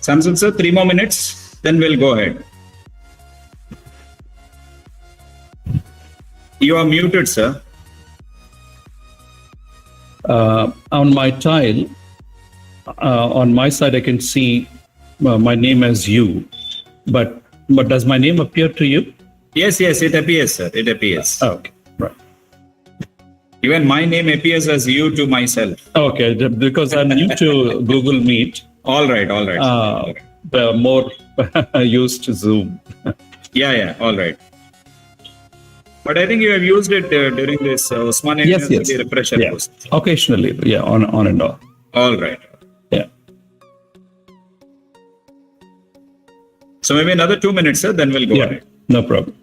Samson sir, 3 more minutes, then we'll go ahead. You are muted, sir. On my tile, on my side, I can see my name as you, but does my name appear to you? Yes, it appears, sir. It appears. Okay, right. Even my name appears as you to myself. Okay, because I'm new to Google Meet. All right. More used to Zoom. Yeah, all right. But I think you have used it during this Osmania Yes. refresher course. Occasionally, on and off. All right. Yeah. So maybe another 2 minutes, sir, then we'll go ahead. No problem.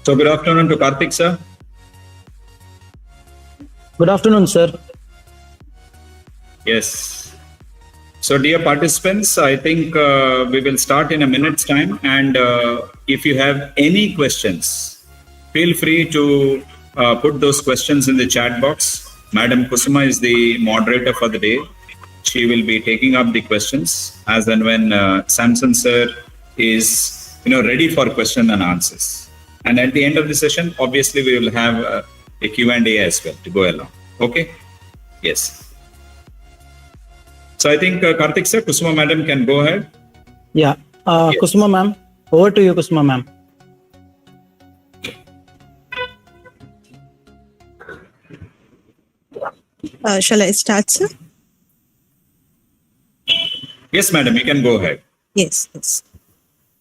So good afternoon to Karthik, sir. Good afternoon, sir. Yes. So dear participants, I think we will start in a minute's time. And if you have any questions, feel free to put those questions in the chat box. Madam Kusuma is the moderator for the day. She will be taking up the questions as and when Samson sir is ready for question and answers. And at the end of the session, obviously, we will have a Q&A as well to go along. Okay? Yes. So I think Karthik sir, Kusuma madam can go ahead. Yeah. Yes. Kusuma ma'am, over to you, Kusuma ma'am. Shall I start, sir? Yes, madam, you can go ahead. Yes.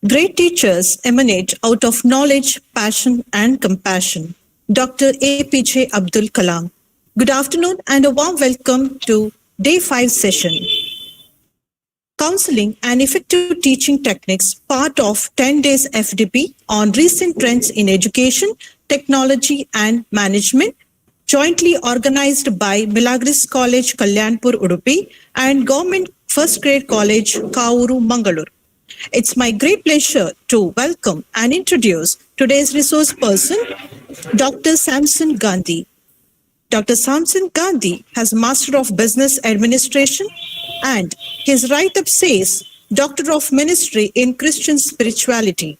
Great teachers emanate out of knowledge, passion, and compassion. Dr. APJ Abdul Kalam. Good afternoon and a warm welcome to Day 5 session. Counseling and Effective Teaching Techniques, part of 10 days FDP on recent trends in education, technology, and management, jointly organized by Milagres College, Kallianpur, Udupi, and Government First Grade College, Kavoor, Mangalore. It's my great pleasure to welcome and introduce today's resource person, Dr. Samson Gandhi. Dr. Samson Gandhi has Master of Business Administration and his write-up says Doctor of Ministry in Christian Spirituality.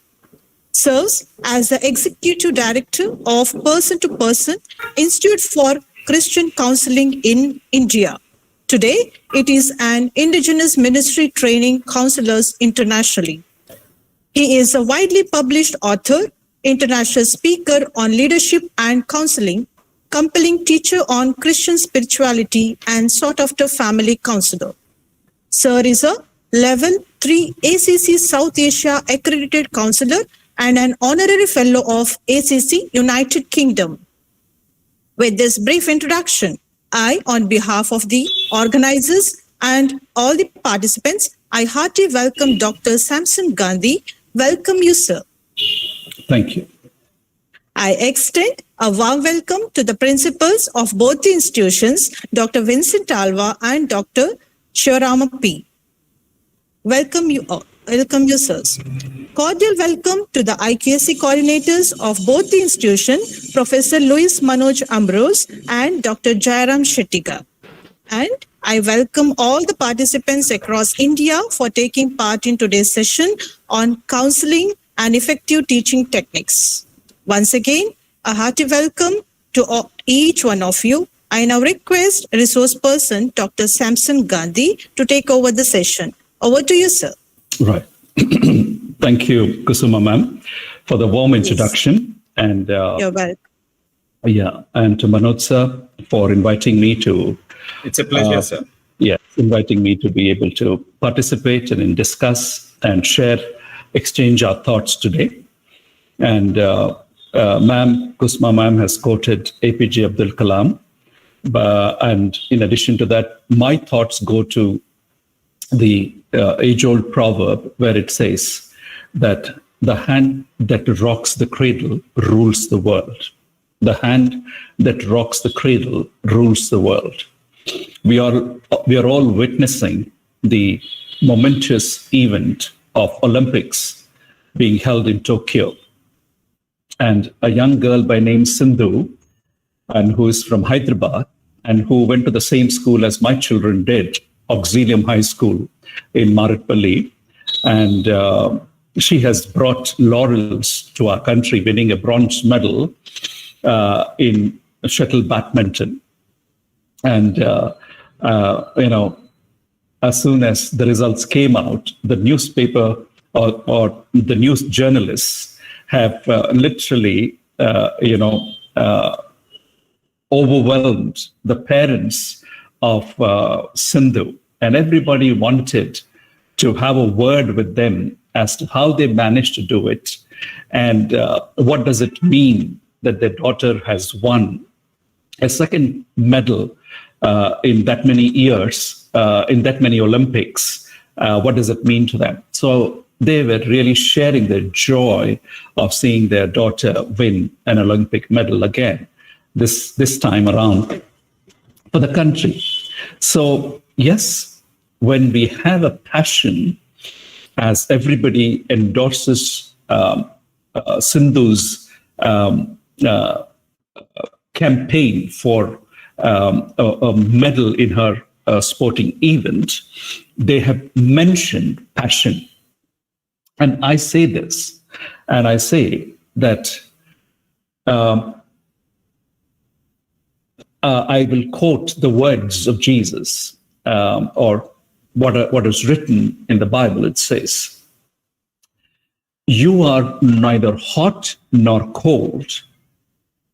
Serves as the Executive Director of Person to Person Institute for Christian Counseling in India. Today, it is an indigenous ministry training counselors internationally. He is a widely published author, international speaker on leadership and counseling, compelling teacher on Christian spirituality, and sought-after family counselor. Sir is a Level 3 ACC South Asia accredited counselor and an honorary fellow of ACC United Kingdom. With this brief introduction, I, on behalf of the organizers and all the participants, I heartily welcome Dr. Samson Gandhi. Welcome you, sir. Thank you. I extend a warm welcome to the principals of both the institutions, Dr. Vincent Alva and Dr. Shivarama P. Welcome you all. Welcome you, sirs. Cordial welcome to the IQSC coordinators of both the institutions, Professor Luis Manoj Ambrose and Dr. Jairam Shettiga. And I welcome all the participants across India for taking part in today's session on counseling and effective teaching techniques. Once again, a hearty welcome to each one of you. I now request resource person Dr. Samson Gandhi to take over the session. Over to you, sir. Right. Thank you, Kusuma ma'am, for the warm introduction. And You're welcome. and to Manoj sir for inviting me to It's a pleasure, sir. inviting me to be able to participate and discuss and share, exchange our thoughts today. And ma'am, Kusma ma'am has quoted APJ Abdul Kalam. And in addition to that, my thoughts go to the age-old proverb where it says that the hand that rocks the cradle rules the world. The hand that rocks the cradle rules the world. We are all witnessing the momentous event of Olympics being held in Tokyo. And a young girl by name Sindhu, and who is from Hyderabad, and who went to the same school as my children did, Auxilium High School in Maratpalli. And she has brought laurels to our country, winning a bronze medal in shuttle badminton. And, as soon as the results came out, the newspaper or the news journalists have literally, overwhelmed the parents of Sindhu. And everybody wanted to have a word with them as to how they managed to do it. And what does it mean that their daughter has won a second medal in that many years, in that many Olympics? What does it mean to them? So they were really sharing their joy of seeing their daughter win an Olympic medal again, this time around for the country. So yes, when we have a passion, as everybody endorses Sindhu's campaign for a medal in her sporting event, they have mentioned passion. And I say this, and I say that I will quote the words of Jesus, or what is written in the Bible. It says, "You are neither hot nor cold.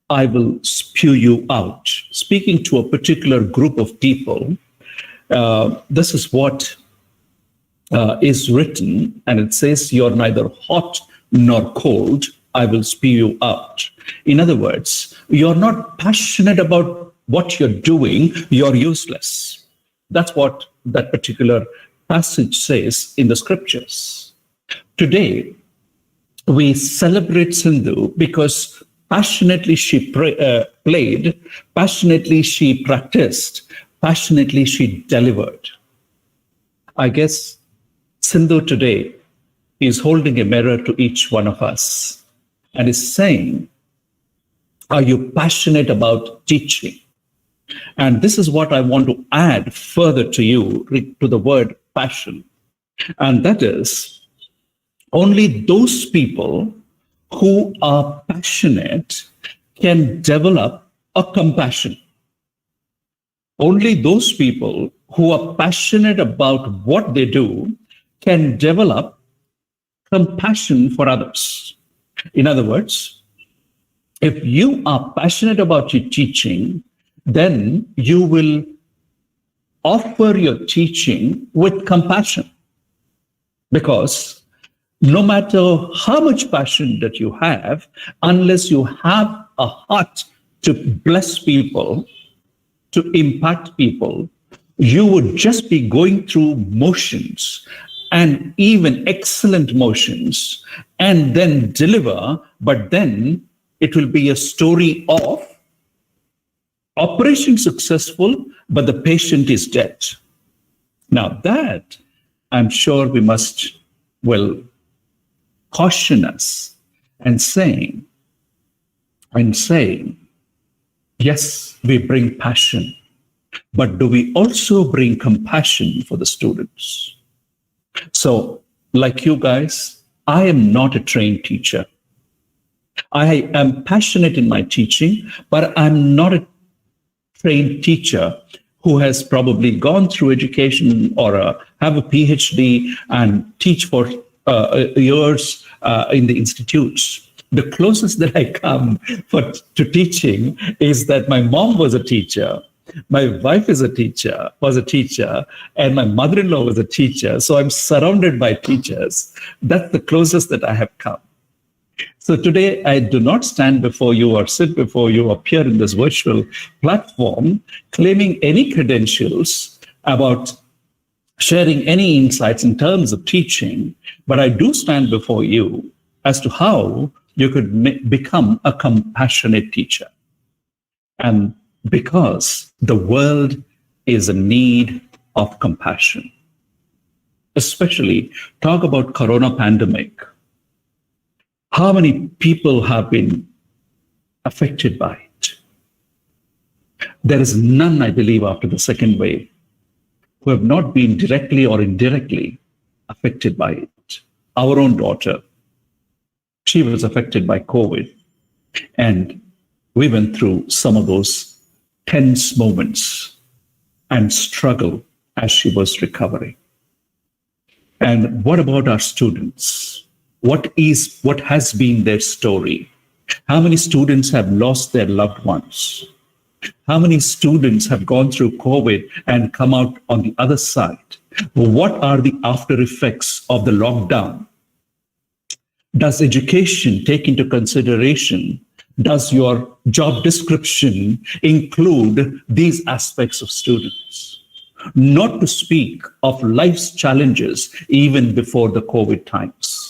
I will spew you out." Speaking to a particular group of people, this is what is written, and it says, "You're neither hot nor cold. I will spew you out." In other words, you're not passionate about what you're doing, you're useless. That's what that particular passage says in the scriptures. Today, we celebrate Sindhu because passionately she played, passionately she practiced, passionately she delivered. I guess Sindhu today is holding a mirror to each one of us and is saying, are you passionate about teaching? And this is what I want to add further to you, to the word passion. And that is, only those people who are passionate can develop a compassion. Only those people who are passionate about what they do can develop compassion for others. In other words, if you are passionate about your teaching, then you will offer your teaching with compassion. Because no matter how much passion that you have, unless you have a heart to bless people, to impact people, you would just be going through motions, and even excellent motions, and then deliver, but then it will be a story of operation successful, but the patient is dead. Now that, I'm sure we must, caution us and saying, yes, we bring passion, but do we also bring compassion for the students? So, like you guys, I am not a trained teacher. I am passionate in my teaching, but I'm not a trained teacher who has probably gone through education or have a PhD and teach for years in the institutes. The closest that I come to teaching is that my mom was a teacher, my wife was a teacher, and my mother-in-law was a teacher. So I'm surrounded by teachers. That's the closest that I have come. So today, I do not stand before you or sit before you, appear in this virtual platform, claiming any credentials about sharing any insights in terms of teaching, but I do stand before you as to how you could become a compassionate teacher. And because the world is in need of compassion, especially talk about Corona pandemic. How many people have been affected by it? There is none, I believe, after the second wave who have not been directly or indirectly affected by it. Our own daughter, she was affected by COVID, and we went through some of those tense moments and struggle as she was recovering. And what about our students? What has been their story? How many students have lost their loved ones? How many students have gone through COVID and come out on the other side? What are the after effects of the lockdown? Does education take into consideration? Does your job description include these aspects of students? Not to speak of life's challenges even before the COVID times.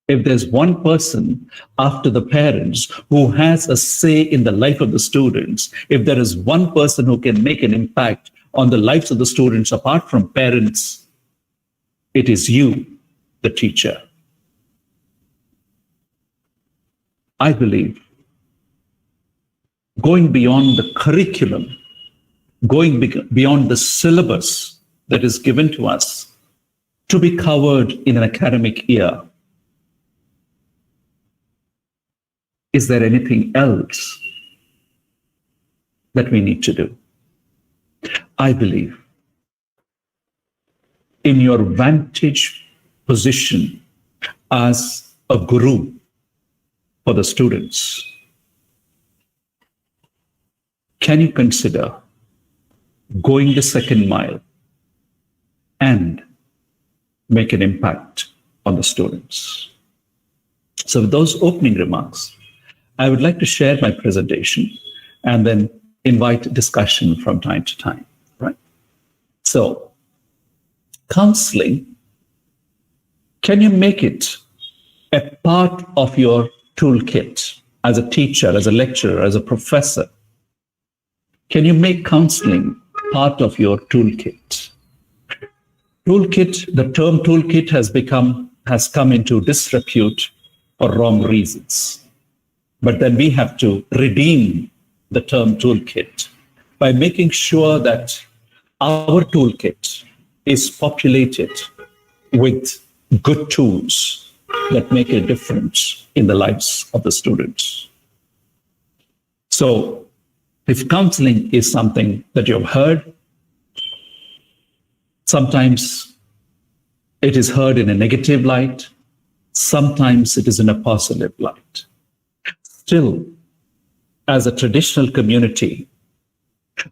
If there's one person after the parents who has a say in the life of the students, if there is one person who can make an impact on the lives of the students apart from parents, it is you, the teacher. I believe going beyond the curriculum, going beyond the syllabus that is given to us to be covered in an academic year, is there anything else that we need to do? I believe in your vantage position as a guru for the students, can you consider going the second mile and make an impact on the students? So with those opening remarks, I would like to share my presentation and then invite discussion from time to time, right? So, counseling, can you make it a part of your toolkit as a teacher, as a lecturer, as a professor? Can you make counseling part of your toolkit? Toolkit, the term toolkit has come into disrepute for wrong reasons. But then we have to redeem the term toolkit by making sure that our toolkit is populated with good tools that make a difference in the lives of the students. So if counseling is something that you've heard, sometimes it is heard in a negative light, sometimes it is in a positive light. Still, as a traditional community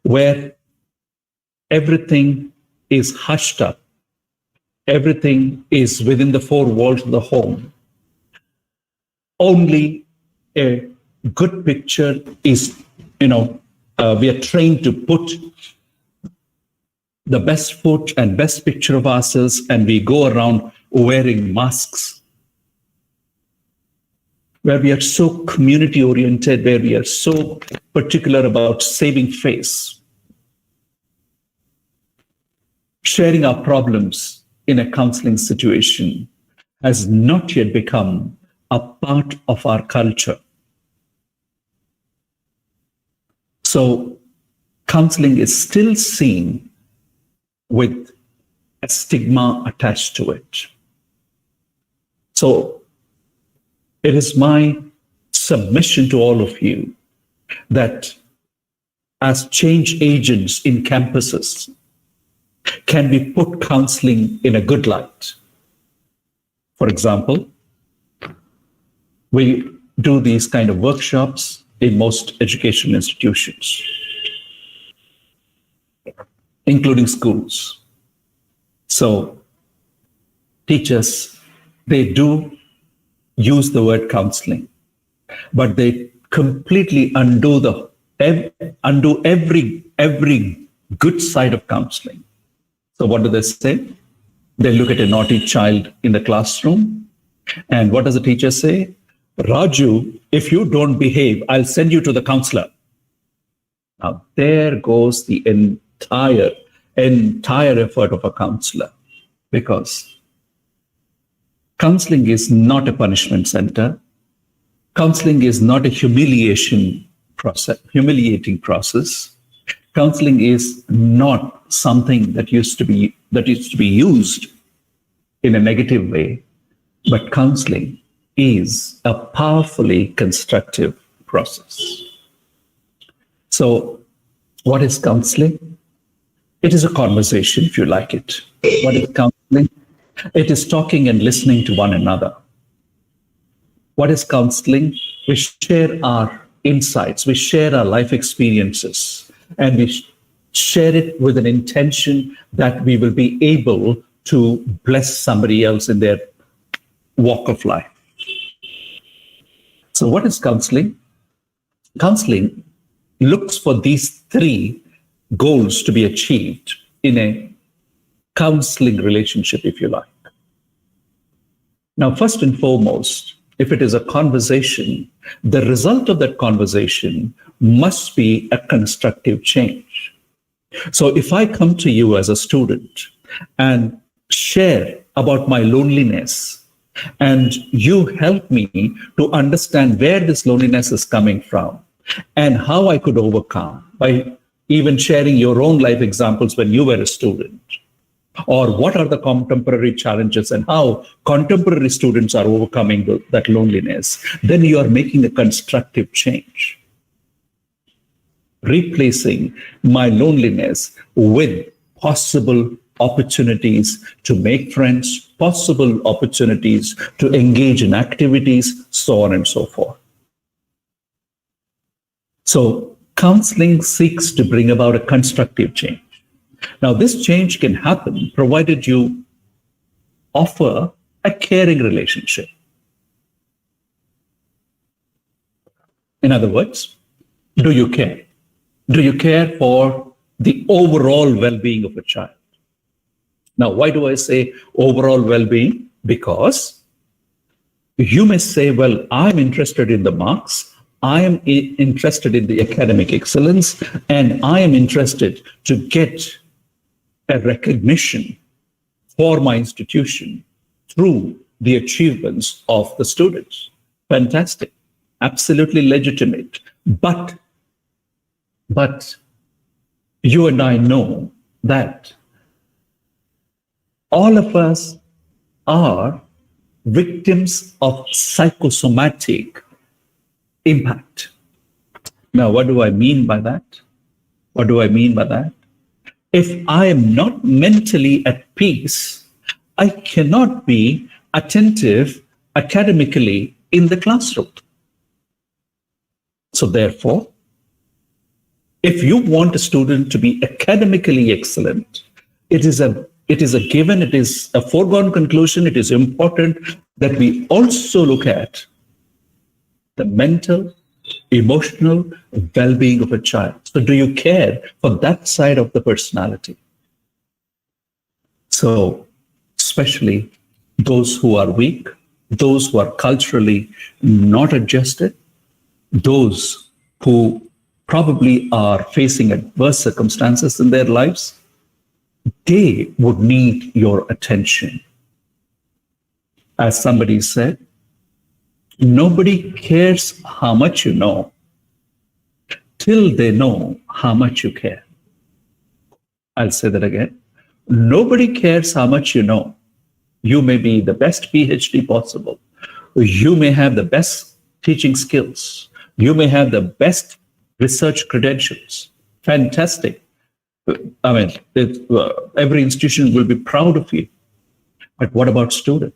where everything is hushed up, everything is within the four walls of the home, only a good picture is, we are trained to put the best foot and best picture of ourselves, and we go around wearing masks, where we are so community oriented, where we are so particular about saving face, sharing our problems in a counseling situation has not yet become a part of our culture. So counseling is still seen with a stigma attached to it. So It is my submission to all of you that as change agents in campuses, can we put counseling in a good light? For example, we do these kind of workshops in most education institutions, including schools. So teachers, they do use the word counseling, but they completely undo every good side of counseling. So what do they say? They look at a naughty child in the classroom, and what does the teacher say? Raju, if you don't behave, I'll send you to the counselor. Now there goes the entire effort of a counselor, because counseling is not a punishment center. Counseling is not a humiliating process. Counseling is not something that used to be used in a negative way, but counseling is a powerfully constructive process. So, what is counseling? It is a conversation, if you like it. What is counseling? It is talking and listening to one another. What is counseling? We share our insights, we share our life experiences, and we share it with an intention that we will be able to bless somebody else in their walk of life. So what is counseling? Counseling looks for these three goals to be achieved in a counseling relationship, if you like. Now, first and foremost, if it is a conversation, the result of that conversation must be a constructive change. So if I come to you as a student and share about my loneliness, and you help me to understand where this loneliness is coming from and how I could overcome by even sharing your own life examples when you were a student, or what are the contemporary challenges and how contemporary students are overcoming that loneliness, then you are making a constructive change. Replacing my loneliness with possible opportunities to make friends, possible opportunities to engage in activities, so on and so forth. So counseling seeks to bring about a constructive change. Now, this change can happen provided you offer a caring relationship. In other words, do you care? Do you care for the overall well-being of a child? Now, why do I say overall well-being? Because you may say, well, I'm interested in the marks, I am interested in the academic excellence, and I am interested to get a recognition for my institution through the achievements of the students. Fantastic, absolutely legitimate. But you and I know that all of us are victims of psychosomatic impact. Now, what do I mean by that? What do I mean by that? If I am not mentally at peace, I cannot be attentive academically in the classroom. So therefore, if you want a student to be academically excellent, it is a given, it is a foregone conclusion, it is important that we also look at the mental, emotional well-being of a child. So do you care for that side of the personality? So especially those who are weak, those who are culturally not adjusted, those who probably are facing adverse circumstances in their lives, they would need your attention. As somebody said, nobody cares how much you know till they know how much you care. I'll say that again. Nobody cares how much you know. You may be the best PhD possible. you may have the best teaching skills, you may have the best research credentials. Fantastic. I mean, every institution will be proud of you. But what about student?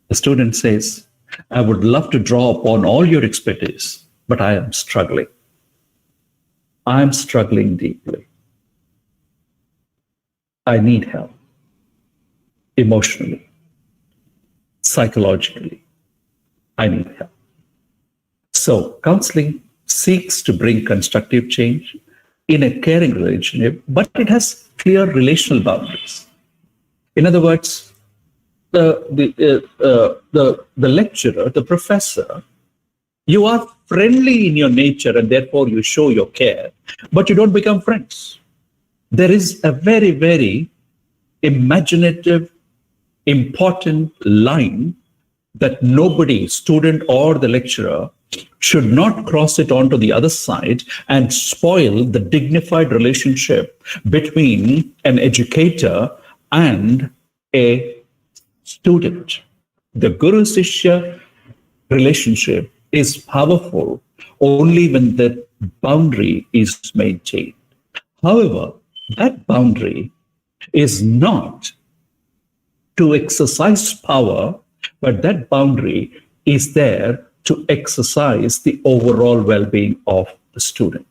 The student says, I would love to draw upon all your expertise, but I am struggling. I'm struggling deeply. I need help emotionally, psychologically. I need help. So counseling seeks to bring constructive change in a caring relationship, but it has clear relational boundaries. In other words, the lecturer, the professor, you are friendly in your nature and therefore you show your care, but you don't become friends. There is a very, very imaginative, important line that nobody, student or the lecturer, should not cross it onto the other side and spoil the dignified relationship between an educator and a student. The Guru-Sishya relationship is powerful only when the boundary is maintained. However, that boundary is not to exercise power, but that boundary is there to exercise the overall well-being of the student.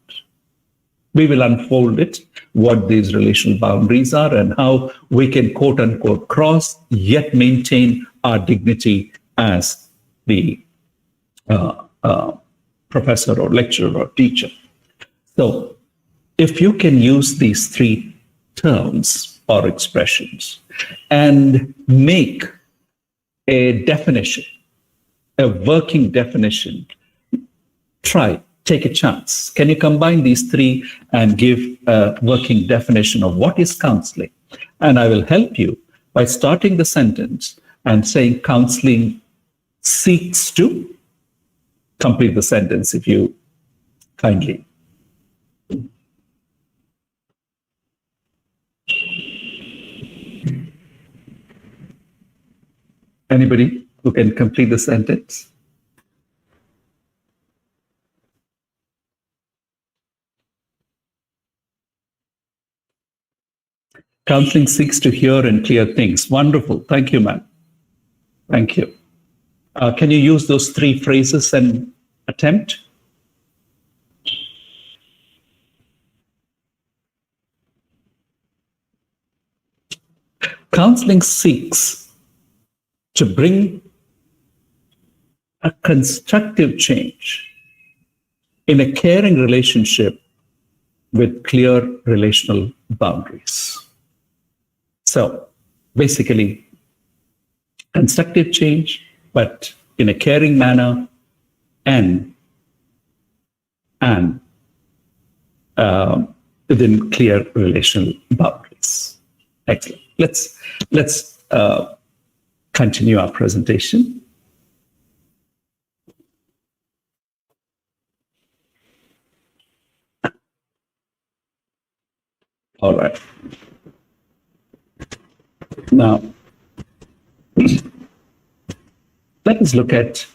We will unfold it, what these relational boundaries are and how we can quote unquote cross, yet maintain our dignity as the professor or lecturer or teacher. So if you can use these three terms or expressions and make a definition, a working definition, take a chance. Can you combine these three and give a working definition of what is counseling? And I will help you by starting the sentence and saying counseling seeks to complete the sentence, if you kindly. Anybody who can complete the sentence? Counseling seeks to hear and clear things. Wonderful. Thank you, ma'am. Thank you. Can you use those three phrases and attempt? Counseling seeks to bring a constructive change in a caring relationship with clear relational boundaries. So basically, constructive change, but in a caring manner and within clear relational boundaries. Excellent. Let's continue our presentation. All right. Now, let us look at,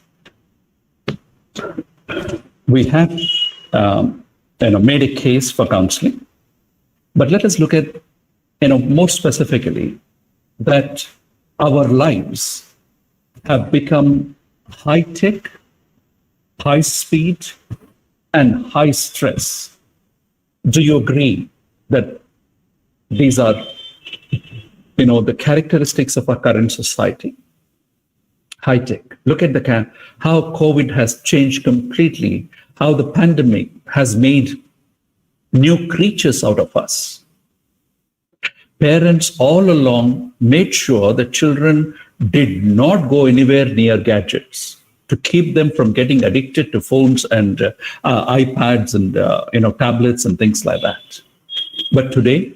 we have made a case for counseling, but let us look at, more specifically, that our lives have become high-tech, high-speed, and high-stress. Do you agree that these are, the characteristics of our current society? High-tech. Look at how COVID has changed completely, how the pandemic has made new creatures out of us. Parents all along made sure that children did not go anywhere near gadgets to keep them from getting addicted to phones and iPads and tablets and things like that. But today,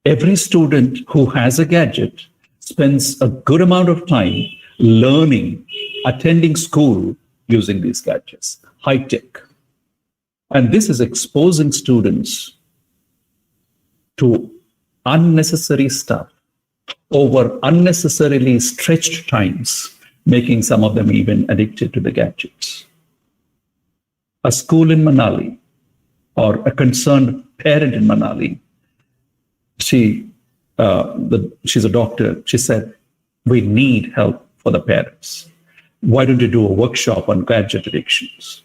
every student who has a gadget spends a good amount of time learning, attending school using these gadgets, high tech. And this is exposing students to unnecessary stuff over unnecessarily stretched times making some of them even addicted to the gadgets. A school in Manali or a concerned parent in Manali, she's a doctor. She said, we need help for the parents. Why don't you do a workshop on gadget addictions?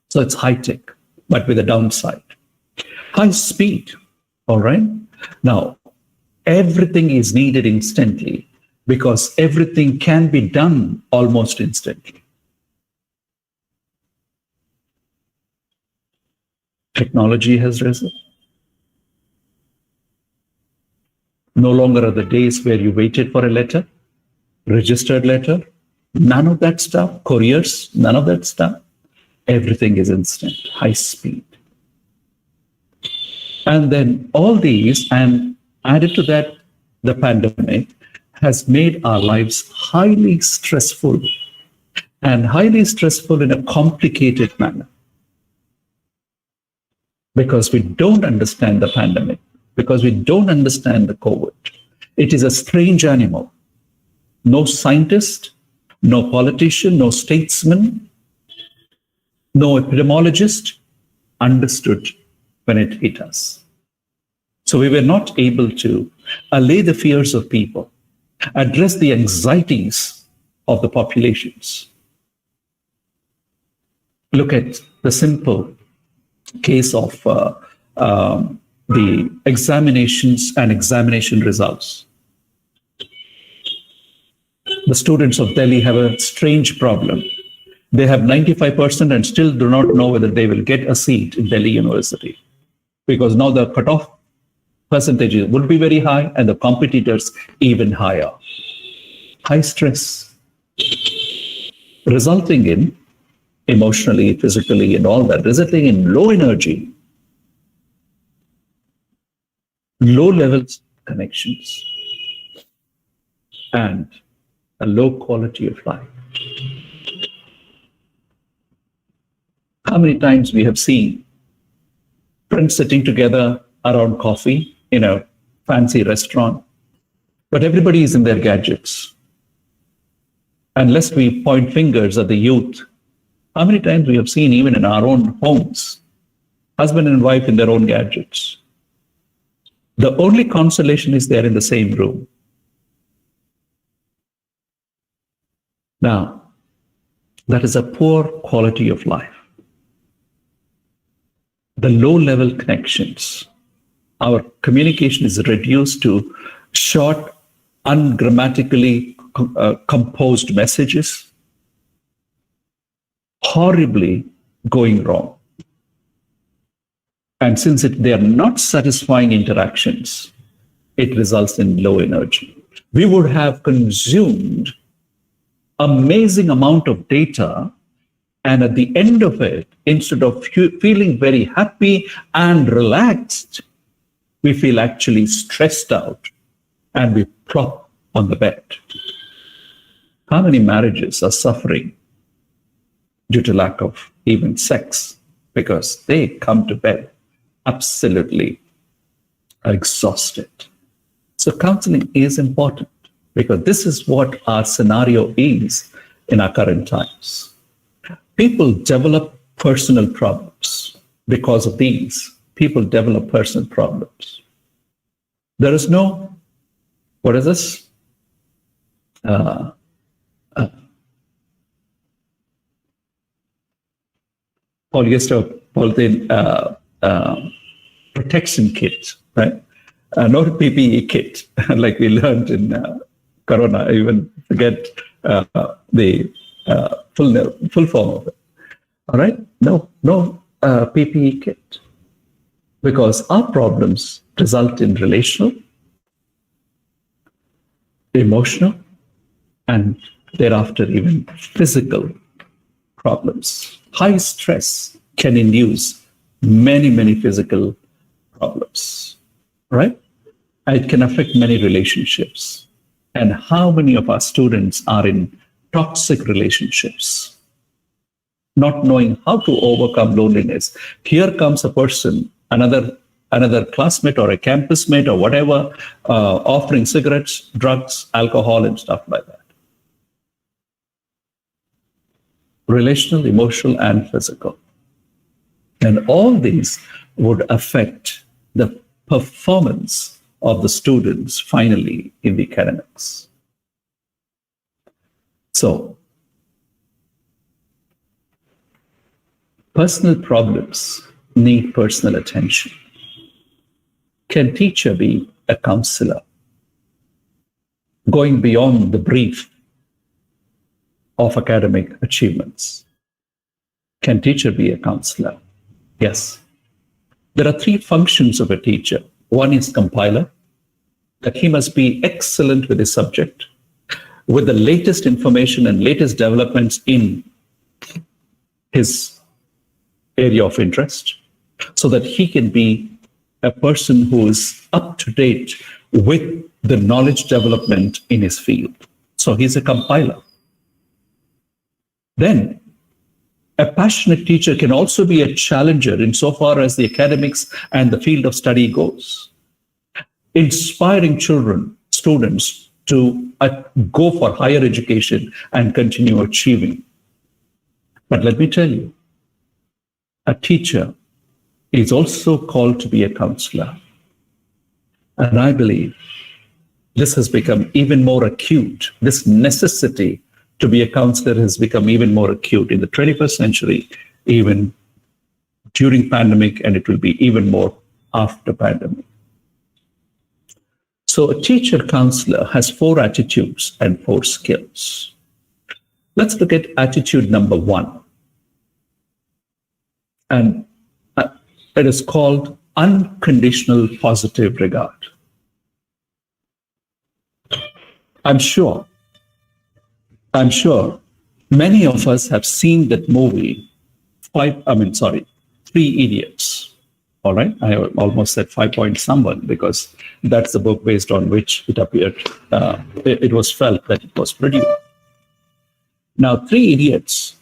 So it's high tech, but with a downside. High speed, all right? Now, everything is needed instantly because everything can be done almost instantly. Technology has risen. No longer are the days where you waited for a letter, registered letter, none of that stuff, couriers, none of that stuff. Everything is instant, high speed. And then all these, and added to that, the pandemic has made our lives highly stressful, and highly stressful in a complicated manner. Because we don't understand the pandemic, because we don't understand the COVID. It is a strange animal. No scientist, no politician, no statesman, no epidemiologist understood when it hit us. So we were not able to allay the fears of people, address the anxieties of the populations. Look at the simple case of the examinations and examination results. The students of Delhi have a strange problem. They have 95% and still do not know whether they will get a seat in Delhi University, because now the cutoff percentages would be very high and the competitors even higher. High stress, resulting in emotionally, physically, and all that, resulting in low energy, low levels of connections, and a low quality of life. How many times we have seen friends sitting together around coffee in a fancy restaurant, but everybody is in their gadgets. And lest we point fingers at the youth, how many times we have seen even in our own homes, husband and wife in their own gadgets. The only consolation is they're in the same room. Now, that is a poor quality of life. The low-level connections, our communication is reduced to short, ungrammatically composed messages, horribly going wrong. And since they are not satisfying interactions, it results in low energy. We would have consumed amazing amount of data, and at the end of it, instead of feeling very happy and relaxed, we feel actually stressed out and we plop on the bed. How many marriages are suffering due to lack of even sex because they come to bed absolutely exhausted? So counseling is important because this is what our scenario is in our current times. People develop personal problems because of these. People develop personal problems. There is no, what is this? Polyester, polythene protection kit, right? Not a PPE kit, like we learned in Corona. I even forget the full form of it. All right? No PPE kit. Because our problems result in relational, emotional, and thereafter even physical problems. High stress can induce many physical problems, right? It can affect many relationships. And how many of our students are in toxic relationships, not knowing how to overcome loneliness? Here comes a person, another classmate or a campus mate or whatever, offering cigarettes, drugs, alcohol, and stuff like that. relational, emotional, and physical. And all these would affect the performance of the students finally in the academics. So, personal problems need personal attention. Can teacher be a counselor? Going beyond the brief of academic achievements. Can teacher be a counselor? Yes. There are three functions of a teacher. One is compiler, that he must be excellent with his subject, with the latest information and latest developments in his area of interest, so that he can be a person who is up to date with the knowledge development in his field. So he's a compiler. Then, a passionate teacher can also be a challenger insofar as the academics and the field of study goes, inspiring children, students to go for higher education and continue achieving. But let me tell you, a teacher is also called to be a counselor. And I believe this has become even more acute. This necessity to be a counselor has become even more acute in the 21st century, even during pandemic, and it will be even more after pandemic. So a teacher counselor has 4 attitudes and 4 skills. Let's look at attitude number 1. And it is called unconditional positive regard. I'm sure many of us have seen that movie, 3 Idiots. All right, I almost said 5 point someone because that's the book based on which it appeared. It was felt that it was produced. Now, 3 Idiots,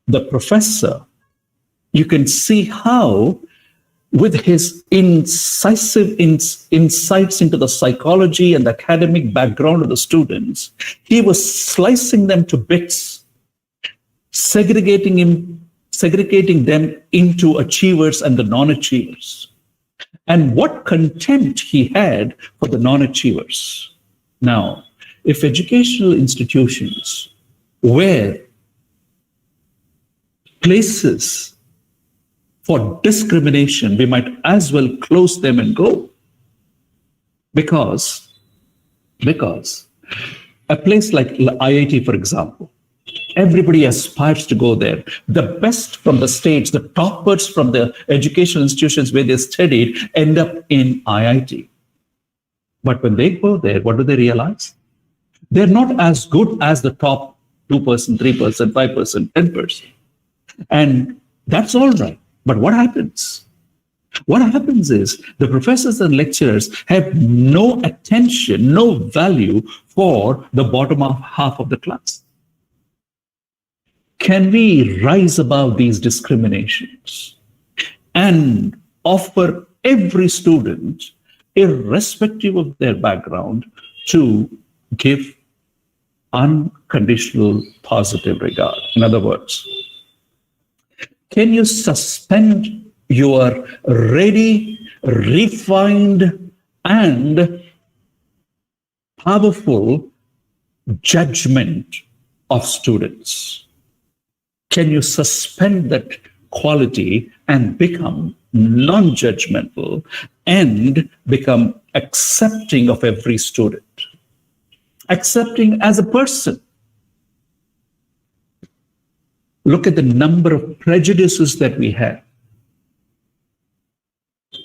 the professor, you can see how, with his incisive insights into the psychology and the academic background of the students, he was slicing them to bits, segregating them into achievers and the non-achievers. And what contempt he had for the non-achievers. Now, if educational institutions were places for discrimination, we might as well close them and go. Because a place like IIT, for example, everybody aspires to go there. The best from the states, the toppers from the educational institutions where they studied end up in IIT. But when they go there, what do they realize? They're not as good as the top 2%, 3%, 5%, 10%. And that's all right. But what happens? What happens is the professors and lecturers have no attention, no value for the bottom half of the class. Can we rise above these discriminations and offer every student, irrespective of their background, to give unconditional positive regard? In other words, can you suspend your ready, refined, and powerful judgment of students? Can you suspend that quality and become non-judgmental and become accepting of every student? Accepting as a person. Look at the number of prejudices that we have.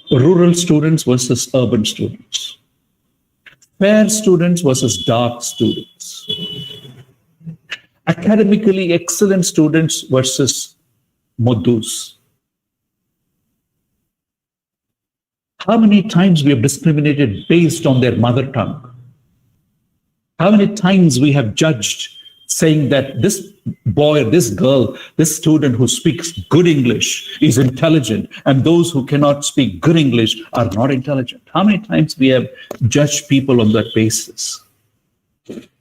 Rural students versus urban students. Fair students versus dark students. Academically excellent students versus moddus. How many times we have discriminated based on their mother tongue? How many times we have judged saying that this boy or this girl, this student who speaks good English is intelligent, and those who cannot speak good English are not intelligent? How many times we have judged people on that basis?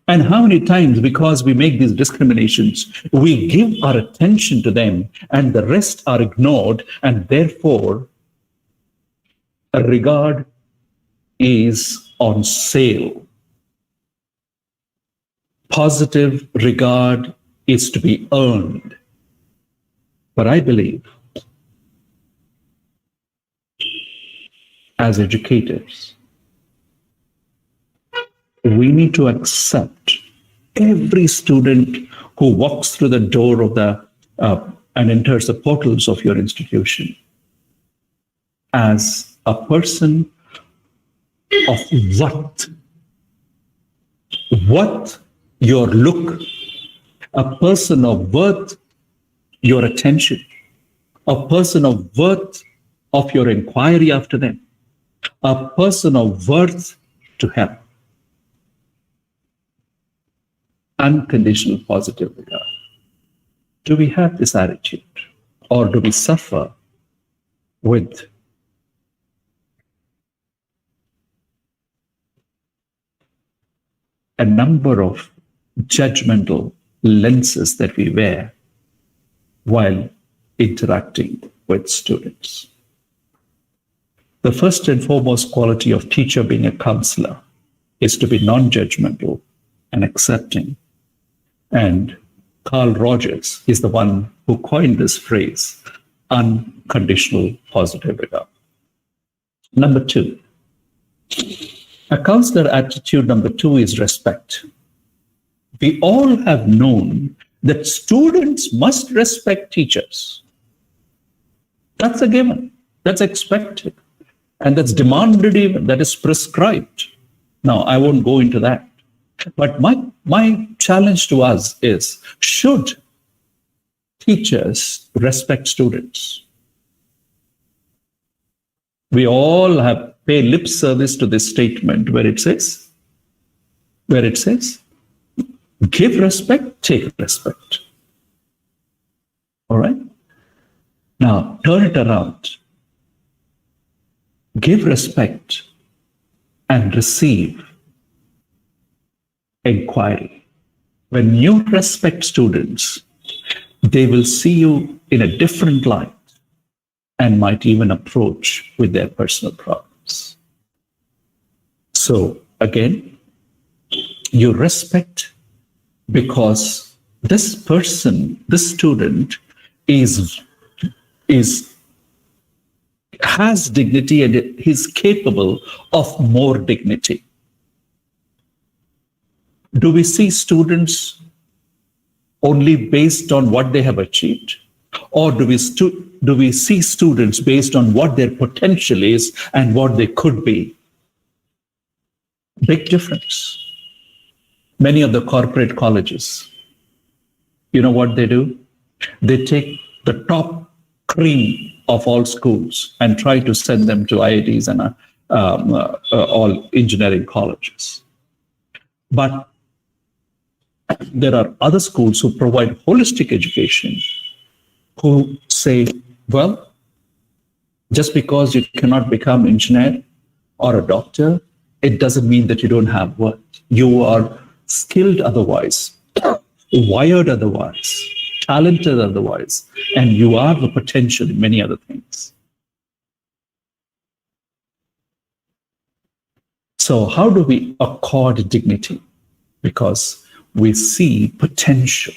And how many times, because we make these discriminations, we give our attention to them and the rest are ignored, and therefore a regard is on sale. Positive regard is to be earned. But I believe, as educators, we need to accept every student who walks through the door of the and enters the portals of your institution as a person of worth your look, a person of worth your attention, a person of worth of your inquiry after them, a person of worth to help. Unconditional positive regard. Do we have this attitude, or do we suffer with a number of judgmental lenses that we wear while interacting with students? The first and foremost quality of teacher being a counselor is to be non-judgmental and accepting. And Carl Rogers is the one who coined this phrase, unconditional positive regard. Number two, a counselor attitude number two is respect. We all have known that students must respect teachers. That's a given, that's expected, and that's demanded even, that is prescribed. Now, I won't go into that. But my challenge to us is, should teachers respect students? We all have pay lip service to this statement where it says, give respect, take respect. All right? Now, turn it around. Give respect and receive inquiry. When you respect students, they will see you in a different light and might even approach with their personal problems. So again, you respect because this person, this student has dignity and is capable of more dignity. Do we see students only based on what they have achieved? Or do we see students based on what their potential is and what they could be? Big difference. Many of the corporate colleges, you know what they do? They take the top cream of all schools and try to send them to IITs and all engineering colleges. But there are other schools who provide holistic education who say, well, just because you cannot become an engineer or a doctor, it doesn't mean that you don't have worth. You are skilled otherwise, wired otherwise, talented otherwise, and you have the potential in many other things. So how do we accord dignity? Because we see potential.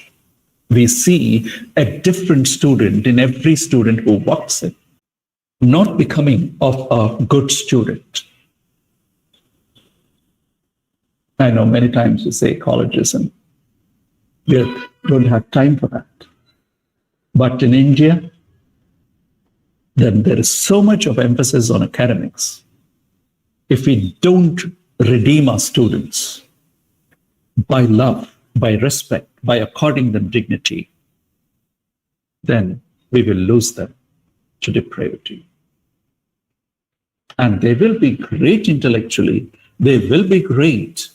We see a different student in every student who walks in, not becoming of a good student. I know many times you say colleges, and we don't have time for that. But in India, then there is so much of emphasis on academics. If we don't redeem our students by love, by respect, by according them dignity, then we will lose them to depravity. And they will be great intellectually, they will be great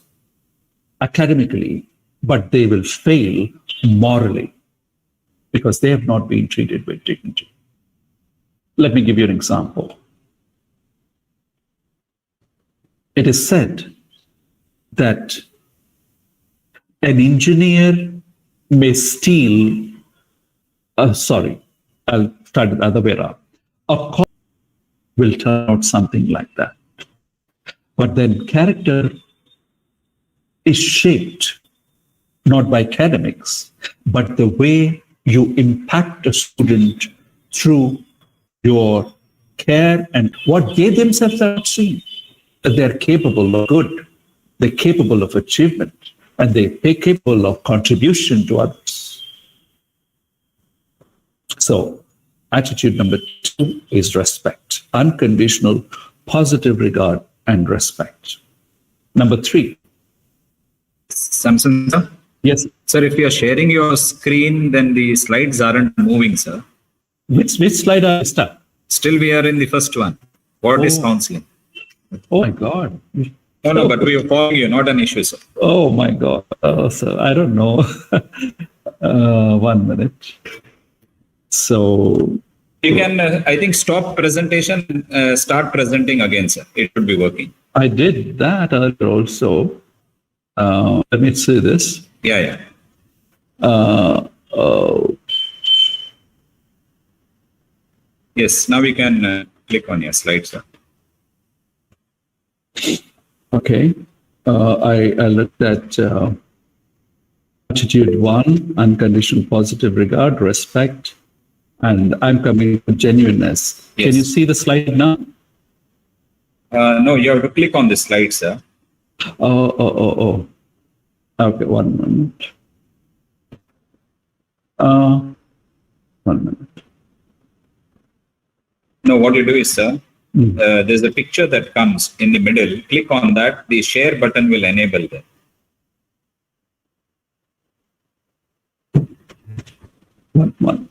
academically, but they will fail morally because they have not been treated with dignity. Let me give you an example. It is said that an engineer may steal, sorry, I'll start it the other way around. A cop will turn out something like that. But then character is shaped not by academics, but the way you impact a student through your care and what they themselves have seen, that they're capable of good, they're capable of achievement, and they're capable of contribution to others. So, attitude number 2 is respect, unconditional, positive regard and respect. Number 3. Samson, sir? Yes. Sir, if you are sharing your screen, then the slides aren't moving, sir. Which slide are you stuck? Still, we are in the first one. What is counseling? Oh my God. No, but we are following you, not an issue, sir. Oh my God. So I don't know. 1 minute. So You can, I think, stop presentation, start presenting again, sir. It should be working. I did that earlier also. Let me see this. Yeah. Yes, now we can click on your slide, sir. Okay. I looked at attitude 1, unconditional positive regard, respect, and I'm coming to genuineness. Yes. Can you see the slide now? No, you have to click on this slide, sir. Oh. Okay, 1 minute. 1 minute. No, what you do is, sir, there's a picture that comes in the middle. Click on that. The share button will enable that. One minute.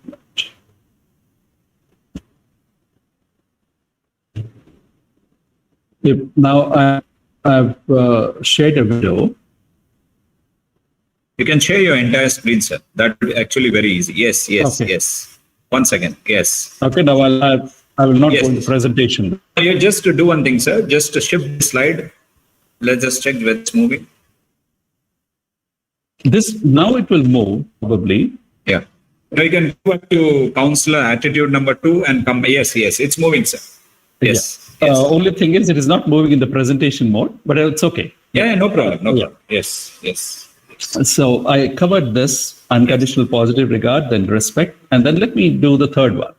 Now I've shared a video. You can share your entire screen, sir. That would be actually very easy. Yes. Okay. One second. Yes. Okay, now I will not Yes. go into presentation. You just do one thing, sir. Just shift the slide. Let's just check where it's moving. Now it will move probably. Yeah. Now you can go back to counselor attitude number 2 and come. Yes. It's moving, sir. Yes. Only thing is, it is not moving in the presentation mode, but it's okay. Yeah, no problem. No Yeah. problem. Yes. So I covered this unconditional positive regard, then respect, and then let me do the third one.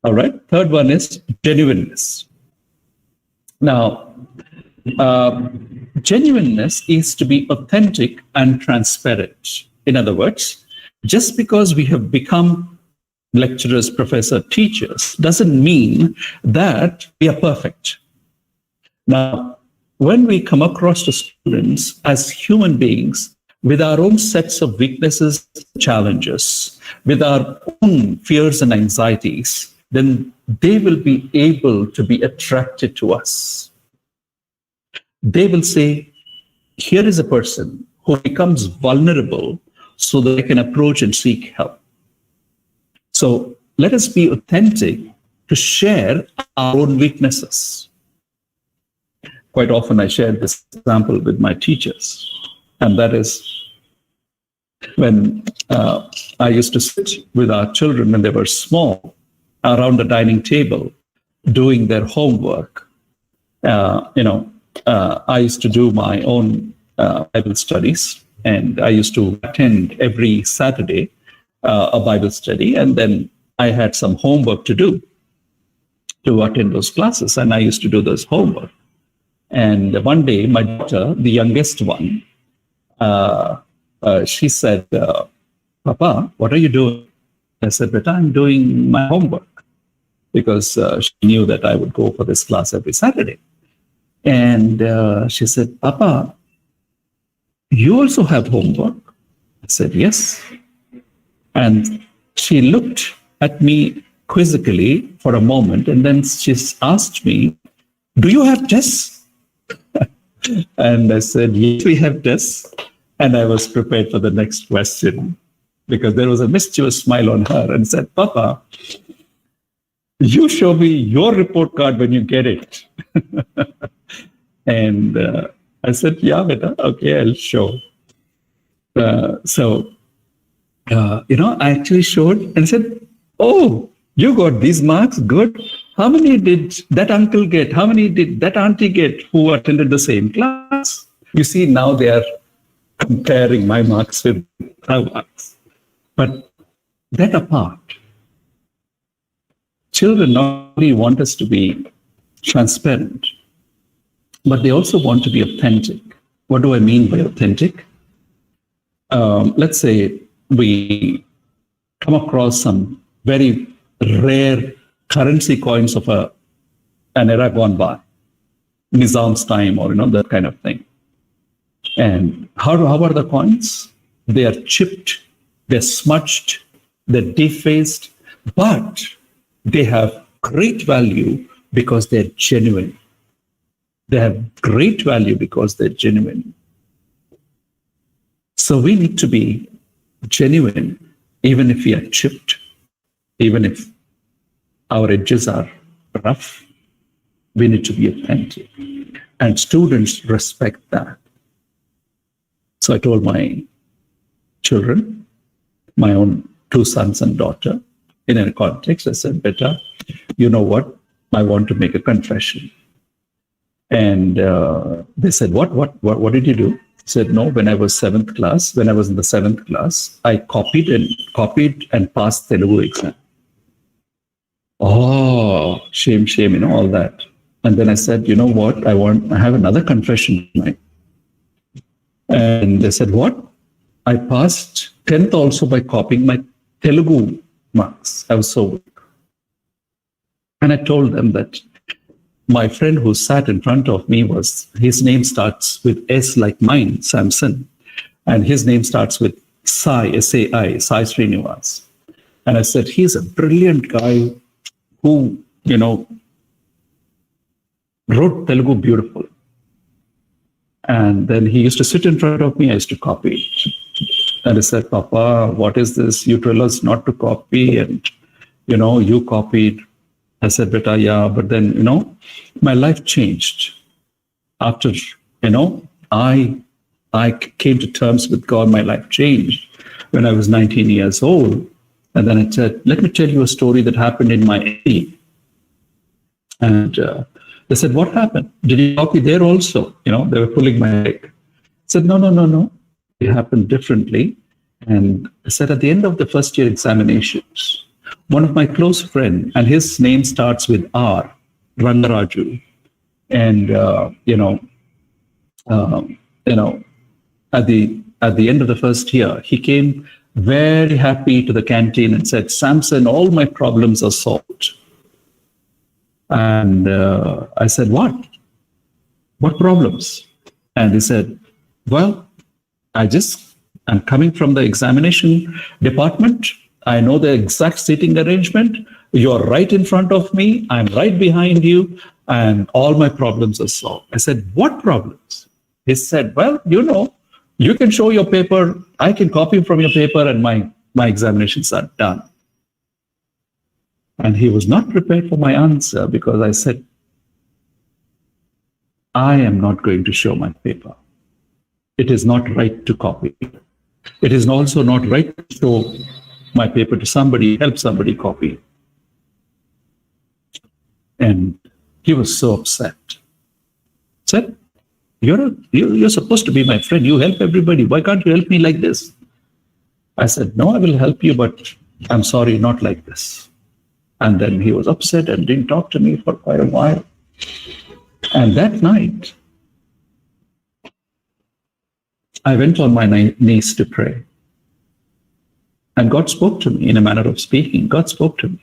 All right. Third one is genuineness. Now, genuineness is to be authentic and transparent. In other words, just because we have become lecturers, professors, teachers, doesn't mean that we are perfect. Now, when we come across the students as human beings with our own sets of weaknesses, challenges, with our own fears and anxieties, then they will be able to be attracted to us. They will say, here is a person who becomes vulnerable so that they can approach and seek help. So let us be authentic to share our own weaknesses. Quite often I share this example with my teachers, and that is when I used to sit with our children when they were small around the dining table doing their homework. I used to do my own Bible studies, and I used to attend every Saturday a Bible study, and then I had some homework to do to attend those classes, and I used to do those homework. And one day, my daughter, the youngest one, she said, Papa, what are you doing? I said, Beta, I'm doing my homework, because she knew that I would go for this class every Saturday. And she said, Papa, you also have homework? I said, yes. And she looked at me quizzically for a moment, and then she asked me, do you have tests? And I said, yes, we have tests. And I was prepared for the next question, because there was a mischievous smile on her, and said, Papa, you show me your report card when you get it. And I said, yeah, beta, okay, I'll show. I actually showed and said, "Oh, you got these marks, good. How many did that uncle get? How many did that auntie get who attended the same class?" You see, now they are comparing my marks with our marks. But that apart, children not only want us to be transparent, but they also want to be authentic. What do I mean by authentic? Let's say we come across some very rare currency coins of an era gone by, Nizam's time, or that kind of thing. And how are the coins? They are chipped, they're smudged, they're defaced, but they have great value because they're genuine. They have great value because they're genuine. So we need to be genuine, even if we are chipped, even if our edges are rough. We need to be authentic. And students respect that. So I told my children, my own 2 sons and daughter, in a context, I said, "Beta, you know what? I want to make a confession." And they said, What did you do? I said, "No, when I was in the 7th class, I copied and passed Telugu exam." Oh, shame, all that. And then I said, "You know what? I have another confession tonight." And they said, "What?" I passed 10th also by copying my Telugu marks. I was so weak. And I told them that my friend who sat in front of me his name starts with S like mine, Samson. And his name starts with Sai, S-A-I, Sai Srinivas. And I said, he's a brilliant guy who, wrote Telugu beautiful. And then he used to sit in front of me. I used to copy it. And I said, "Papa, what is this? You told us not to copy, and you copied." I said, "Beta, yeah." But then, my life changed. After, I came to terms with God, my life changed when I was 19 years old. And then I said, "Let me tell you a story that happened in my age." And they said, "What happened? Did you copy there also?" They were pulling my leg. I said, No. It happened differently. And I said, at the end of the first year examinations, one of my close friends, and his name starts with R, Rangaraju. And, at the end of the first year, he came very happy to the canteen and said, "Samson, all my problems are solved." And I said, "What? What problems?" And he said, "Well, I'm coming from the examination department. I know the exact seating arrangement. You're right in front of me. I'm right behind you. And all my problems are solved." I said, "What problems?" He said, "Well, you can show your paper. I can copy from your paper, and my examinations are done." And he was not prepared for my answer, because I said, "I am not going to show my paper. It is not right to copy. It is also not right to show my paper to somebody, help somebody copy." And he was so upset. Said, "You're supposed to be my friend. You help everybody. Why can't you help me like this?" I said, "No, I will help you, but I'm sorry, not like this." And then he was upset and didn't talk to me for quite a while. And that night, I went on my knees to pray. And God spoke to me in a manner of speaking. God spoke to me.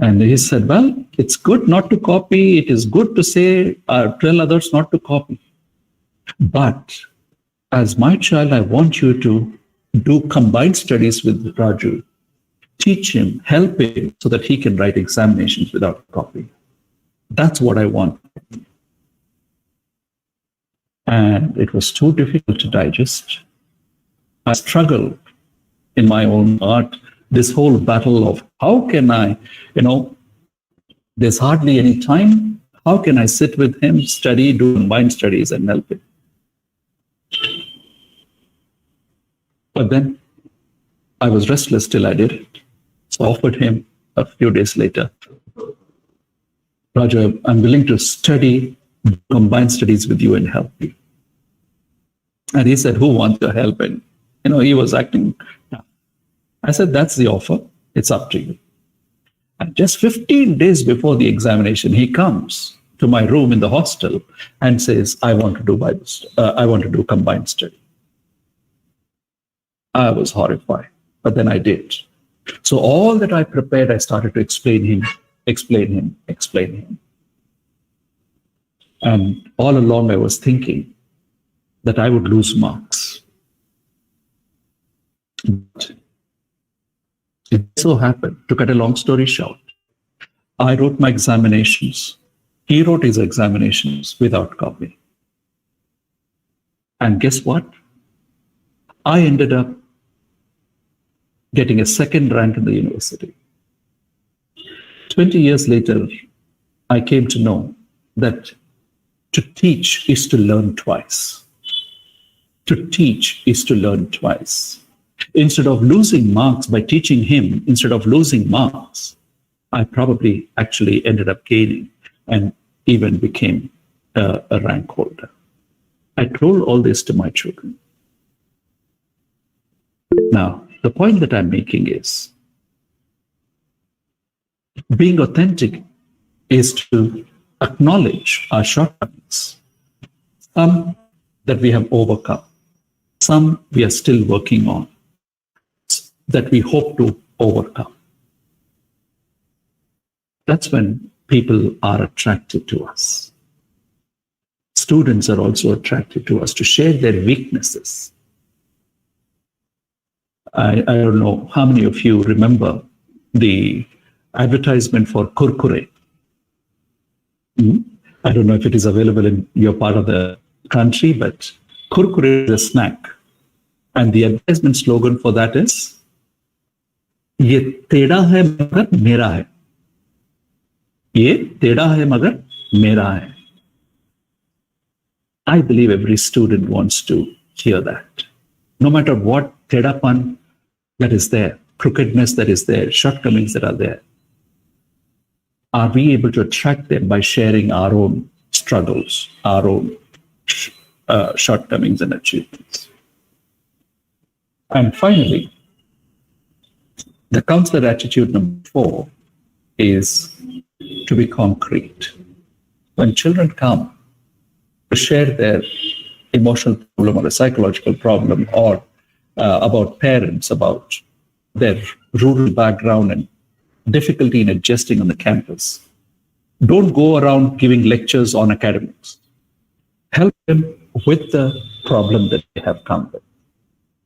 And he said, "Well, it's good not to copy. It is good to say, tell others not to copy. But as my child, I want you to do combined studies with Raju. Teach him, help him, so that he can write examinations without copying. That's what I want." And it was too difficult to digest. I struggled in my own heart, this whole battle of how can I, there's hardly any time. How can I sit with him, study, do combined studies, and help him? But then I was restless till I did it. So I offered him a few days later, Raju, I'm willing to study combined studies with you and help you. And he said, who wants your help? And, he was acting. I said, that's the offer. It's up to you. And just 15 days before the examination, he comes to my room in the hostel and says, I want to do I want to do combined study. I was horrified, but then I did. So all that I prepared, I started to explain him. And all along I was thinking that I would lose marks. But it so happened, to cut a long story short, I wrote my examinations. He wrote his examinations without copy. And guess what? I ended up getting a second rank in the university. 20 years later, I came to know that to teach is to learn twice. To teach is to learn twice. Instead of losing marks by teaching him, instead of losing marks, I probably actually ended up gaining and even became a rank holder. I told all this to my children. Now, the point that I'm making is being authentic is to acknowledge our shortcomings, some that we have overcome, some we are still working on, that we hope to overcome. That's when people are attracted to us. Students are also attracted to us to share their weaknesses. I don't know how many of you remember the advertisement for Kurkure. I don't know if it is available in your part of the country, but Kurkure is a snack. And the advertisement slogan for that is, "Ye teda hai magar mera hai." Ye teda hai magar mera hai. I believe every student wants to hear that. No matter what tedapan that is there, crookedness that is there, shortcomings that are there, are we able to attract them by sharing our own struggles, our own shortcomings and achievements? And finally, the counselor attitude number 4 is to be concrete. When children come to share their emotional problem or a psychological problem, or about parents, about their rural background and difficulty in adjusting on the campus, don't go around giving lectures on academics. Help them with the problem that they have come with.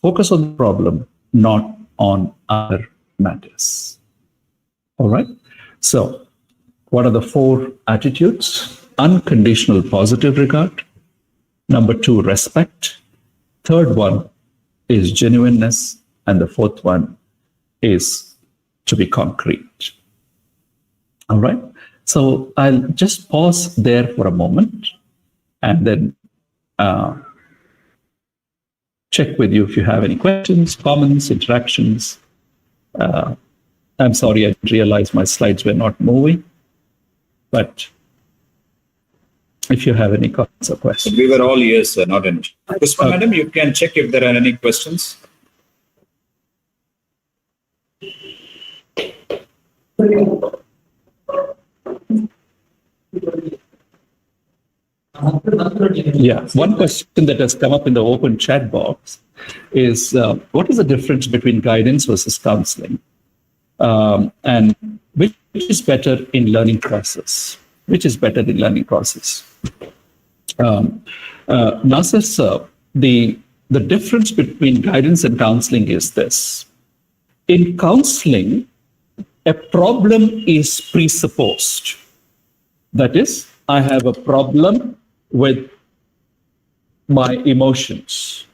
Focus on the problem, not on other matters. All right? So, what are the 4 attitudes? Unconditional positive regard. Number 2, respect. Third one is genuineness. And the 4th one is to be concrete. All right? So I'll just pause there for a moment and then check with you if you have any questions, comments, interactions. I'm sorry, I didn't realize my slides were not moving, but if you have any comments or questions. We were all ears, not an issue. Pushpa, madam, you can check if there are any questions. Yeah, one question that has come up in the open chat box is, what is the difference between guidance versus counseling? And which is better in learning process? Which is better in learning process? Nasir sir, the difference between guidance and counseling is this. In counseling, a problem is presupposed. That is, I have a problem with my emotions.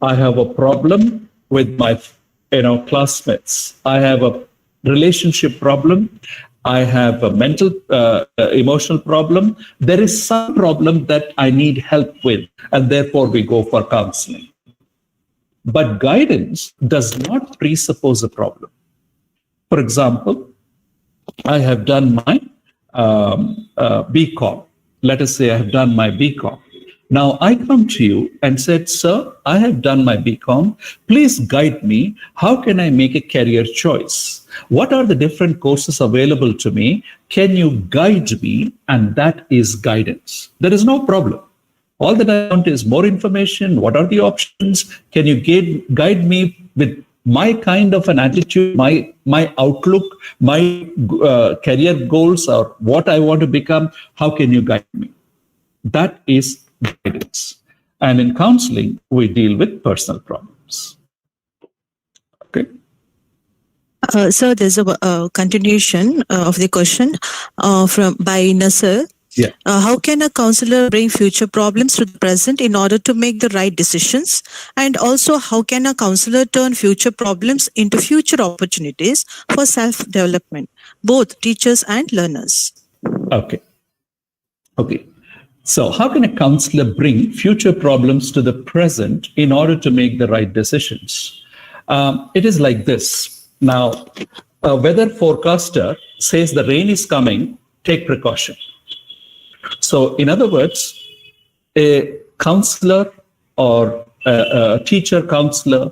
I have a problem with my classmates. I have a relationship problem. I have a mental, emotional problem. There is some problem that I need help with, and therefore we go for counseling. But guidance does not presuppose a problem. For example, I have done my BCom. Let us say I have done my BCom. Now I come to you and said, sir, I have done my BCom. Please guide me. How can I make a career choice? What are the different courses available to me? Can you guide me? And that is guidance. There is no problem. All that I want is more information. What are the options? Can you guide me with my kind of an attitude, my outlook, my career goals, or what I want to become? How can you guide me? That is guidance. And in counseling, we deal with personal problems. Okay. So there's a continuation of the question by Nasser. Yeah. How can a counselor bring future problems to the present in order to make the right decisions? And also, how can a counselor turn future problems into future opportunities for self-development, both teachers and learners? Okay. So how can a counselor bring future problems to the present in order to make the right decisions? It is like this. Now, a weather forecaster says the rain is coming, take precaution. So in other words, a counselor or a teacher counselor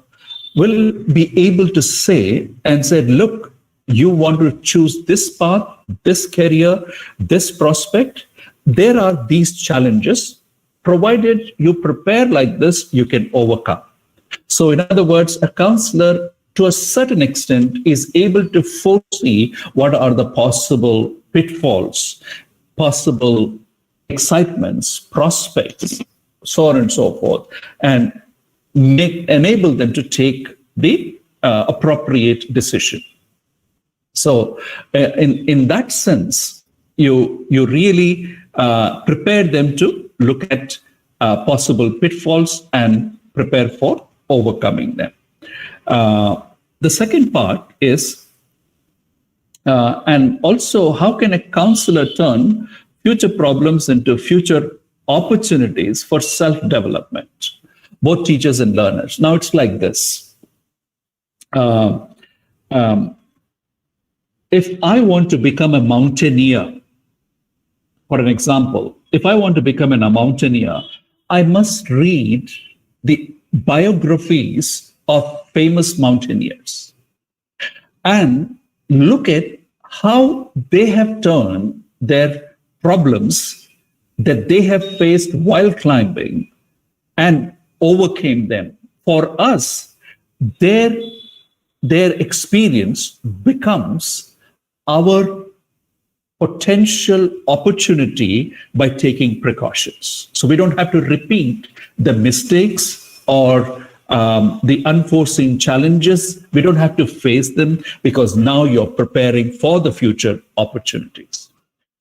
will be able to say, look, you want to choose this path, this career, this prospect. There are these challenges. Provided you prepare like this, you can overcome. So in other words, a counselor to a certain extent is able to foresee what are the possible pitfalls, possible excitements, prospects, so on and so forth, and enable them to take the appropriate decision. So in that sense, you really prepare them to look at possible pitfalls and prepare for overcoming them. The second part is, and also, how can a counselor turn future problems into future opportunities for self-development, both teachers and learners? Now it's like this. If I want to become a mountaineer, for an example, if I want to become a mountaineer, I must read the biographies of famous mountaineers and look at how they have turned their problems that they have faced while climbing and overcame them. For us, their experience becomes our potential opportunity by taking precautions. So we don't have to repeat the mistakes or the unforeseen challenges. We don't have to face them because now you're preparing for the future opportunities.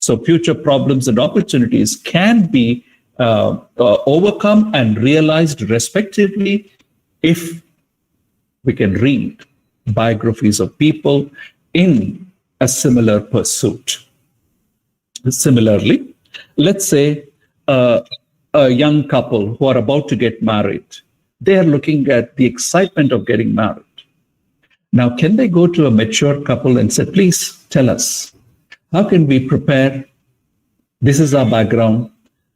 So future problems and opportunities can be overcome and realized respectively if we can read biographies of people in a similar pursuit. Similarly, let's say a young couple who are about to get married, they are looking at the excitement of getting married. Now, can they go to a mature couple and say, please tell us, how can we prepare? This is our background.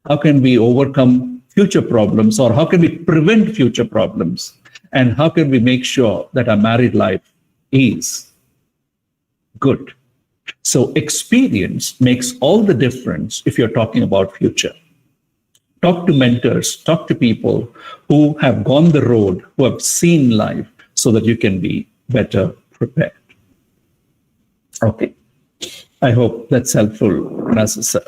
How can we overcome future problems, or how can we prevent future problems? And how can we make sure that our married life is good? So experience makes all the difference if you're talking about future. Talk to mentors, talk to people who have gone the road, who have seen life, so that you can be better prepared. Okay. I hope that's helpful, Nasser sir.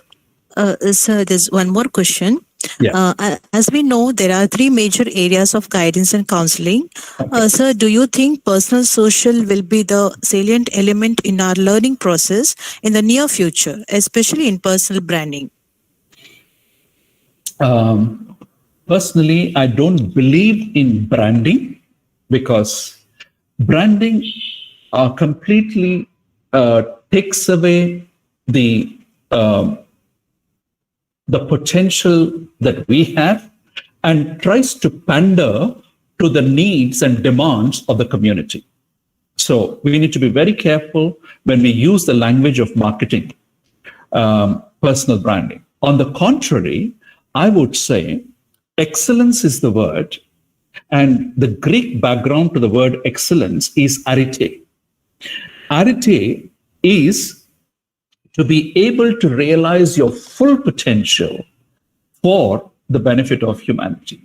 Sir, there's one more question. Yeah. As we know, there are three major areas of guidance and counseling. Okay. Sir, do you think personal social will be the salient element in our learning process in the near future, especially in personal branding? Personally, I don't believe in branding because branding completely takes away the potential that we have and tries to pander to the needs and demands of the community. So we need to be very careful when we use the language of marketing, personal branding. On the contrary, I would say excellence is the word, and the Greek background to the word excellence is arete. Arete is to be able to realize your full potential for the benefit of humanity.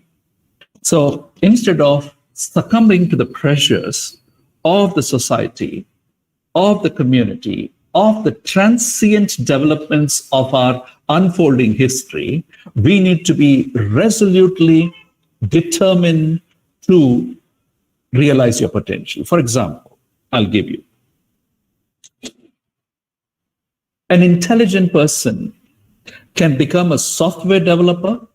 So instead of succumbing to the pressures of the society, of the community, of the transient developments of our unfolding history, we need to be resolutely determined to realize your potential. For example, I'll give you. An intelligent person can become a software developer.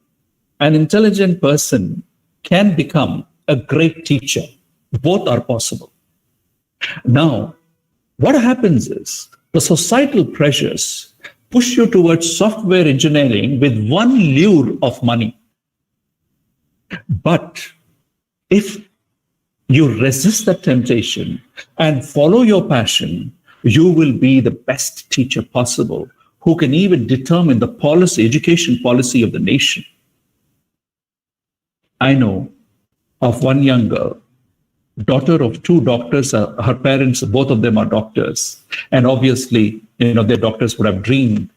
An intelligent person can become a great teacher. Both are possible. Now, what happens is the societal pressures push you towards software engineering with one lure of money. But if you resist that temptation and follow your passion, you will be the best teacher possible, who can even determine the policy, education policy of the nation. I know of one young girl, daughter of two doctors. Her parents, both of them are doctors. And obviously, their doctors would have dreamed,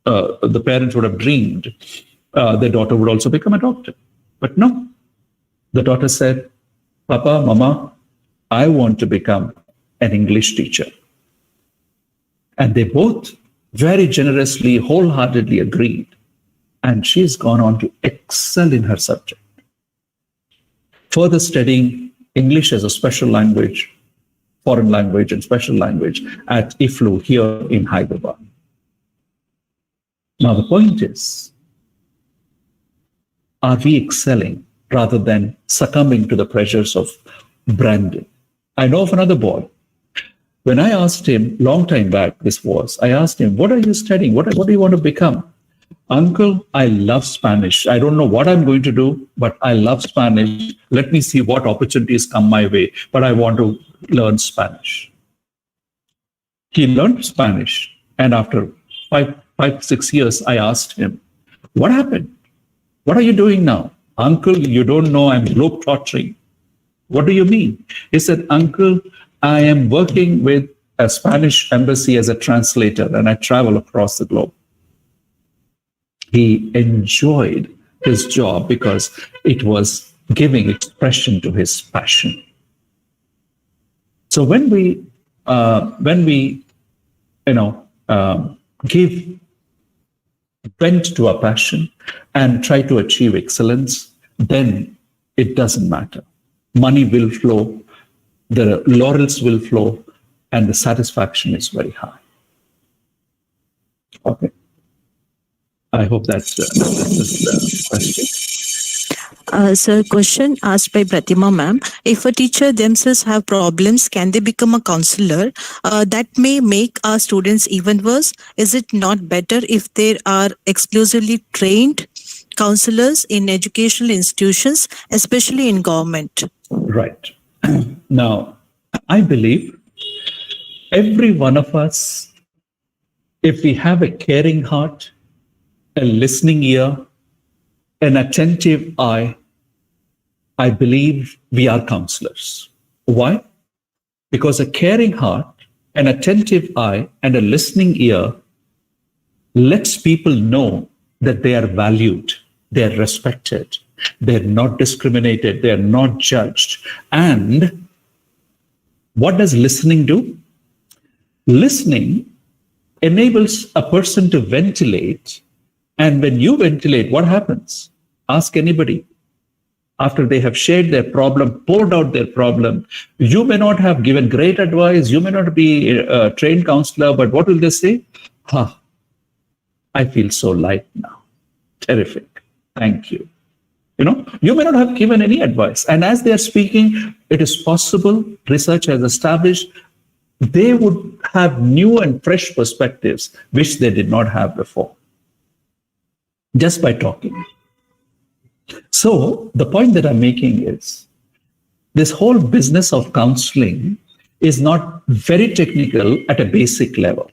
the parents would have dreamed their daughter would also become a doctor. But no, the daughter said, Papa, Mama, I want to become an English teacher. And they both very generously, wholeheartedly agreed. And she's gone on to excel in her subject, further studying English as a special language, foreign language and special language at IFLU here in Hyderabad. Now the point is, are we excelling rather than succumbing to the pressures of branding? I know of another boy. When I asked him, long time back I asked him, what are you studying? What do you want to become? Uncle, I love Spanish. I don't know what I'm going to do, but I love Spanish. Let me see what opportunities come my way, but I want to learn Spanish. He learned Spanish, and after 6 years, I asked him, what happened? What are you doing now? Uncle, you don't know, I'm globetrotting. What do you mean? He said, Uncle, I am working with a Spanish embassy as a translator, and I travel across the globe. He enjoyed his job because it was giving expression to his passion. So when we give vent to our passion and try to achieve excellence, then it doesn't matter. Money will flow, the laurels will flow, and the satisfaction is very high. Okay. I hope that's the question. Sir, question asked by Pratima ma'am. If a teacher themselves have problems, can they become a counselor? That may make our students even worse. Is it not better if there are exclusively trained counselors in educational institutions, especially in government? Right. Now, I believe every one of us, if we have a caring heart, a listening ear, an attentive eye, I believe we are counselors. Why? Because a caring heart, an attentive eye, and a listening ear lets people know that they are valued, they are respected, they're not discriminated, they're not judged. And what does listening do? Listening enables a person to ventilate. And when you ventilate, what happens? Ask anybody. After they have shared their problem, poured out their problem, you may not have given great advice, you may not be a trained counselor, but what will they say? I feel so light now. Terrific. Thank you. You may not have given any advice. And as they are speaking, it is possible, research has established, they would have new and fresh perspectives, which they did not have before, just by talking. So the point that I'm making is, this whole business of counseling is not very technical at a basic level.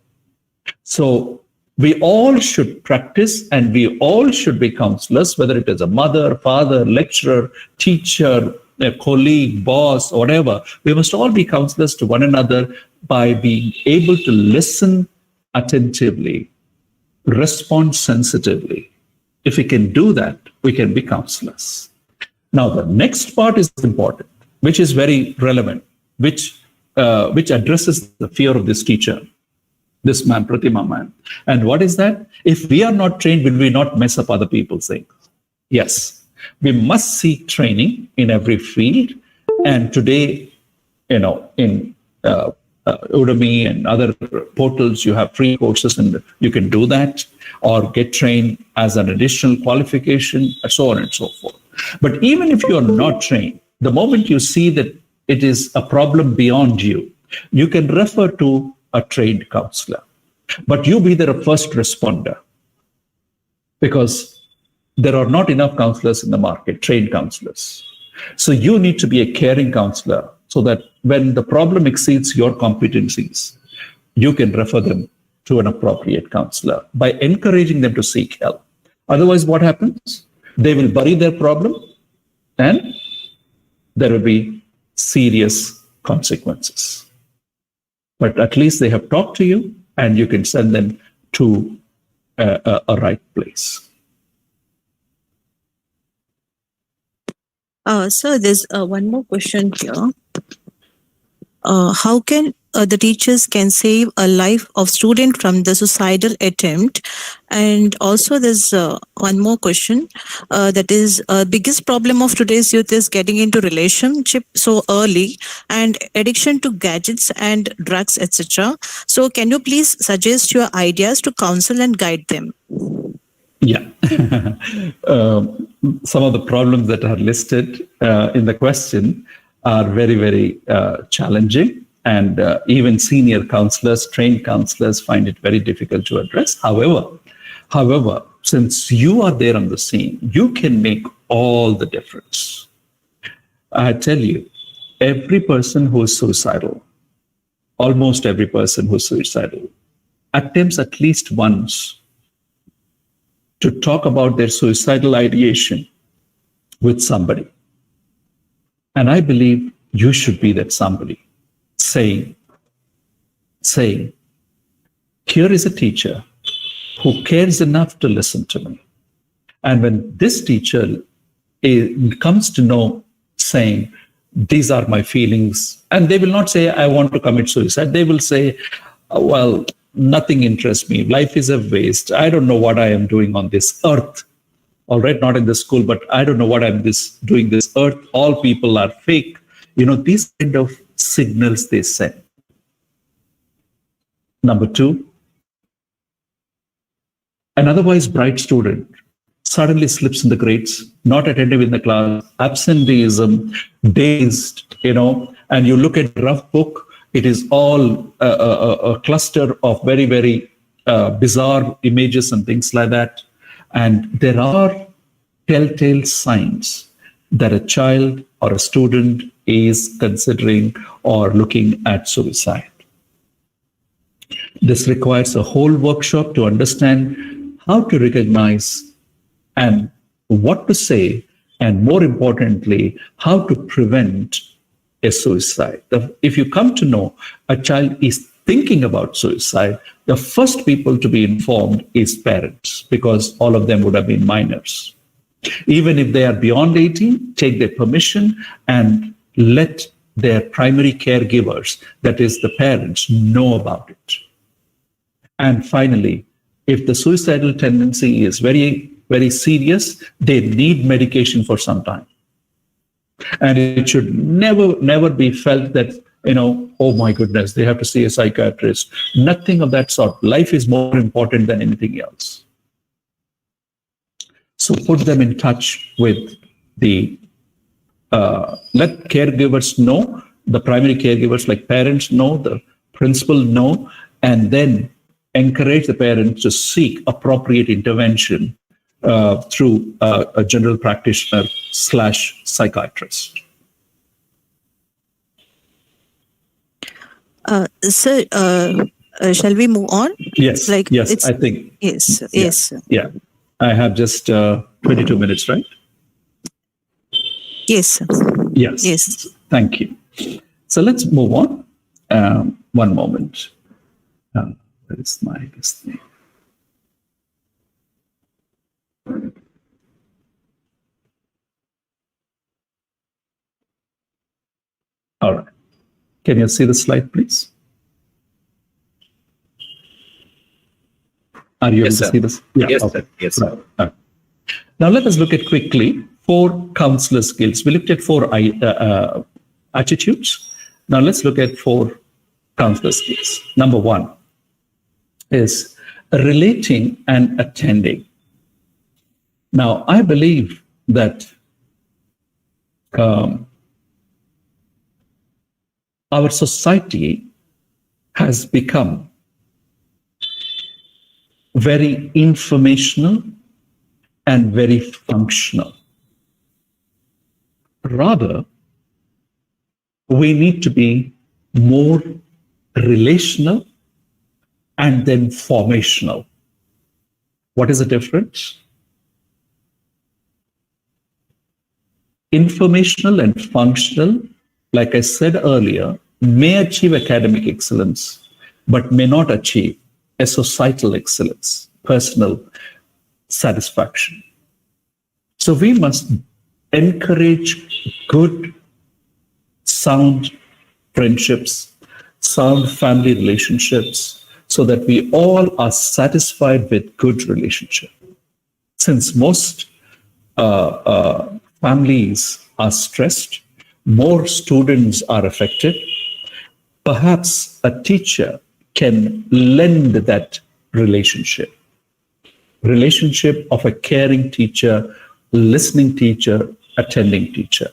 So we all should practice and we all should be counselors, whether it is a mother, father, lecturer, teacher, a colleague, boss, whatever. We must all be counselors to one another by being able to listen attentively, respond sensitively. If we can do that, we can be counselors. Now, the next part is important, which is very relevant, which addresses the fear of this teacher, this man, Pratima man. And what is that? If we are not trained, will we not mess up other people's things? Yes, we must seek training in every field. And today, in Udemy and other portals, you have free courses and you can do that or get trained as an additional qualification and so on and so forth. But even if you are not trained, the moment you see that it is a problem beyond you, you can refer to a trained counselor. But you be the first responder, because there are not enough counselors in the market, trained counselors. So you need to be a caring counselor so that when the problem exceeds your competencies, you can refer them to an appropriate counselor by encouraging them to seek help. Otherwise, what happens? They will bury their problem and there will be serious consequences. But at least they have talked to you and you can send them to a right place. Sir, there's one more question here. How can the teachers can save a life of student from the suicidal attempt? And also there's one more question, that is biggest problem of today's youth is getting into relationship so early and addiction to gadgets and drugs, etc. So can you please suggest your ideas to counsel and guide them? Yeah. Some of the problems that are listed in the question are very, very challenging. And even senior counselors, trained counselors find it very difficult to address. However, since you are there on the scene, you can make all the difference. I tell you, every person who is suicidal, almost every person who is suicidal, attempts at least once to talk about their suicidal ideation with somebody. And I believe you should be that somebody, saying, here is a teacher who cares enough to listen to me. And when this teacher comes to know, saying, these are my feelings, and they will not say, I want to commit suicide. They will say, well, nothing interests me. Life is a waste. I don't know what I am doing on this earth. All right, not in the school, but I don't know what I'm doing this earth. All people are fake. These kind of signals they send. Number two, an otherwise bright student suddenly slips in the grades, not attentive in the class, absenteeism, dazed, and you look at the rough book, it is all a cluster of very, very bizarre images and things like that. And there are telltale signs that a child or a student is considering or looking at suicide. This requires a whole workshop to understand how to recognize and what to say, and more importantly, how to prevent a suicide. If you come to know a child is thinking about suicide, the first people to be informed is parents, because all of them would have been minors. Even if they are beyond 18, take their permission and let their primary caregivers, that is the parents, know about it. And finally, if the suicidal tendency is very, very serious, they need medication for some time. And it should never be felt that, oh my goodness, they have to see a psychiatrist. Nothing of that sort. Life is more important than anything else. So put them in touch with let caregivers know, the primary caregivers like parents know, the principal know, and then encourage the parents to seek appropriate intervention through a general practitioner / psychiatrist. Sir, shall we move on? Yes, Like yes, it's I think. yes, Yeah, yes, yeah. I have just 22 minutes, right? yes, sir. Yes. Yes. Thank you. So let's move on. One moment. Where is my this thing? All right. Can you see the slide, please? Are you able Yes, to sir. see this? Yeah. Yes, Okay. sir. Yes, sir. Right. Now let us look at quickly 4 counselor skills. We looked at 4 attitudes. Now let's look at 4 counselor skills. Number 1 is relating and attending. Now I believe that our society has become very informational and very functional. Rather, we need to be more relational and then formational. What is the difference? Informational and functional, like I said earlier, may achieve academic excellence, but may not achieve a societal excellence, personal satisfaction. So we must encourage good, sound friendships, sound family relationships, so that we all are satisfied with good relationship. Since most families are stressed, more students are affected, perhaps a teacher can lend that relationship of a caring teacher, listening teacher, attending teacher.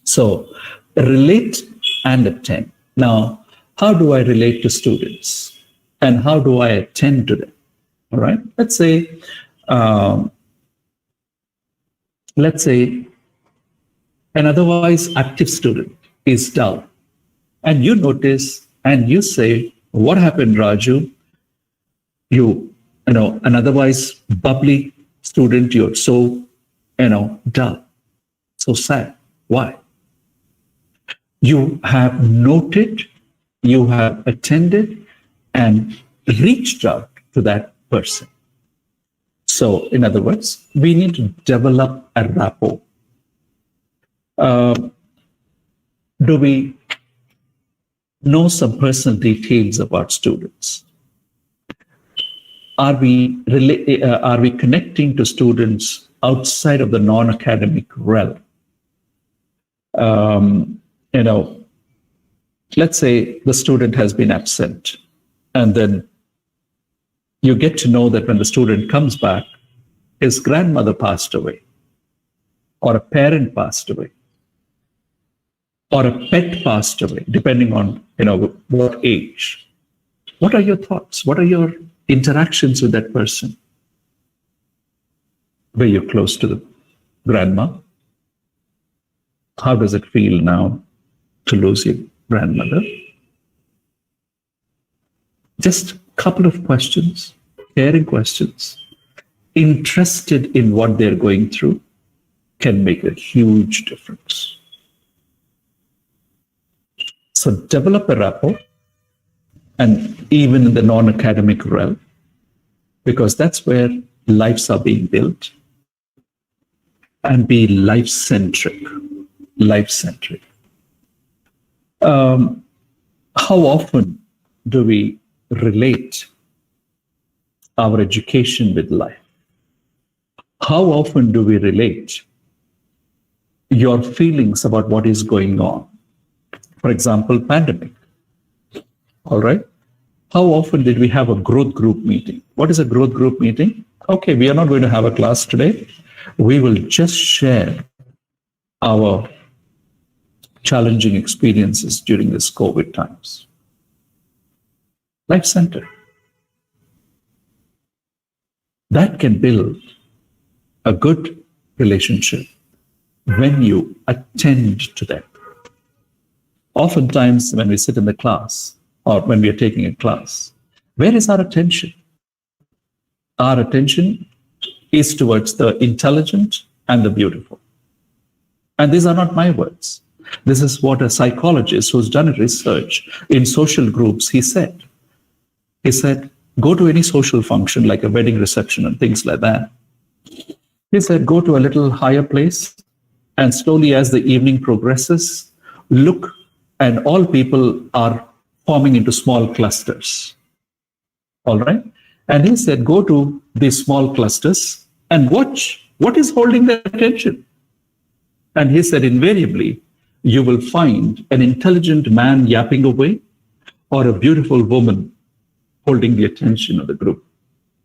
So relate and attend. Now, how do I relate to students and how do I attend to them? All right. Let's say an otherwise active student is dull, and you notice and you say, "What happened, Raju? You know, an otherwise bubbly student, you're so, dull, so sad. Why?" You have noted, you have attended, and reached out to that person. So, in other words, we need to develop a rapport. Do we know some personal details about students? Are we connecting to students outside of the non-academic realm? Let's say the student has been absent, and then you get to know that when the student comes back, his grandmother passed away, or a parent passed away, or a pet passed away, depending on what age. What are your thoughts? What are your interactions with that person? Were you close to the grandma? How does it feel now to lose your grandmother? Just a couple of questions, caring questions, interested in what they're going through, can make a huge difference. So develop a rapport, and even in the non-academic realm, because that's where lives are being built, and be life-centric. Life-centric. How often do we relate our education with life? How often do we relate your feelings about what is going on? For example, pandemic. All right. How often did we have a growth group meeting? What is a growth group meeting? Okay, we are not going to have a class today. We will just share our challenging experiences during this COVID times. Life-centered. That can build a good relationship when you attend to them. Oftentimes, when we sit in the class or when we are taking a class, where is our attention? Our attention is towards the intelligent and the beautiful. And these are not my words. This is what a psychologist who's done research in social groups, he said. He said, go to any social function like a wedding reception and things like that. He said, go to a little higher place and slowly as the evening progresses, look, and all people are forming into small clusters. All right? And he said, go to these small clusters and watch what is holding their attention. And he said, invariably, you will find an intelligent man yapping away or a beautiful woman holding the attention of the group.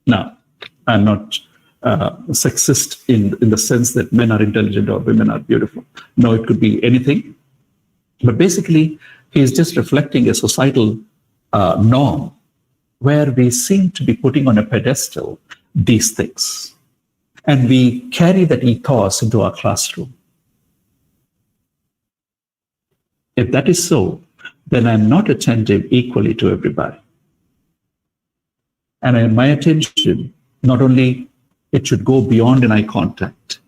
Now, I'm not sexist in the sense that men are intelligent or women are beautiful. No, it could be anything. But basically, he's just reflecting a societal norm where we seem to be putting on a pedestal these things. And we carry that ethos into our classroom. If that is so, then I'm not attentive equally to everybody. And my attention, not only it should go beyond an eye contact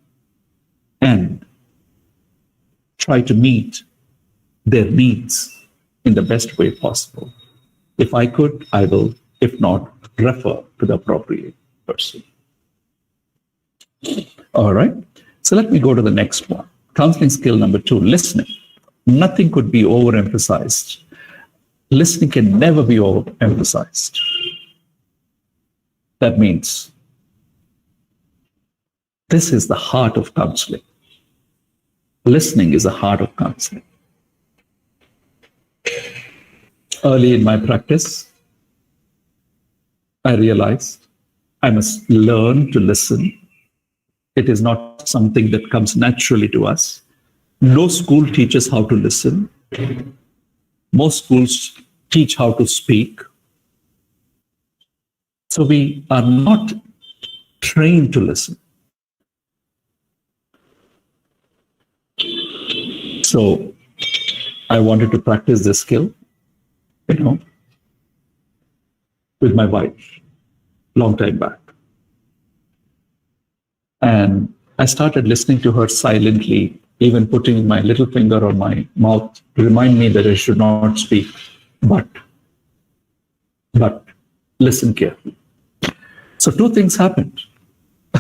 and try to meet their needs in the best way possible. If I could, I will. If not, refer to the appropriate person. All right. So let me go to the next one. Counseling skill number 2, listening. Nothing could be overemphasized. Listening can never be overemphasized. That means this is the heart of counseling. Listening is the heart of counseling. Early in my practice, I realized I must learn to listen. It is not something that comes naturally to us. No school teaches how to listen. Most schools teach how to speak. So we are not trained to listen. So I wanted to practice this skill, with my wife, long time back. And I started listening to her silently, even putting my little finger on my mouth to remind me that I should not speak, but listen carefully. So 2 things happened.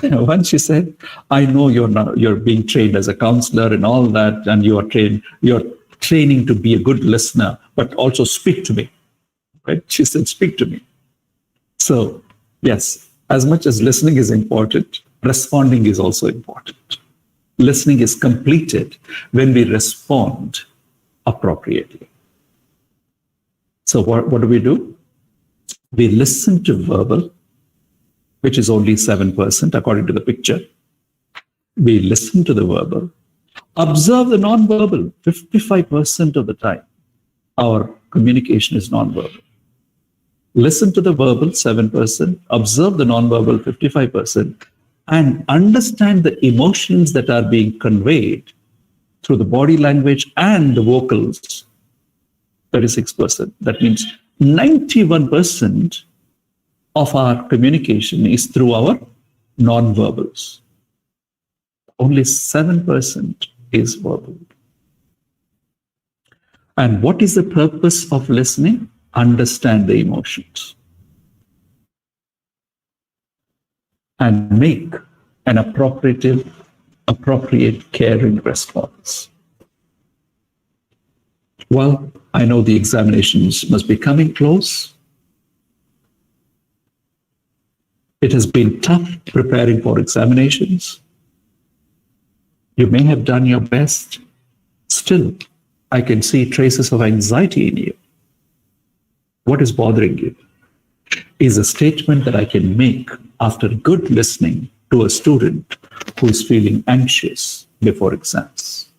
One, she said, I know you're being trained as a counselor and all that, and you're training to be a good listener, but also speak to me. Right? She said, speak to me. So yes, as much as listening is important, responding is also important. Listening is completed when we respond appropriately. So what do? We listen to verbal, which is only 7% according to the picture. We listen to the verbal, observe the non-verbal. 55% of the time, our communication is non-verbal. Listen to the verbal, 7%, observe the non-verbal, 55%, and understand the emotions that are being conveyed through the body language and the vocals, 36%. That means 91% of our communication is through our non-verbals. Only 7% is verbal. And what is the purpose of listening? Understand the emotions and make an appropriate caring response. Well, I know the examinations must be coming close. It has been tough preparing for examinations. You may have done your best. Still, I can see traces of anxiety in you. What is bothering you is a statement that I can make after good listening to a student who is feeling anxious before exams.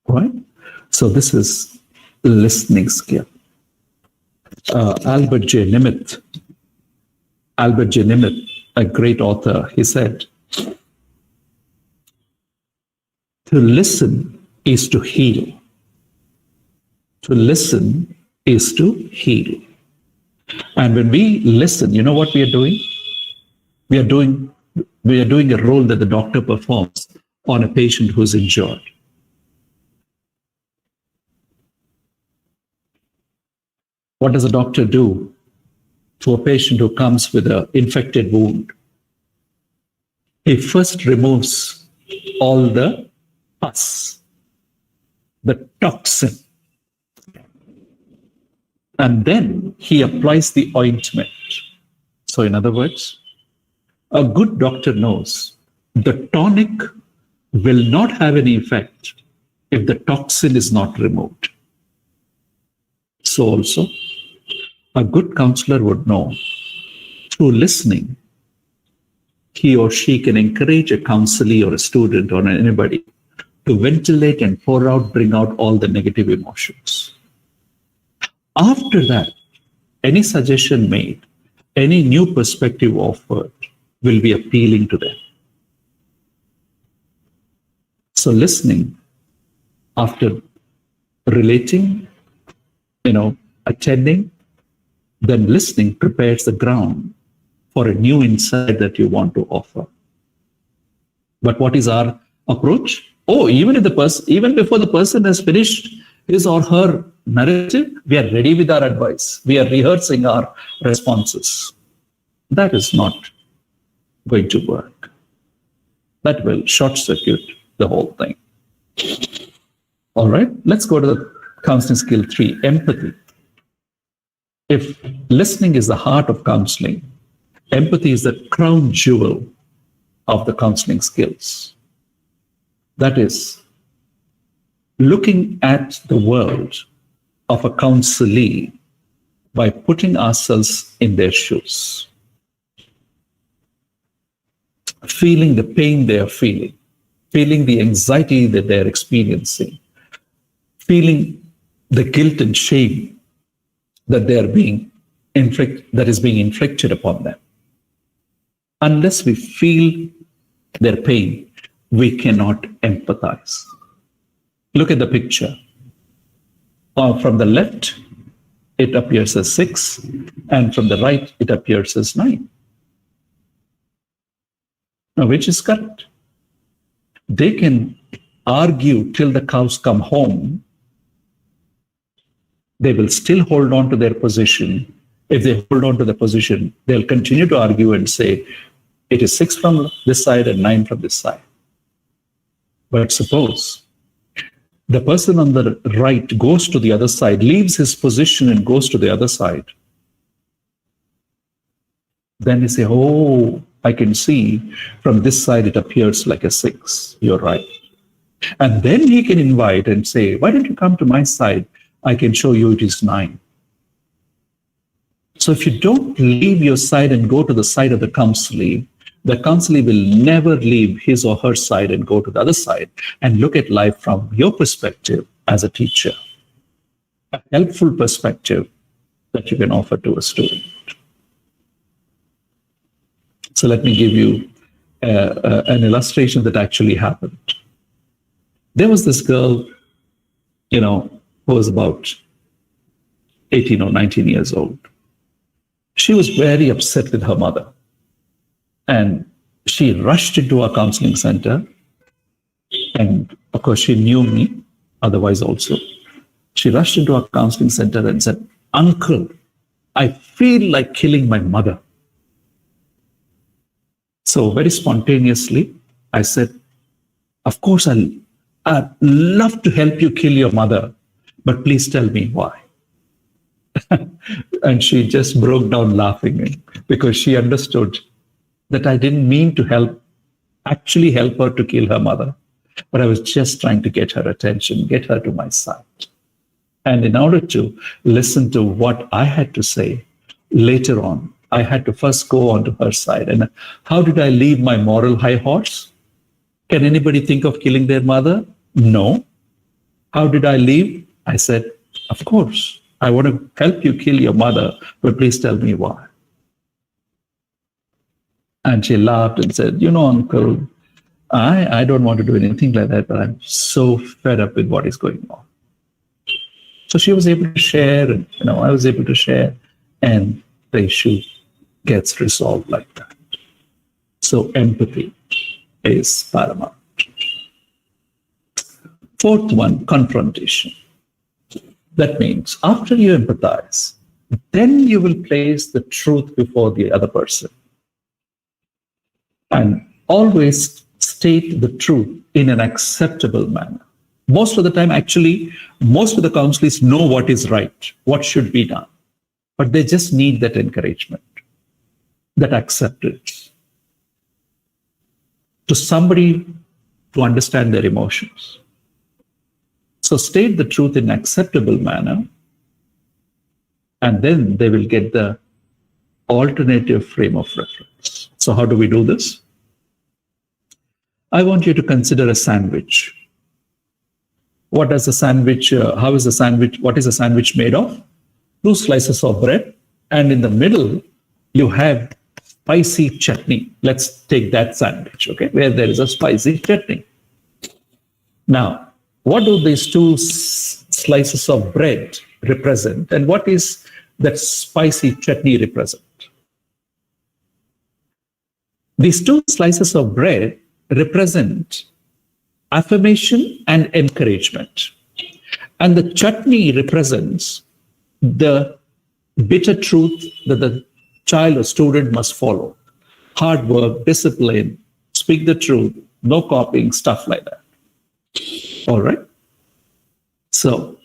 Right? So this is listening skill. Albert J. Nimitz, a great author, he said, To listen is to heal. To listen is to heal. And when we listen, you know what we are doing? We are doing a role that the doctor performs on a patient who's injured. What does a doctor do to a patient who comes with an infected wound? He first removes all the pus, the toxin, and then he applies the ointment. So, in other words, a good doctor knows the tonic will not have any effect if the toxin is not removed. So also, a good counselor would know through listening, he or she can encourage a counselee or a student or anybody to ventilate and pour out, bring out all the negative emotions. After that, any suggestion made, any new perspective offered will be appealing to them. So listening, after relating, attending, then listening prepares the ground for a new insight that you want to offer. But what is our approach? Oh, even before the person has finished his or her narrative, we are ready with our advice. We are rehearsing our responses. That is not going to work. That will short circuit the whole thing. All right, let's go to the counseling skill 3, empathy. If listening is the heart of counseling, empathy is the crown jewel of the counseling skills. That is, looking at the world of a counselee by putting ourselves in their shoes, feeling the pain they are feeling the anxiety that they're experiencing, feeling the guilt and shame that is being inflicted upon them. Unless we feel their pain, we cannot empathize. Look at the picture. From the left, it appears as 6, and from the right, it appears as 9. Now, which is correct? They can argue till the cows come home. They will still hold on to their position. If they hold on to the position, they'll continue to argue and say, it is 6 from this side and 9 from this side. But suppose the person on the right goes to the other side, leaves his position and goes to the other side. Then they say, oh, I can see from this side it appears like a 6. You're right. And then he can invite and say, why don't you come to my side? I can show you it is 9. So if you don't leave your side and go to the side of the counselee will never leave his or her side and go to the other side and look at life from your perspective as a teacher. A helpful perspective that you can offer to a student. So let me give you an illustration that actually happened. There was this girl, who was about 18 or 19 years old. She was very upset with her mother. And she rushed into our counseling center. And of course, she knew me, otherwise also. She rushed into our counseling center and said, Uncle, I feel like killing my mother. So very spontaneously, I said, of course, I'd love to help you kill your mother, but please tell me why. And she just broke down laughing because she understood that I didn't mean to actually help her to kill her mother, but I was just trying to get her attention, get her to my side. And in order to listen to what I had to say later on, I had to first go onto her side. And how did I leave my moral high horse? Can anybody think of killing their mother? No. How did I leave? I said, of course, I want to help you kill your mother, but please tell me why. And she laughed and said, Uncle, I don't want to do anything like that, but I'm so fed up with what is going on. So she was able to share, and I was able to share, and the issue gets resolved like that. So empathy is paramount. Fourth one, confrontation. That means after you empathize, then you will place the truth before the other person. And always state the truth in an acceptable manner. Most of the time, actually, most of the counselors know what is right, what should be done. But they just need that encouragement, that acceptance. To somebody to understand their emotions. So state the truth in an acceptable manner, and then they will get the alternative frame of reference. So how do we do this? I want you to consider a sandwich. What is a sandwich made of? 2 slices of bread, and in the middle, you have spicy chutney. Let's take that sandwich, okay, where there is a spicy chutney. Now, what do these 2 slices of bread represent, and what is that spicy chutney represent? These 2 slices of bread represent affirmation and encouragement. And the chutney represents the bitter truth that the child or student must follow. Hard work, discipline, speak the truth, no copying, stuff like that. All right. So,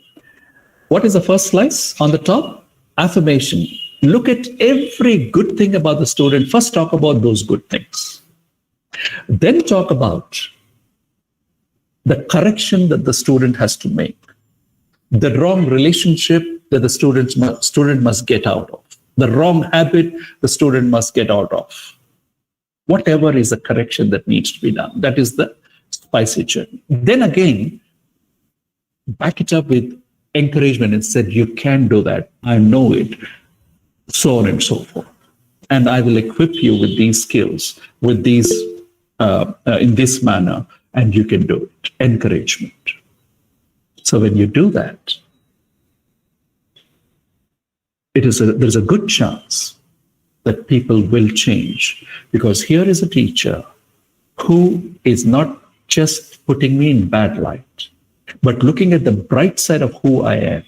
what is the first slice on the top? Affirmation. Look at every good thing about the student. First, talk about those good things. Then talk about the correction that the student has to make, the wrong relationship that the student must get out of, the wrong habit the student must get out of. Whatever is the correction that needs to be done, that is the spicy chutney. Then again, back it up with encouragement and said, you can do that. I know it, so on and so forth. And I will equip you with these skills, with these, in this manner, and you can do it. Encouragement. So when you do that, there's a good chance that people will change, because here is a teacher who is not just putting me in bad light, but looking at the bright side of who I am,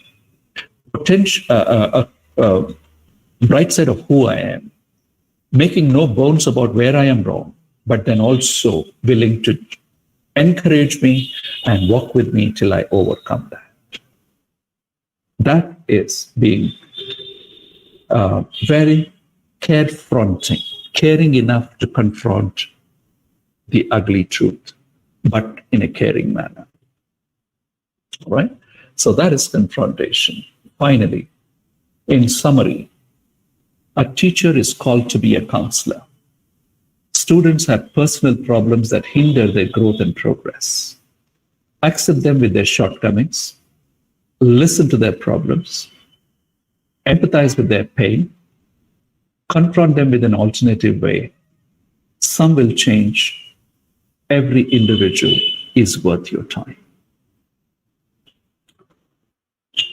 bright side of who I am, making no bones about where I am wrong, but then also willing to encourage me and walk with me till I overcome that. That is being very caring enough to confront the ugly truth, but in a caring manner. All right? So that is confrontation. Finally, in summary, a teacher is called to be a counselor. Students have personal problems that hinder their growth and progress. Accept them with their shortcomings, listen to their problems, empathize with their pain, confront them with an alternative way. Some will change. Every individual is worth your time.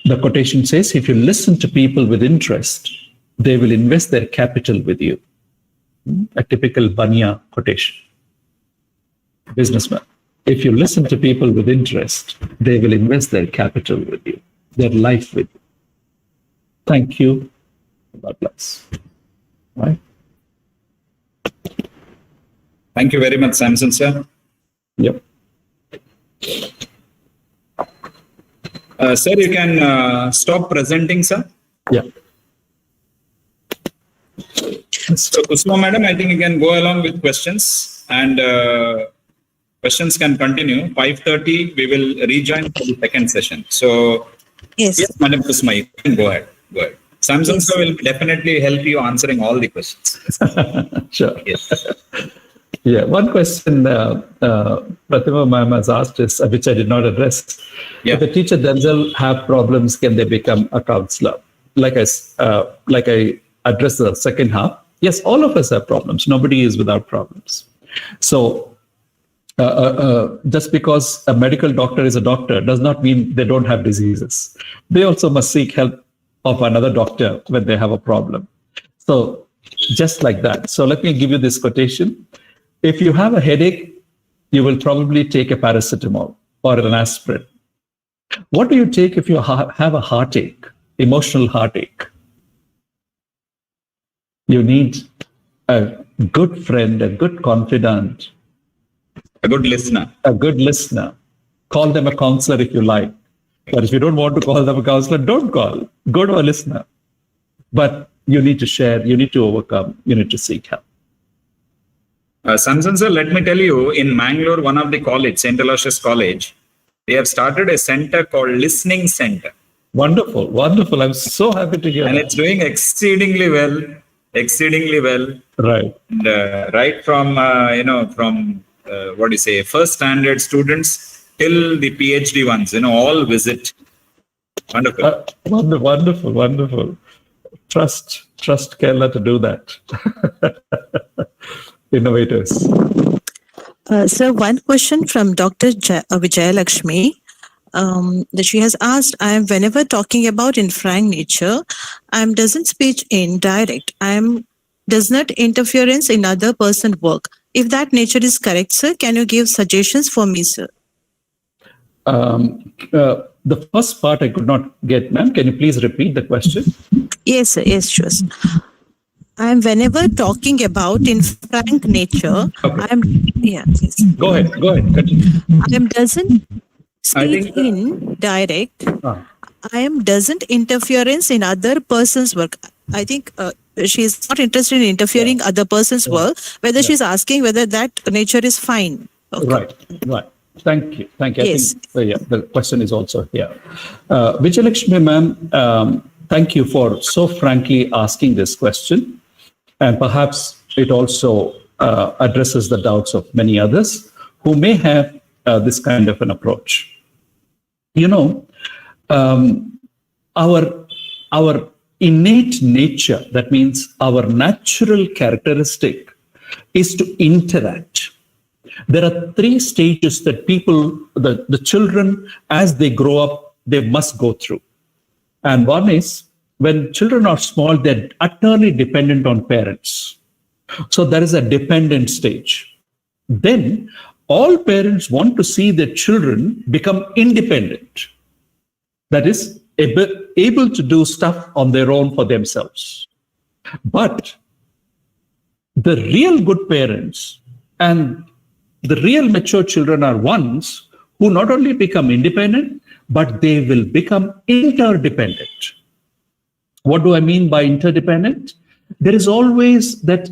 The quotation says, if you listen to people with interest, they will invest their capital with you. A typical Banya quotation. Businessman. If you listen to people with interest, they will invest their capital with you, their life with you. Thank you. God bless. Right? Thank you very much, Samson, sir. Yep. Sir, you can stop presenting, sir. Yeah. So, Kusma madam, I think you can go along with questions, and questions can continue. 5:30, we will rejoin for the second session. So, Yes. yes, Madam Kusma, you can go ahead. Go ahead. Samson sir will definitely help you answering all the questions. Sure. Yes. Yeah, one question Pratima ma'am has asked is, which I did not address. Yeah. If the teacher themselves have problems, can they become a counselor? Like I addressed the second half. Yes, all of us have problems. Nobody is without problems. So Just because a medical doctor is a doctor does not mean they don't have diseases. They also must seek help of another doctor when they have a problem. So just like that. So let me give you this quotation. If you have a headache, you will probably take a paracetamol or an aspirin. What do you take if you have a heartache, emotional heartache? You need a good friend, a good confidant, A good listener. a good listener. Call them a counselor if you like. But if you don't want to call them a counselor, don't call. Go to a listener. But you need to share, you need to overcome, you need to seek help. Sansan sir, let me tell you, in Mangalore, one of the college, St. Aloysius College, they have started a center called Listening Center. Wonderful, wonderful. I'm so happy to hear And that. it's doing exceedingly well. Right. And, right from, first standard students till the PhD ones, all visit. Wonderful. Wonderful. Trust Kerala to do that. Innovators. Sir, one question from Dr. Vijaya Lakshmi. That she has asked, I am whenever talking about in frank nature, I am doesn't speak in direct. I am does not interference in other person's work. If that nature is correct, sir, can you give suggestions for me, sir? The first part I could not get, ma'am. Can you please repeat the question? Yes, sir. Yes, sure. Sir. I am whenever talking about in frank nature. Okay. I am yes. Go ahead. Continue. I am doesn't I speak think- in direct. Ah. I am doesn't interference in other person's work. I think she is not interested in interfering other person's work. Whether she's asking whether that nature is fine. Okay. Right. Thank you. Yes. I think, the question is also here. Vijayalakshmi ma'am, thank you for so frankly asking this question. And perhaps it also addresses the doubts of many others who may have this kind of an approach. Our innate nature, that means our natural characteristic, is to interact. There are 3 stages that the children, as they grow up, they must go through. And one is, when children are small, they're utterly dependent on parents. So there is a dependent stage. Then all parents want to see their children become independent. That is, able to do stuff on their own for themselves. But the real good parents and the real mature children are ones who not only become independent, but they will become interdependent. What do I mean by interdependent? There is always that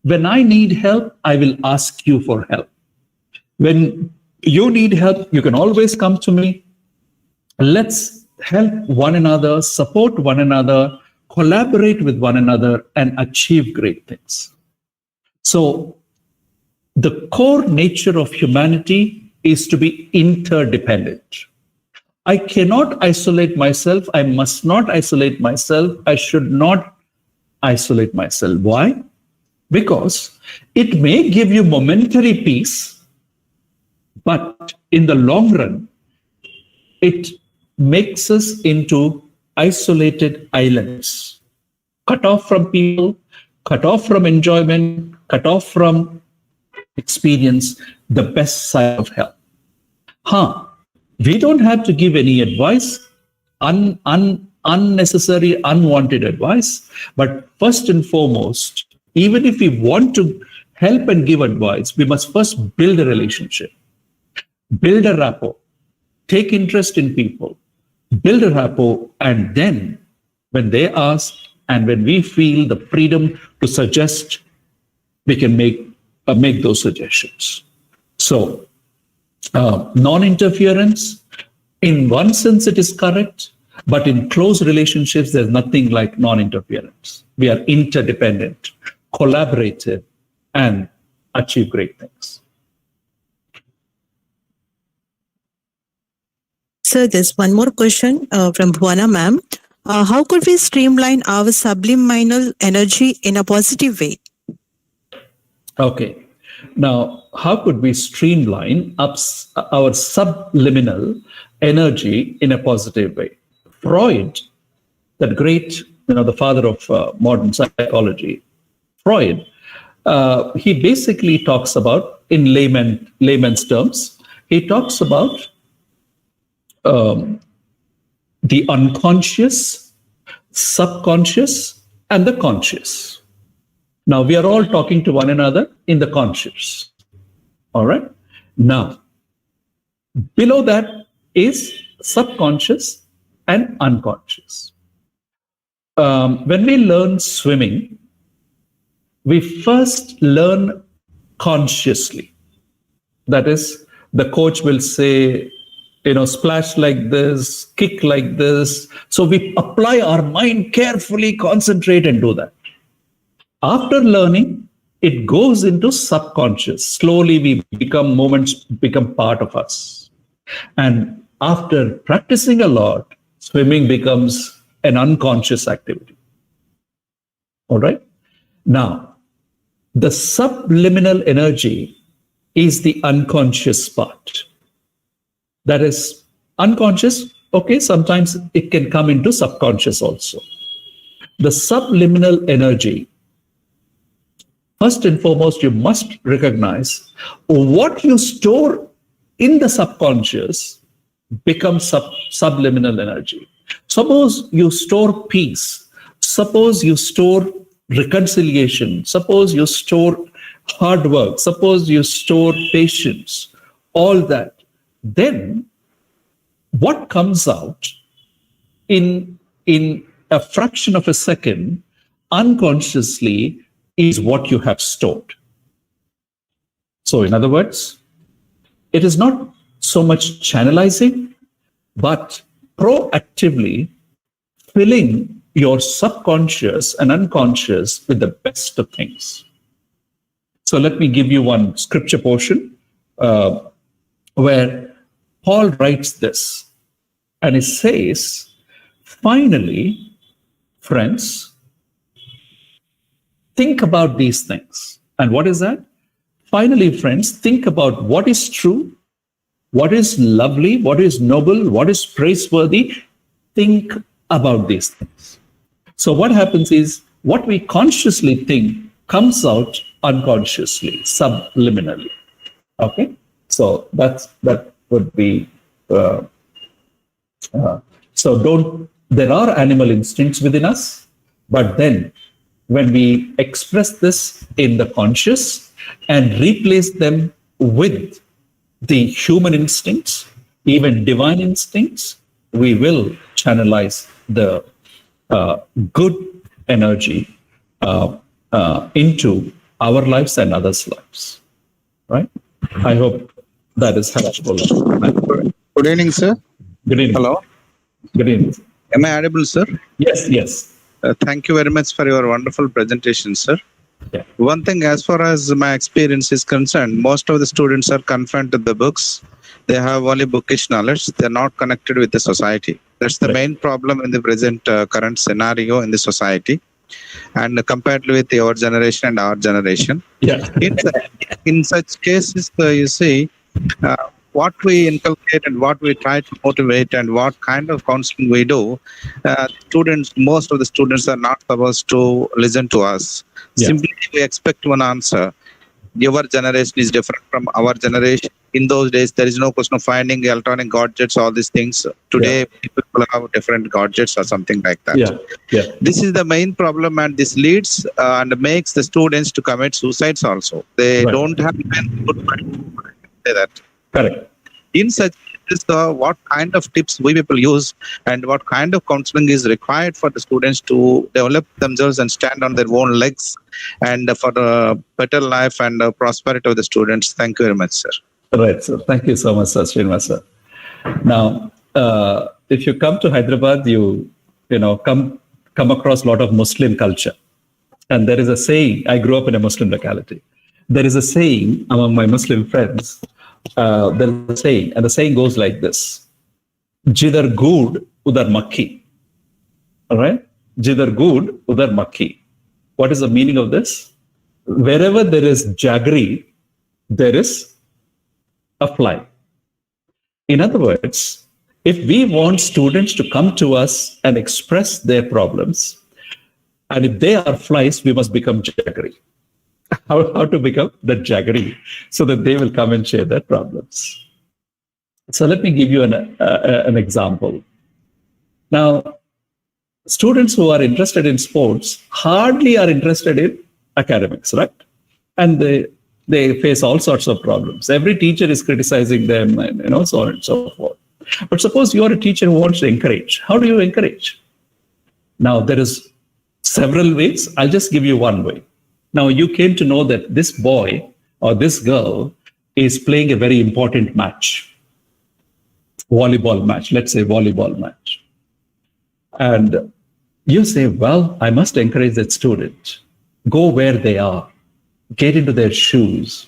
when I need help, I will ask you for help. When you need help, you can always come to me. Let's help one another, support one another, collaborate with one another, and achieve great things. So the core nature of humanity is to be interdependent. I cannot isolate myself. I must not isolate myself. I should not isolate myself. Why? Because it may give you momentary peace, but in the long run, it makes us into isolated islands, cut off from people, cut off from enjoyment, cut off from experience the best side of health. We don't have to give any advice, unnecessary, unwanted advice. But first and foremost, even if we want to help and give advice, we must first build a relationship, build a rapport, take interest in people, build a rapport, and then when they ask and when we feel the freedom to suggest, we can make those suggestions. So non-interference, in one sense it is correct, but in close relationships, there's nothing like non-interference. We are interdependent, collaborative, and achieve great things. Sir, there's one more question from Bhuwana ma'am. How could we streamline our subliminal energy in a positive way? Okay. Now, how could we streamline our subliminal energy in a positive way? Freud, that great, the father of modern psychology, Freud, he basically talks about, in layman's terms, he talks about the unconscious, subconscious, and the conscious. Now, we are all talking to one another in the conscious. All right. Now, below that is subconscious and unconscious. When we learn swimming, we first learn consciously. That is, the coach will say, splash like this, kick like this. So we apply our mind carefully, concentrate, and do that. After learning, it goes into subconscious. Slowly, moments become part of us. And after practicing a lot, swimming becomes an unconscious activity. All right? Now, the subliminal energy is the unconscious part. That is unconscious. Okay, sometimes it can come into subconscious also. The subliminal energy, first and foremost, you must recognize what you store in the subconscious becomes subliminal energy. Suppose you store peace. Suppose you store reconciliation. Suppose you store hard work. Suppose you store patience. All that. Then what comes out in a fraction of a second unconsciously is what you have stored. So in other words, it is not so much channelizing, but proactively filling your subconscious and unconscious with the best of things. So let me give you one scripture portion where Paul writes this, and it says, finally, friends, think about these things. And what is that? Finally, friends, think about what is true, what is lovely, what is noble, what is praiseworthy. Think about these things. So what happens is what we consciously think comes out unconsciously, subliminally. Okay? So that would be, there are animal instincts within us, but then when we express this in the conscious and replace them with the human instincts, even divine instincts, we will channelize the good energy into our lives and others' lives. Right? I hope that is helpful. Good evening, sir. Good evening. Hello. Good evening. Am I audible, sir? Yes. Thank you very much for your wonderful presentation, sir. Yeah. One thing, as far as my experience is concerned, most of the students are confined to the books. They have only bookish knowledge. They're not connected with the society. That's the main problem in the present current scenario in the society. And compared with our generation and our generation. Yeah. In such cases, you see, what we inculcate and what we try to motivate and what kind of counseling we do, most of the students are not supposed to listen to us. Yeah. Simply, we expect one answer. Your generation is different from our generation. In those days, there is no question of finding electronic gadgets, all these things. Today, people have different gadgets or something like that. Yeah. This is the main problem, and this leads and makes the students to commit suicides also. They don't have good mind to say that. Correct. In such cases, what kind of tips we people use and what kind of counseling is required for the students to develop themselves and stand on their own legs and for the better life and prosperity of the students? Thank you very much, sir. Right, sir. Thank you so much, sir. Srinivas, sir. Now, if you come to Hyderabad, you come across a lot of Muslim culture. And there is a saying, I grew up in a Muslim locality. There is a saying among my Muslim friends, there is a saying, and the saying goes like this: Jidhar good, udhar makhi. All right? Jidhar good, udhar makhi. What is the meaning of this? Wherever there is jaggery, there is a fly. In other words, if we want students to come to us and express their problems, and if they are flies, we must become jaggery. How to become the jaggery so that they will come and share their problems. So let me give you an example. Now, students who are interested in sports hardly are interested in academics, right? And they face all sorts of problems. Every teacher is criticizing them, and so on and so forth. But suppose you are a teacher who wants to encourage. How do you encourage? Now, there is several ways. I'll just give you one way. Now, you came to know that this boy or this girl is playing a very important match, volleyball match, let's say volleyball match. And you say, well, I must encourage that student. Go where they are, get into their shoes.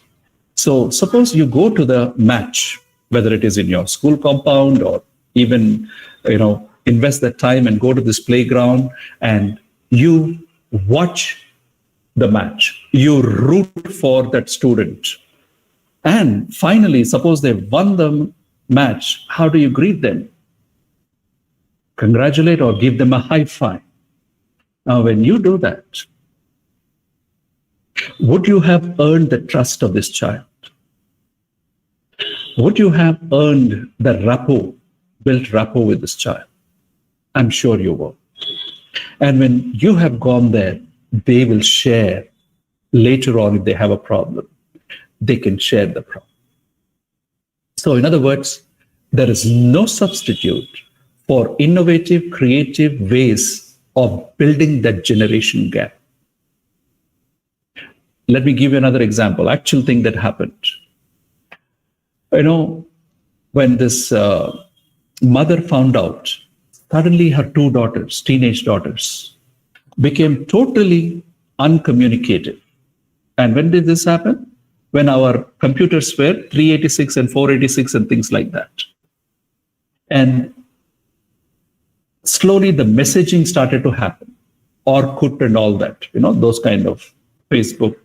So suppose you go to the match, whether it is in your school compound or even, invest that time and go to this playground and you watch the match. You root for that student. And finally, suppose they won the match, how do you greet them? Congratulate or give them a high five. Now, when you do that, would you have earned the trust of this child? Would you have earned the built rapport with this child? I'm sure you will. And when you have gone there, they will share later on if they have a problem. They can share the problem. So in other words, there is no substitute for innovative, creative ways of building that generation gap. Let me give you another example, actual thing that happened. When this mother found out, suddenly her two daughters, teenage daughters, became totally uncommunicative. And when did this happen? When our computers were 386 and 486 and things like that. And slowly the messaging started to happen. Orkut and all that, those kind of Facebook.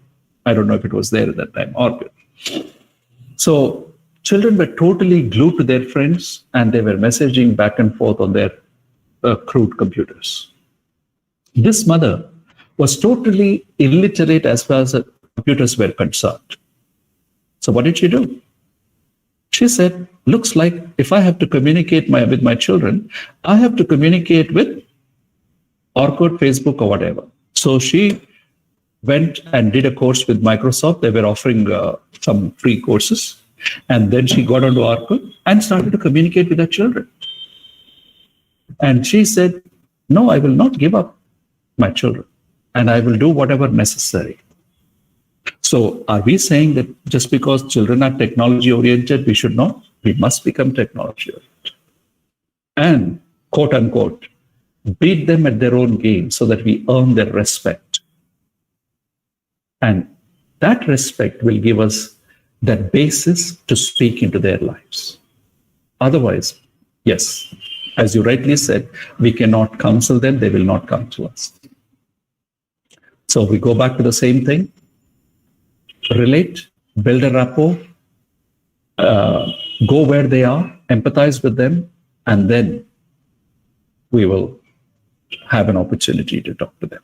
I don't know if it was there at that time. Orkut. So children were totally glued to their friends and they were messaging back and forth on their crude computers. This mother was totally illiterate as far as computers were concerned. So what did she do? She said, looks like if I have to communicate with my children, I have to communicate with Orkut, Facebook, or whatever. So she went and did a course with Microsoft. They were offering some free courses. And then she got onto Orkut and started to communicate with her children. And she said, no, I will not give up my children. And I will do whatever necessary. So are we saying that just because children are technology oriented, we should not? We must become technology oriented. And quote unquote, beat them at their own game so that we earn their respect. And that respect will give us that basis to speak into their lives. Otherwise, yes, as you rightly said, we cannot counsel them, they will not come to us. So we go back to the same thing. Relate, build a rapport, go where they are, empathize with them, and then we will have an opportunity to talk to them.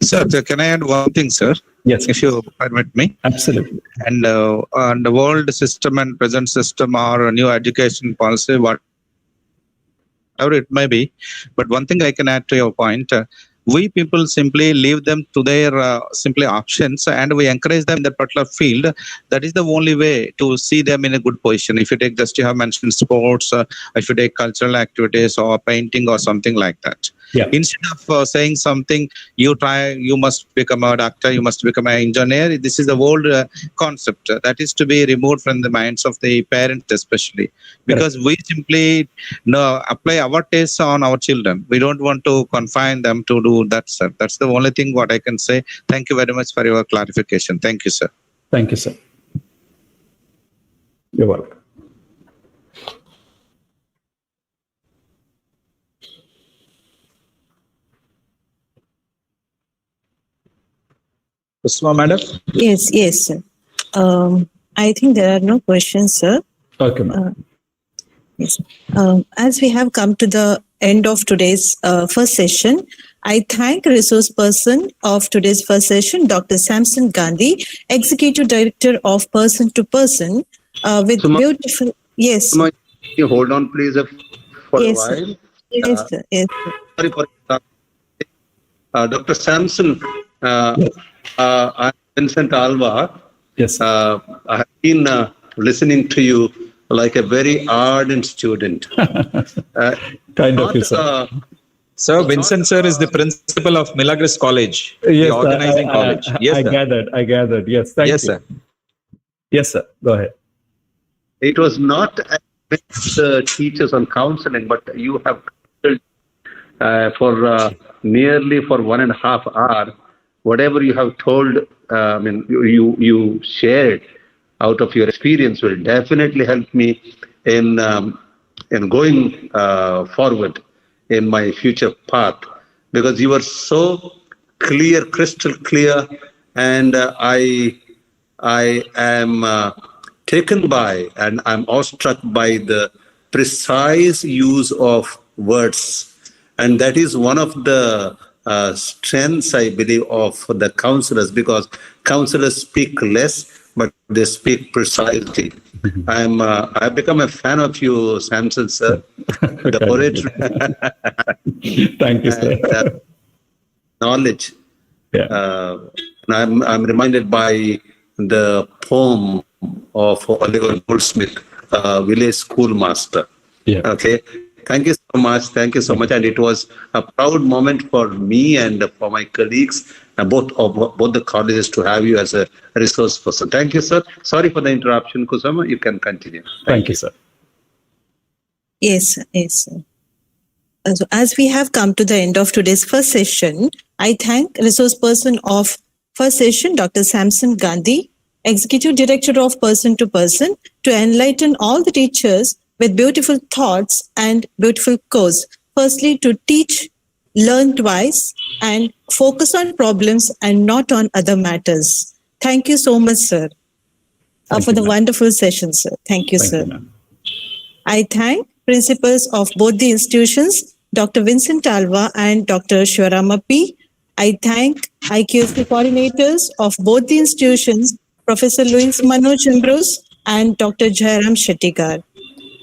Sir, can I add one thing, sir? Yes, If you permit me. absolutely. And the world system and present system or a new education policy, whatever it may be. But one thing I can add to your point, we people simply leave them to their simply options and we encourage them in that particular field. That is the only way to see them in a good position. If you take just you have mentioned sports, if you take cultural activities or painting or something like that. Yeah. Instead of saying something, you must become a doctor, you must become an engineer. This is the old concept that is to be removed from the minds of the parents, especially because we simply apply our tastes on our children. We don't want to confine them to do that, sir. That's the only thing what I can say. Thank you very much for your clarification. Thank you, sir. Thank you, sir. You're welcome. Usma, madam? Yes, sir. I think there are no questions, sir. Okay, ma'am. Yes. As we have come to the end of today's first session, I thank resource person of today's first session, Dr. Samson Gandhi, Executive Director of Person to Person, with Suma, beautiful. Yes, Suma, you hold on, please, for a yes, sir. while. Yes, sir. Yes, sir. Sorry for Dr. Samson. Yes. I'm Vincent Alva. Yes, sir. I have been listening to you like a very ardent student. Kind of you, Not, sir. So Vincent sir is the principal of Milagres College, the Yes, organizing college. Yes, I sir. gathered. Yes, thank Yes, you. sir. Yes, sir. Go ahead. it was not the teachers on counseling, but you have for nearly for 1.5 hours. Whatever you have told, you shared out of your experience will definitely help me in going forward in my future path, because you were so clear, crystal clear, and I am taken by and I'm awestruck by the precise use of words. And that is one of the strengths, I believe, of the counselors, because counselors speak less, but they speak precisely. I've become a fan of you, Samson, sir. The oratory Thank you, sir. and knowledge. Yeah. And I'm reminded by the poem of Oliver Goldsmith, Village Schoolmaster. Yeah. Okay. Thank you so much. Thank you so much. And it was a proud moment for me and for my colleagues, both the colleges, to have you as a resource person. Thank you, sir. Sorry for the interruption, Kusama. You can continue. Thank you, sir. Yes, sir. Yes, sir. So as we have come to the end of today's first session, I thank resource person of first session, Dr. Samson Gandhi, Executive Director of Person to Person, to enlighten all the teachers with beautiful thoughts and beautiful course. Firstly, to teach, learn twice, and focus on problems and not on other matters. Thank you so much, sir, Thank for you, the ma'am. wonderful session, sir. Thank you, Thank sir. you, ma'am. I thank principals of both the institutions, Dr. Vincent Alva and Dr. Shivarama P. I thank IQSP coordinators of both the institutions, Professor Luis Manoj Ambrose and Dr. Jairam Shettikar.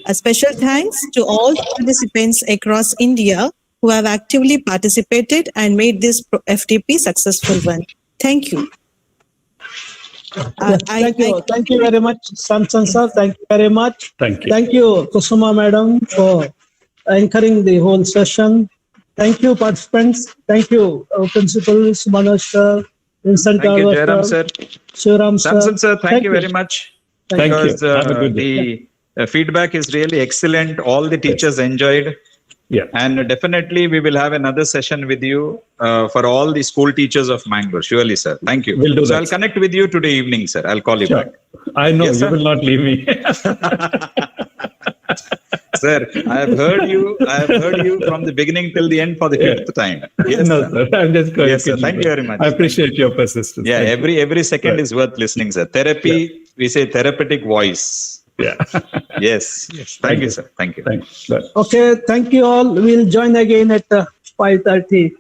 A special thanks to all the participants across India who have actively participated and made this FDP successful one. Thank you. Thank you very much, Samson sir. Thank you very much. Thank you. Thank you, Kusuma madam, for anchoring the whole session. Thank you, participants. Thank you, principals, Manoj sir, Vincent Thank you, Alva Jairam sir, sir. Shivaram sir. Samson sir, thank you very much. Thank you. Because Have a good day. the feedback is really excellent. All the teachers enjoyed. Yeah. And definitely we will have another session with you for all the school teachers of Mangalore. Surely, sir. Thank you. We'll do so that, I'll sir. connect with you today evening, sir. I'll call you Sure. back. I know Yes, you sir. will not leave me. Sir, I have heard you from the beginning till the end for the fifth time. Yes, No, sir. I'm just going. Yes, sir. Thank you very much. I appreciate your persistence. Yeah, Thank you. every second is worth listening, sir. Therapy, we say therapeutic voice. Yeah. Yes. Thank you, sir. Thank you. Thanks. Bye. Okay, thank you all. We'll join again at 5:30.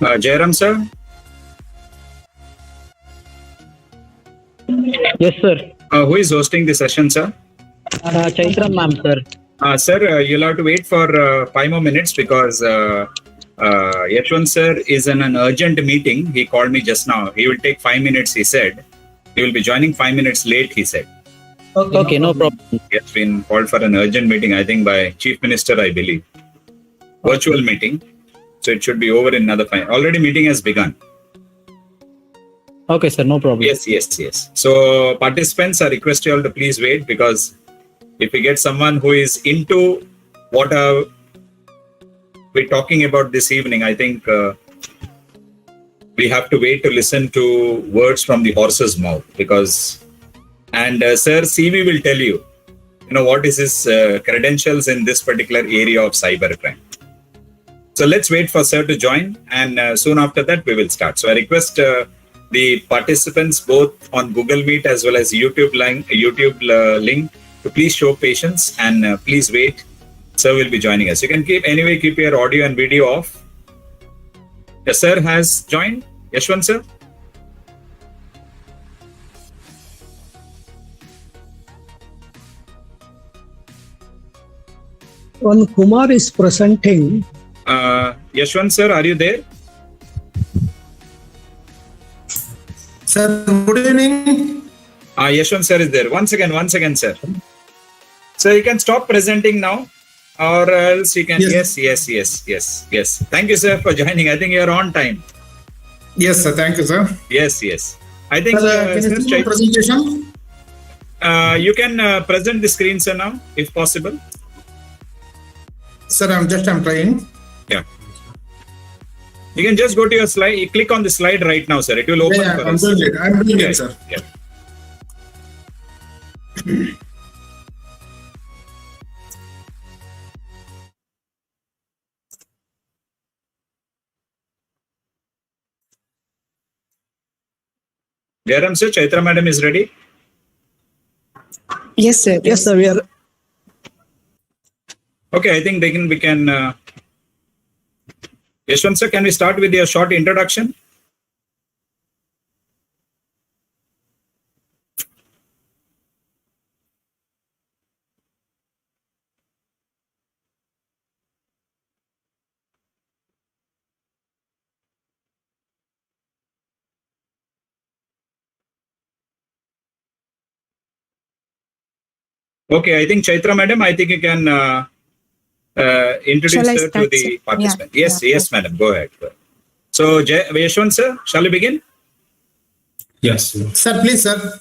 Jairam sir? Yes, sir. Who is hosting the session, sir? Chaitra ma'am, sir. Sir, you'll have to wait for 5 more minutes because Yashwant sir is in an urgent meeting. He called me just now. He will take 5 minutes, he said. He will be joining 5 minutes late, he said. Okay, no problem. He has been called for an urgent meeting, I think, by Chief Minister, I believe. Virtual meeting. So it should be over in another 5. Already meeting has begun. Okay, sir, no problem. Yes. So participants, I request you all to please wait because if we get someone who is into what we're talking about this evening, I think we have to wait to listen to words from the horse's mouth because, and Sir CV will tell you, what is his credentials in this particular area of cybercrime. So let's wait for Sir to join and soon after that we will start. So I request the participants both on Google Meet as well as YouTube link to please show patience and please wait. Sir will be joining us. You can keep your audio and video off. The sir has joined. Yashwant sir. When Kumar is presenting, Yashwant sir, are you there? Sir, good evening. Yashwant sir is there. Once again, sir. So you can stop presenting now, or else you can. Yes. Thank you, sir, for joining. I think you are on time. Yes, sir. Thank you, sir. Yes. I think. Sir, can you see my presentation? You can present the screen, sir, now, if possible. Sir, I'm trying. Yeah. You can just go to your slide. You click on the slide right now, sir. It will open for us. I'm doing it, sir. Yeah. Jairam sir, Chaitra madam is ready. Yes, sir. yes, sir, we are. Okay, I think we can. Yashwant sir, can we start with your short introduction? Okay, I think Chaitra madam, I think you can introduce Shall I her to start, the sir? participant. Yeah, Yes, madam, go ahead. So, Yashwant sir, shall we begin? Yes. Sir, please, sir.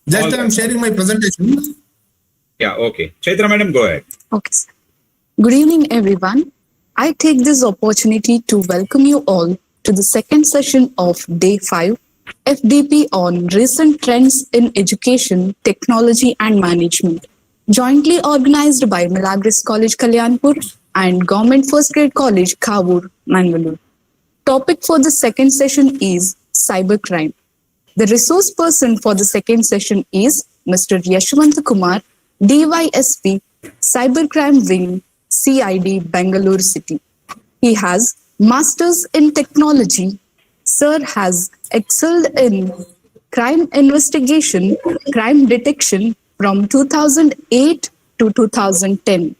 Just I'm sharing my presentation. Yeah, okay. Chaitra madam, go ahead. Okay, sir. Good evening, everyone. I take this opportunity to welcome you all to the second session of Day 5, FDP on Recent Trends in Education, Technology and Management, jointly organized by Milagres College, Kallianpur and Government First Grade College, Kavoor, Mangalore. Topic for the second session is cybercrime. The resource person for the second session is Mr. Yashwant Kumar, DYSP, Cybercrime Wing, CID, Bangalore City. He has Masters in Technology. Sir has excelled in crime investigation, crime detection from 2008 to 2010.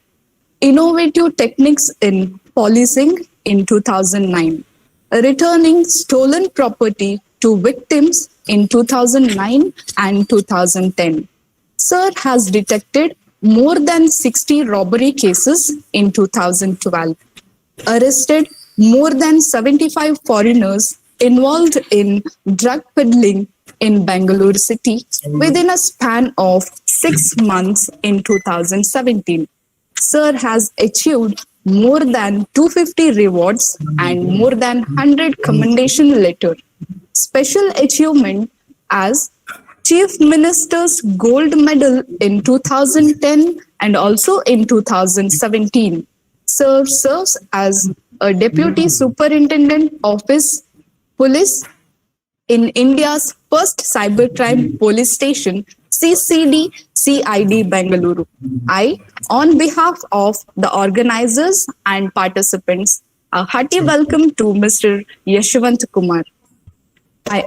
Innovative techniques in policing in 2009. Returning stolen property to victims in 2009 and 2010. Sir has detected more than 60 robbery cases in 2012. Arrested more than 75 foreigners involved in drug peddling in Bangalore City within a span of 6 months in 2017. Sir has achieved more than 250 rewards and more than 100 commendation letters. Special achievement as Chief Minister's Gold Medal in 2010 and also in 2017. Sir serves as a Deputy Superintendent Office Police in India's first cybercrime police station, CCD CID Bengaluru. I, on behalf of the organizers and participants, A hearty welcome to Mr. Yashwant Kumar. I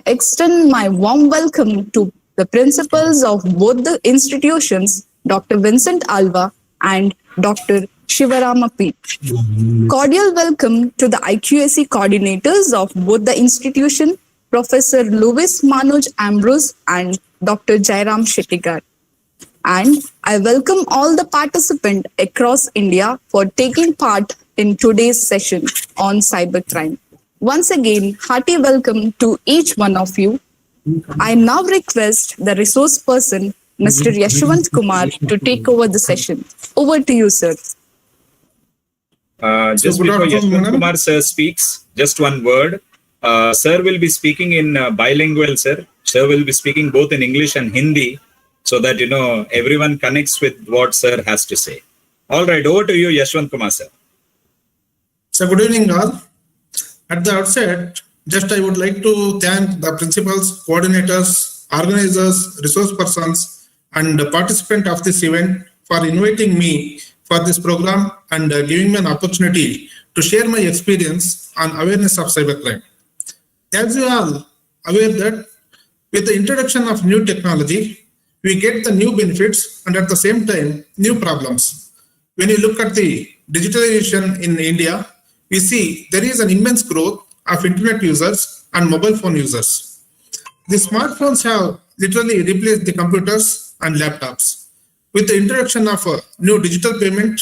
extend my warm welcome to the principals of both the institutions, Dr. Vincent Alva and Dr. Shivarama P. Cordial welcome to the IQAC coordinators of both the institution, Professor Louis Manoj Ambrose and Dr. Jairam Shettikar. And I welcome all the participants across India for taking part in today's session on cybercrime. Once again, hearty welcome to each one of you. I now request the resource person, Mr. Yashwant Kumar, to take over the session. Over to you, sir. Just before Yashwant Kumar sir speaks, just one word. Sir will be speaking in bilingual, sir. Sir will be speaking both in English and Hindi, so that, everyone connects with what sir has to say. All right, over to you, Yashwant Kumar sir. So good evening all. At the outset, I would like to thank the principals, coordinators, organizers, resource persons, and the participant of this event for inviting me for this program and giving me an opportunity to share my experience on awareness of cybercrime. As you all aware that with the introduction of new technology, we get the new benefits and at the same time, new problems. When you look at the digitalization in India, we see there is an immense growth of internet users and mobile phone users. The smartphones have literally replaced the computers and laptops. With the introduction of new digital payment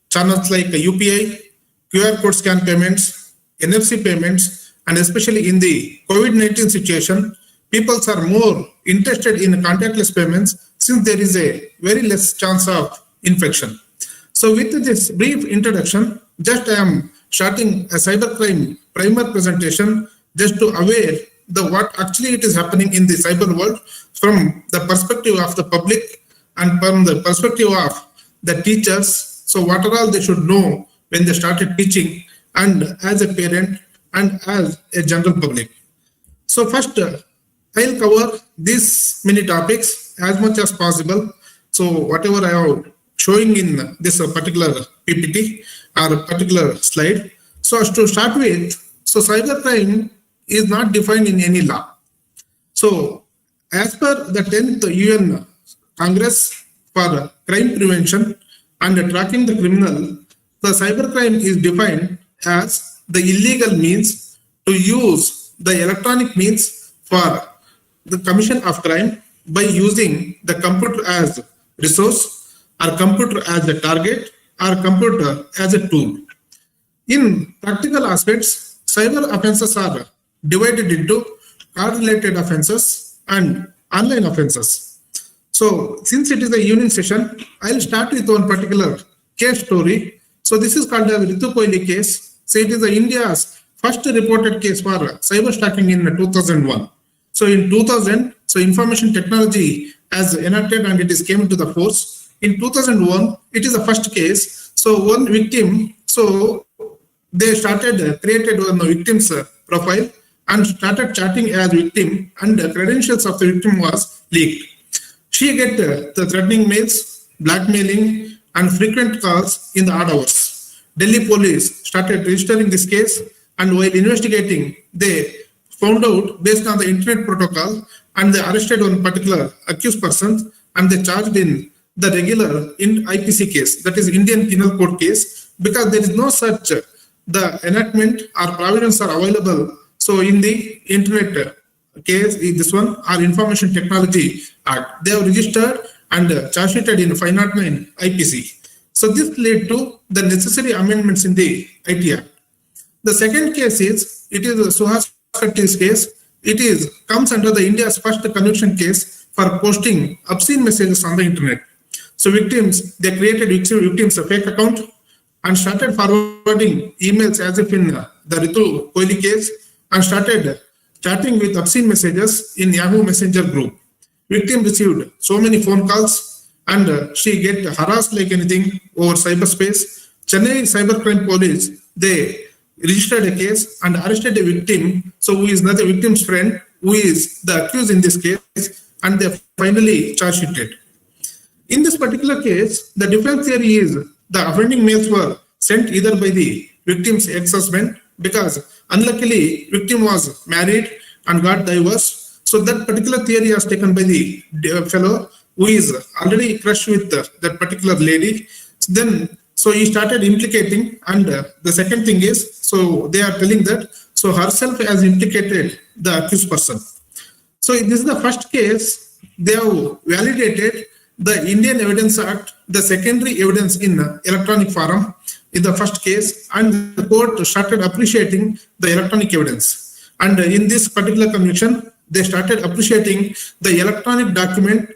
channels like UPI, QR code scan payments, NFC payments, and especially in the COVID-19 situation, people are more interested in contactless payments since there is a very less chance of infection. So with this brief introduction, I am starting a cybercrime primer presentation just to aware what actually it is happening in the cyber world from the perspective of the public and from the perspective of the teachers. So what are all they should know when they started teaching, and as a parent and as a general public. So first, I'll cover these many topics as much as possible. So whatever I am showing in this particular PPT or particular slide. So as to start with, so cybercrime is not defined in any law. So as per the 10th UN Congress for Crime Prevention and Tracking the Criminal, the cybercrime is defined as the illegal means to use the electronic means for the commission of crime by using the computer as resource or computer as a target or computer as a tool. In practical aspects, cyber offenses are divided into card-related offenses and online offenses. So since it is a evening session, I'll start with one particular case story. So this is called the Ritu Kohli case. So it is India's first reported case for cyber stalking in 2001. So in 2000, so information technology has enacted and it is came into the force. In 2001, it is the first case. So one victim, so they created one victim's profile and started chatting as victim, and the credentials of the victim was leaked. She get the threatening mails, blackmailing, and frequent calls in the odd hours. Delhi police started registering this case, and while investigating, they found out based on the internet protocol, and they arrested one particular accused person, and they charged in the regular IPC case, that is Indian Penal Code case, because there is no such the enactment or provisions are available. So in the internet case, this one, or Information Technology Act, they have registered and charge sheeted in 509 IPC. So this led to the necessary amendments in the IT Act. The second case is, it is Suhas Shetty's case. It comes under the India's first conviction case for posting obscene messages on the internet. So victims, they created victims a fake account and started forwarding emails as if in the Ritu Kohli case, and started chatting with obscene messages in Yahoo Messenger group. Victim received so many phone calls and she get harassed like anything over cyberspace. Chennai Cybercrime Police, they registered a case and arrested a victim, so who is not the victim's friend, who is the accused in this case, and they finally charge sheeted. In this particular case, the defense theory is the offending mails were sent either by the victim's ex-husband, because unluckily victim was married and got divorced. So that particular theory was taken by the fellow who is already crushed with that particular lady. So he started implicating, and the second thing is, so they are telling that so herself has implicated the accused person. So this is the first case. They have validated the Indian Evidence Act, the secondary evidence in electronic form in the first case, and the court started appreciating the electronic evidence. And in this particular conviction, they started appreciating the electronic document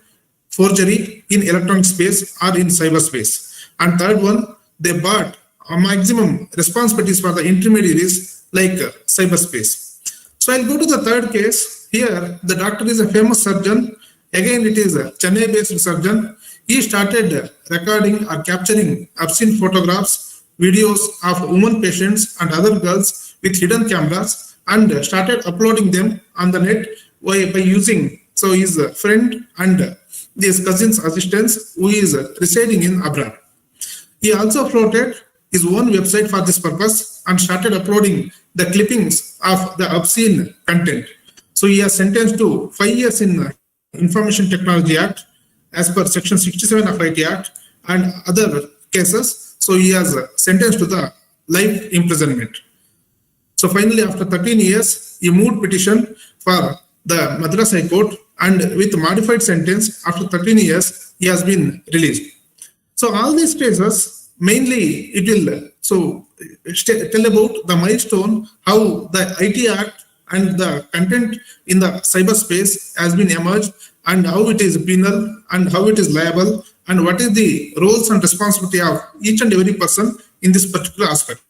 forgery in electronic space or in cyberspace. And third one, they bought a maximum responsibilities for the intermediaries like cyberspace. So I'll go to the third case. Here, the doctor is a famous surgeon. Again, it is a Chennai-based surgeon. He started recording or capturing obscene photographs, videos of women patients and other girls with hidden cameras, and started uploading them on the net by using his friend and his cousin's assistants who is residing in abroad. He also floated his own website for this purpose and started uploading the clippings of the obscene content. So he is sentenced to 5 years in Information Technology Act as per Section 67 of IT Act and other cases. So he has sentenced to the life imprisonment. So finally, after 13 years, he moved petition for the Madras High Court, and with modified sentence after 13 years, he has been released. So all these cases, mainly it will tell about the milestone, how the IT Act and the content in the cyberspace has been emerged, and how it is penal and how it is liable, and what is the roles and responsibility of each and every person in this particular aspect.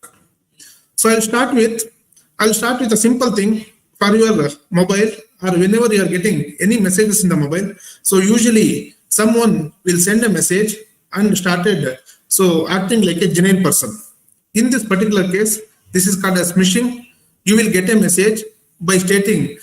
So I'll start with a simple thing for your mobile, or whenever you are getting any messages in the mobile. So usually someone will send a message and started acting like a genuine person. In this particular case, this is called as phishing. You will get a message by stating,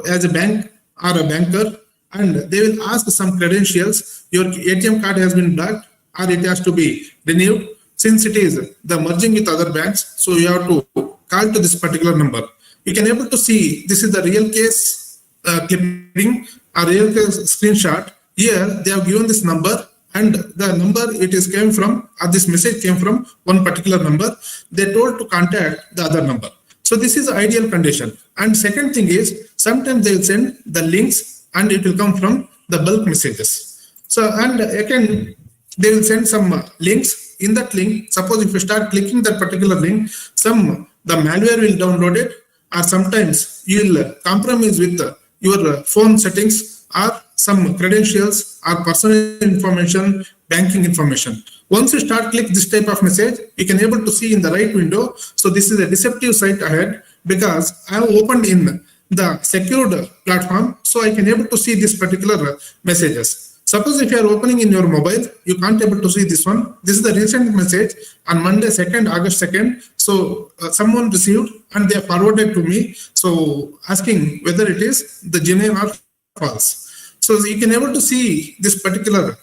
as a bank or a banker, and they will ask some credentials. Your ATM card has been blocked or it has to be renewed. Since it is the merging with other banks, so you have to call to this particular number. You can able to see this is the real case clipping, a real case screenshot. Here they have given this number, and the number came from, or this message came from one particular number. They told to contact the other number. So this is the ideal condition. And second thing is, sometimes they will send the links and it will come from the bulk messages. So, and again, they will send some links. In that link, suppose if you start clicking that particular link, the malware will download it, or sometimes you will compromise with your phone settings or some credentials or personal information, banking information. Once you start click this type of message, you can able to see in the right window. So this is a deceptive site ahead, because I have opened in the secured platform, so I can able to see this particular messages. Suppose if you are opening in your mobile, you can't able to see this one. This is the recent message on Monday, August 2nd. So someone received and they forwarded to me. So asking whether it is the genuine or false. So you can able to see this particular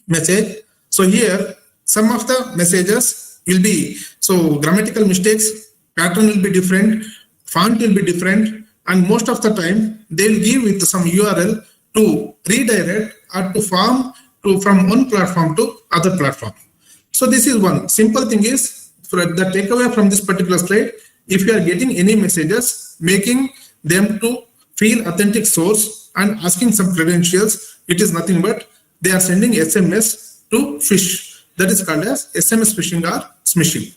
message. So here, some of the messages will be, grammatical mistakes, pattern will be different, font will be different, and most of the time they will give with some URL to redirect or to form from one platform to other platform. So this is one simple thing is, for the takeaway from this particular slide, if you are getting any messages, making them to feel authentic source and asking some credentials, it is nothing but they are sending SMS to phish. That is called as SMS phishing or smishing.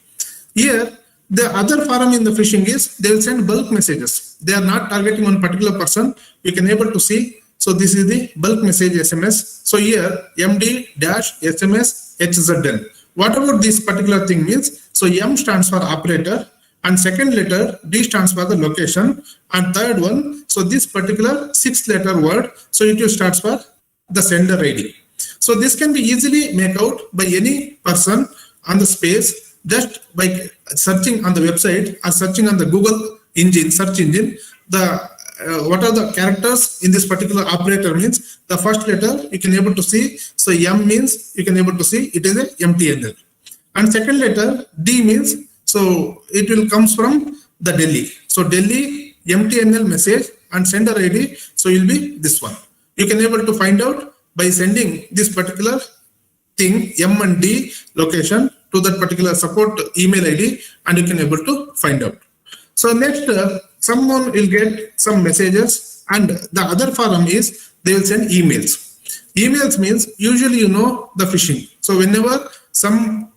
Here, the other form in the phishing is they will send bulk messages. They are not targeting one particular person. You can able to see. So this is the bulk message SMS. So here MD-SMS HZN. What about this particular thing means? So M stands for operator, and second letter D stands for the location, and third one, so this particular 6-letter word, so it starts for the sender ID. So this can be easily made out by any person on the space just by searching on the website or searching on the Google engine, search engine, the what are the characters in this particular operator means the first letter you can able to see. So M means you can able to see it is a MTNL. And second letter D means, so it will comes from the Delhi. So Delhi MTNL message and sender ID, so will be this one. You can able to find out by sending this particular thing M and D location to that particular support email ID, and you can able to find out. So next, someone will get some messages, and the other form is they will send emails. Emails means usually you know the phishing. So whenever some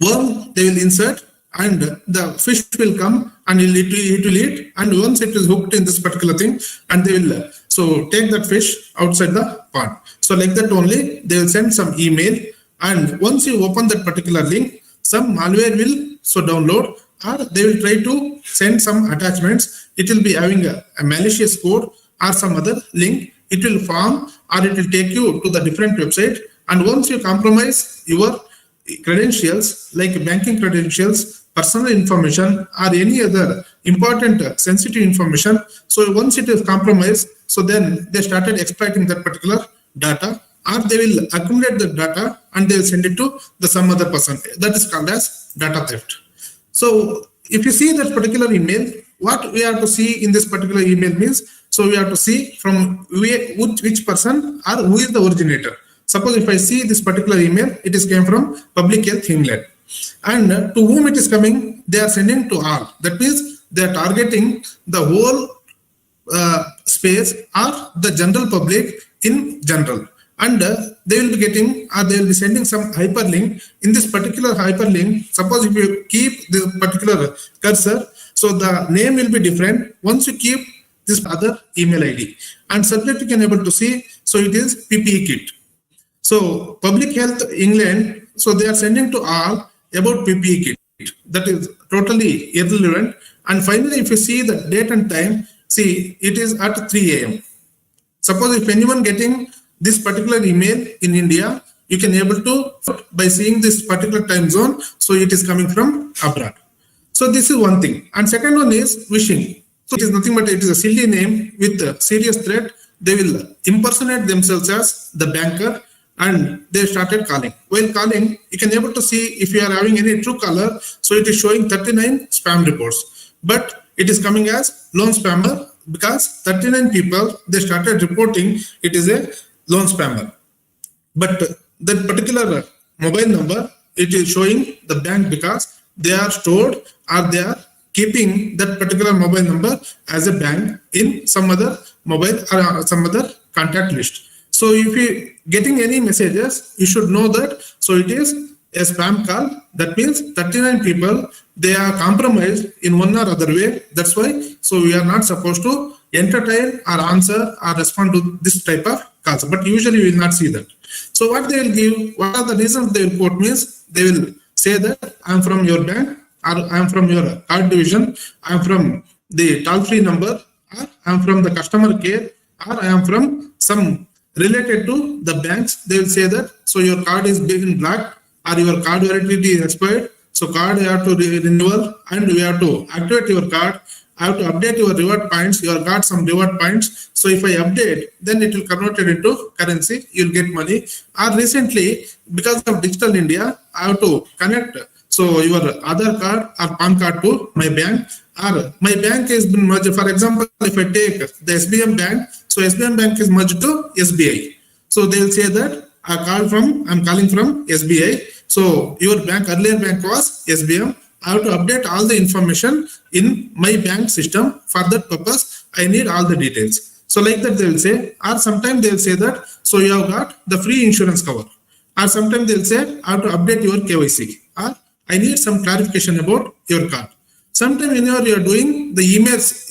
worm they will insert and the fish will come and it will eat, and once it is hooked in this particular thing, and they will so take that fish outside the pond. So like that only they will send some email, and once you open that particular link, some malware will so download, or they will try to send some attachments. It will be having a malicious code or some other link. It will form or it will take you to the different website, and once you compromise your credentials like banking credentials, personal information, or any other important sensitive information, so once it is compromised, so then they started exploiting that particular data, or they will accumulate the data and they will send it to the some other person. That is called as data theft. So if you see that particular email, what we have to see in this particular email means, so we have to see from which person or who is the originator. Suppose if I see this particular email, it is came from Public Health England, and to whom it is coming, they are sending to all. That means they are targeting the whole space or the general public in general, and they will be getting or they will be sending some hyperlink. In this particular hyperlink, suppose if you keep this particular cursor, so the name will be different once you keep this other email ID, and subject you can able to see, so it is PPE kit. So Public Health England, so they are sending to all about PPE kit. That is totally irrelevant. And finally, if you see the date and time, see it is at 3 a.m. Suppose if anyone getting this particular email in India, you can able to by seeing this particular time zone, so it is coming from abroad. So this is one thing. And second one is phishing. So it is nothing but it is a silly name with a serious threat. They will impersonate themselves as the banker, and they started calling. While calling, you can able to see if you are having any true caller, so it is showing 39 spam reports, but it is coming as lone spammer because 39 people they started reporting it is a lone spammer. But that particular mobile number, it is showing the bank because they are stored or they are keeping that particular mobile number as a bank in some other mobile or some other contact list. So if you getting any messages, you should know that, so it is a spam call. That means 39 people, they are compromised in one or other way. That's why, so we are not supposed to entertain or answer or respond to this type of calls. But usually we will not see that. So what they will give, what are the reasons they will quote means, they will say that I am from your bank, or I am from your card division, I am from the toll-free number, or I am from the customer care, or I am from some related to the banks. They will say that, so your card is being blocked or your card validity is expired. So card you have to renewal, and we have to activate your card. I have to update your reward points. You have got some reward points. So if I update, then it will convert it into currency. You'll get money. Or recently, because of Digital India, I have to connect so your Aadhaar card or PAN card to my bank, or my bank has been merged. For example, if I take the SBM bank, so SBM bank is merged to SBI. So they will say that I'm calling from SBI. So your bank, earlier bank was SBM. I have to update all the information in my bank system. For that purpose, I need all the details. So like that they will say, or sometimes they will say that, so you have got the free insurance cover. Or sometimes they will say, I have to update your KYC. Or I need some clarification about your card. Sometimes whenever you are doing the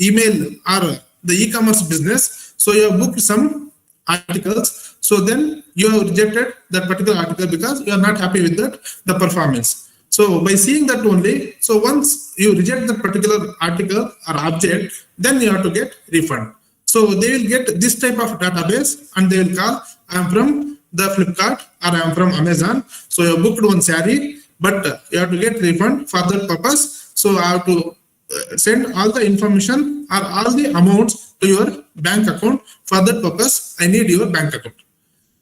email or the e-commerce business, so you have booked some articles, so then you have rejected that particular article because you are not happy with that, the performance. So by seeing that only, so once you reject that particular article or object, then you have to get refund. So they will get this type of database and they will call, I am from the Flipkart or I am from Amazon. So you have booked one saree, but you have to get refund for that purpose. So I have to send all the information or all the amounts to your bank account. For that purpose, I need your bank account.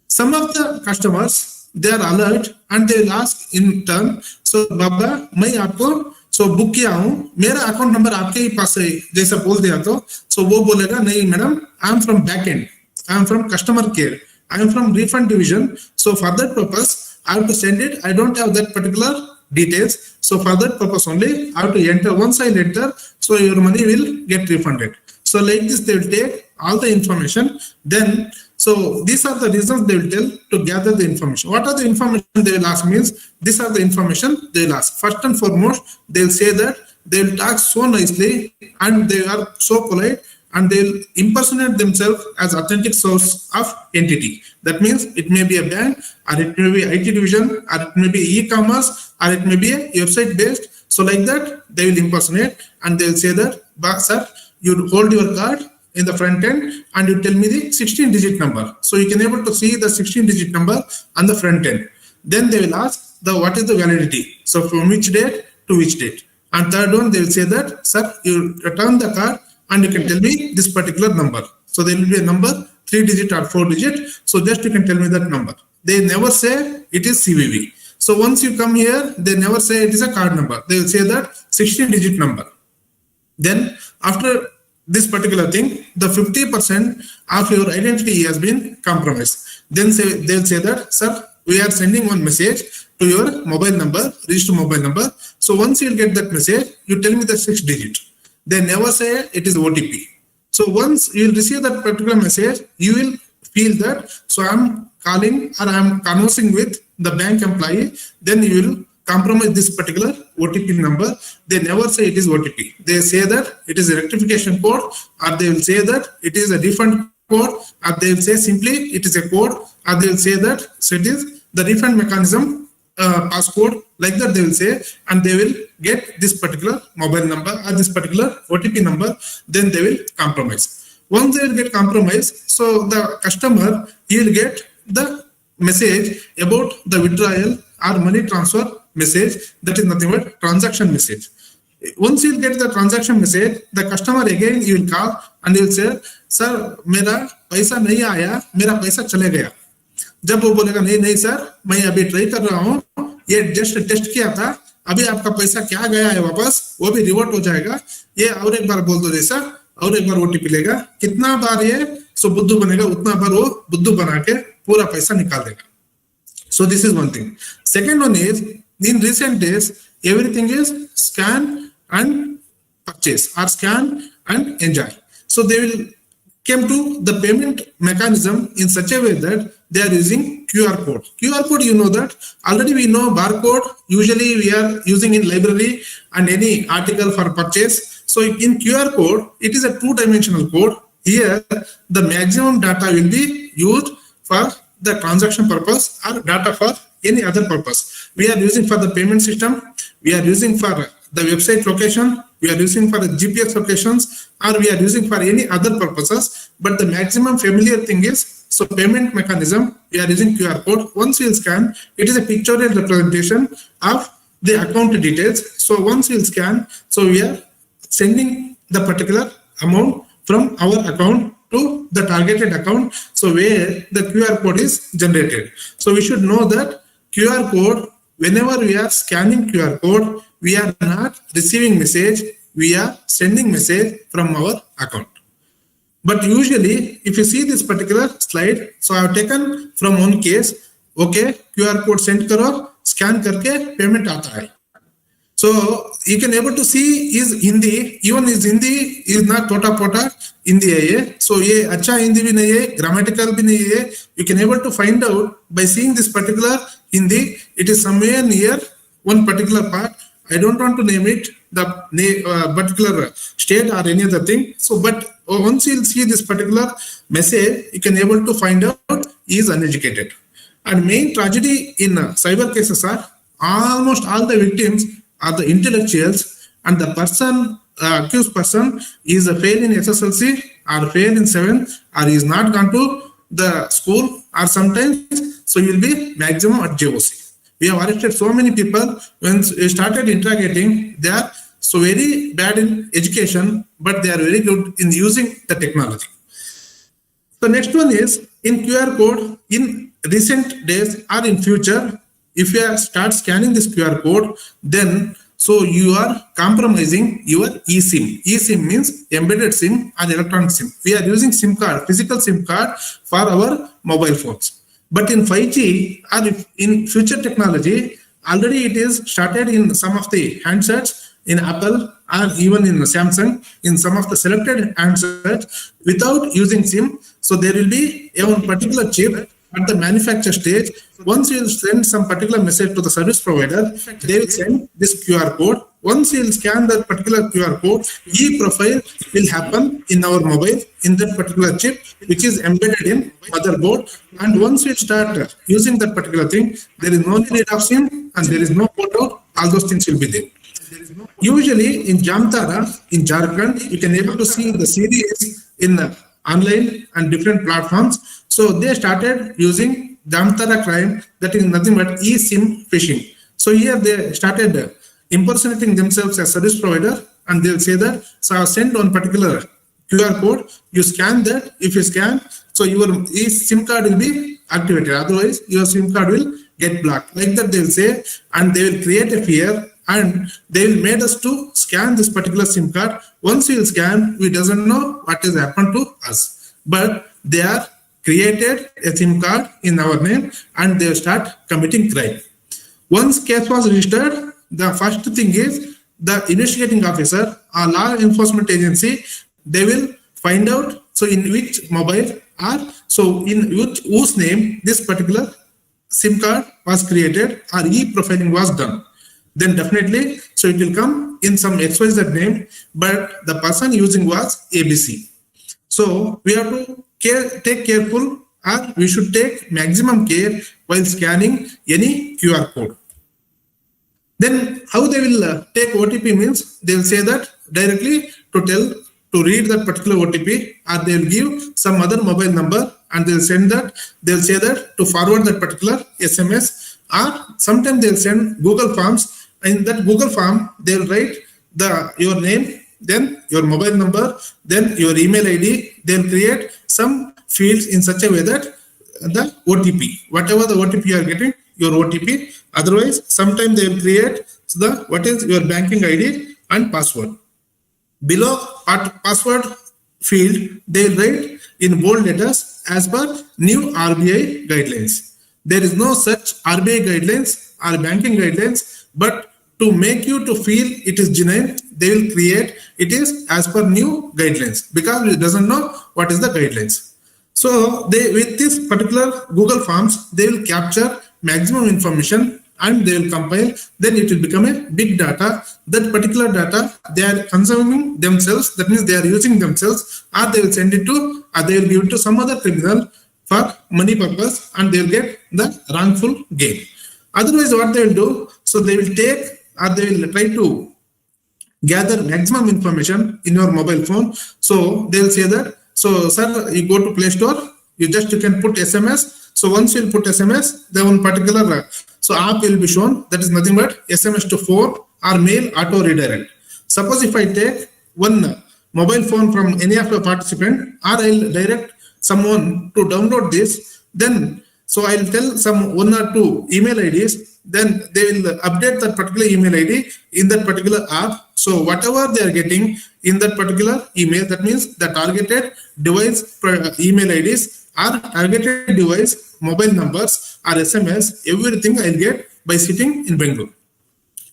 Some of the customers, they are alert and they will ask in turn, so Baba, मैं आपको book किया हूँ, मेरा account number आपके ही पास है, जैसा बोल दिया तो वो बोलेगा नहीं madam, I am from back and, I am from customer care, I am from refund division. So for that purpose, I have to send it. I don't have that particular details. So for that purpose only, I have to enter. Once I enter, so your money will get refunded. So like this, they will take all the information. Then, so these are the reasons they will tell to gather the information. What are the information they will ask means, these are the information they will ask. First and foremost, they will say that they will talk so nicely and they are so polite, and they'll impersonate themselves as authentic source of entity. That means it may be a bank, or it may be IT division, or it may be e-commerce, or it may be a website based. So like that, they will impersonate and they'll say that, sir, you hold your card in the front end and you tell me the 16-digit number. So you can able to see the 16-digit number on the front end. Then they will ask what is the validity. So from which date to which date. And third one, they will say that, sir, you return the card and you can tell me this particular number. So there will be a number, 3-digit or 4-digit. So just you can tell me that number. They never say it is CVV. So once you come here, they never say it is a card number. They will say that 16-digit number. Then after this particular thing, the 50% of your identity has been compromised. Then they'll say that, sir, we are sending one message to your mobile number, registered mobile number. So once you get that message, you tell me the 6-digit. They never say it is OTP. So once you will receive that particular message, you will feel that, so I'm calling or I'm conversing with the bank employee, then you will compromise this particular OTP number. They never say it is OTP. They say that it is a rectification code, or they will say that it is a refund code, or they will say simply it is a code, or they will say that so it is the refund mechanism passcode, like that they will say, and they will get this particular mobile number or this particular OTP number, then they will compromise. Once they will get compromised, so the customer, he will get the message about the withdrawal or money transfer message, that is nothing but transaction message. Once you will get the transaction message, the customer again you will call and he will say, sir, मेरा पैसा नहीं आया, मेरा पैसा चले गया. जब वो बोलेगा नहीं सर, मैं अभी ट्राई कर रहा हूँ, ये जस्ट टेस्ट किया था, अभी आपका पैसा क्या गया है वापस, वो भी रिवर्ट हो जाएगा, ये और एक बार बोल दो जैसा, और एक बार ओटीपी लेगा, कितना बार ये सो बुद्धू बनेगा, उतना बार वो बुद्धू बना के पूरा पैसा निकाल देगा. So this is one thing. Second one is, in recent days, everything is scan and purchase, or scan and enjoy. So they will came to the payment mechanism in such a way that they are using QR code. QR code, you know that already we know barcode. Usually we are using in library and any article for purchase. So in QR code, it is a 2-dimensional code. Here, the maximum data will be used for the transaction purpose or data for any other purpose. We are using for the payment system. We are using for the website location. We are using for the GPS locations, or we are using for any other purposes. But the maximum familiar thing is, so payment mechanism, we are using QR code. Once you scan, it is a pictorial representation of the account details. So once you scan, so we are sending the particular amount from our account to the targeted account, so where the QR code is generated. So we should know that QR code, whenever we are scanning QR code, we are not receiving message, we are sending message from our account. But usually, if you see this particular slide, so I have taken from one case, okay, QR code send karo, scan karke payment aata hai. So you can able to see is Hindi, even is Hindi is not tota pota Hindi hai. So ye acha Hindi bhi nahi hai, grammatical bhi nahi hai. You can able to find out by seeing this particular Hindi, it is somewhere near one particular part. I don't want to name it, the particular state or any other thing. So, but once you'll see this particular message, you can able to find out he is uneducated. And main tragedy in cyber cases are almost all the victims are the intellectuals, and the person, accused person is a fail in SSLC or fail in 7th, or is not gone to the school, or sometimes, so you'll be maximum at JOC. We have arrested so many people. When we started interrogating, they are so very bad in education, but they are very good in using the technology. The next one is in QR code. In recent days or in future, if you start scanning this QR code, then so you are compromising your eSIM. eSIM means embedded SIM or electronic SIM. We are using SIM card, physical SIM card for our mobile phones. But in 5G or in future technology, already it is started in some of the handsets in Apple or even in Samsung, in some of the selected handsets without using SIM. So there will be a one particular chip at the manufacture stage. Once you send some particular message to the service provider, they will send this QR code. Once you scan that particular QR code, e-profile will happen in our mobile in that particular chip, which is embedded in motherboard. And once we start using that particular thing, there is no need of SIM and there is no photo. All those things will be there. Usually in Jamtara, in Jharkhand, you can able to see the series in online and different platforms. So they started using Jamtara crime, that is nothing but eSIM phishing. So here they started impersonating themselves as service provider, and they'll say that, so I'll send one particular QR code, you scan that, if you scan, so your eSIM card will be activated, otherwise your SIM card will get blocked. Like that they'll say, and they will create a fear, and they will make us to scan this particular SIM card. Once we will scan, we doesn't know what has happened to us, but they are created a SIM card in our name and they start committing crime. Once case was registered, the first thing is the investigating officer or law enforcement agency, they will find out so in which mobile or so in which whose name this particular SIM card was created or e-profiling was done. Then definitely, so it will come in some XYZ name, but the person using was ABC. So we have to take careful, or we should take maximum care while scanning any QR code. Then how they will take OTP means they will say that directly to read that particular OTP, or they will give some other mobile number and they'll send that, they'll say that to forward that particular SMS, or sometimes they'll send Google Forms. In that Google form, they'll write your name, then your mobile number, then your email ID. They'll create some fields in such a way that the OTP, whatever the OTP you are getting, your OTP. Otherwise, sometimes they will create what is your banking ID and password. Below password field, they will write in bold letters as per new RBI guidelines. There is no such RBI guidelines or banking guidelines, but to make you to feel it is genuine, they will create it is as per new guidelines, because it doesn't know what is the guidelines. So they, with this particular Google Forms, they will capture maximum information and they will compile, then it will become a big data. That particular data they are consuming themselves, that means they are using themselves, or they will send it to, or they will give it to some other criminal for money purpose, and they will get the wrongful gain. Otherwise, what they will do, so they will take, or they will try to gather maximum information in your mobile phone. So they will say that, so sir, you go to Play Store, you can put SMS. So once you put SMS, then one particular app will be shown, that is nothing but SMS to phone or mail auto redirect. Suppose if I take one mobile phone from any of the participant, or I'll direct someone to download this, then so I'll tell some one or two email IDs, then they will update that particular email ID in that particular app. So whatever they are getting in that particular email, that means the targeted device email IDs or targeted device mobile numbers or SMS, everything I'll get by sitting in Bangalore.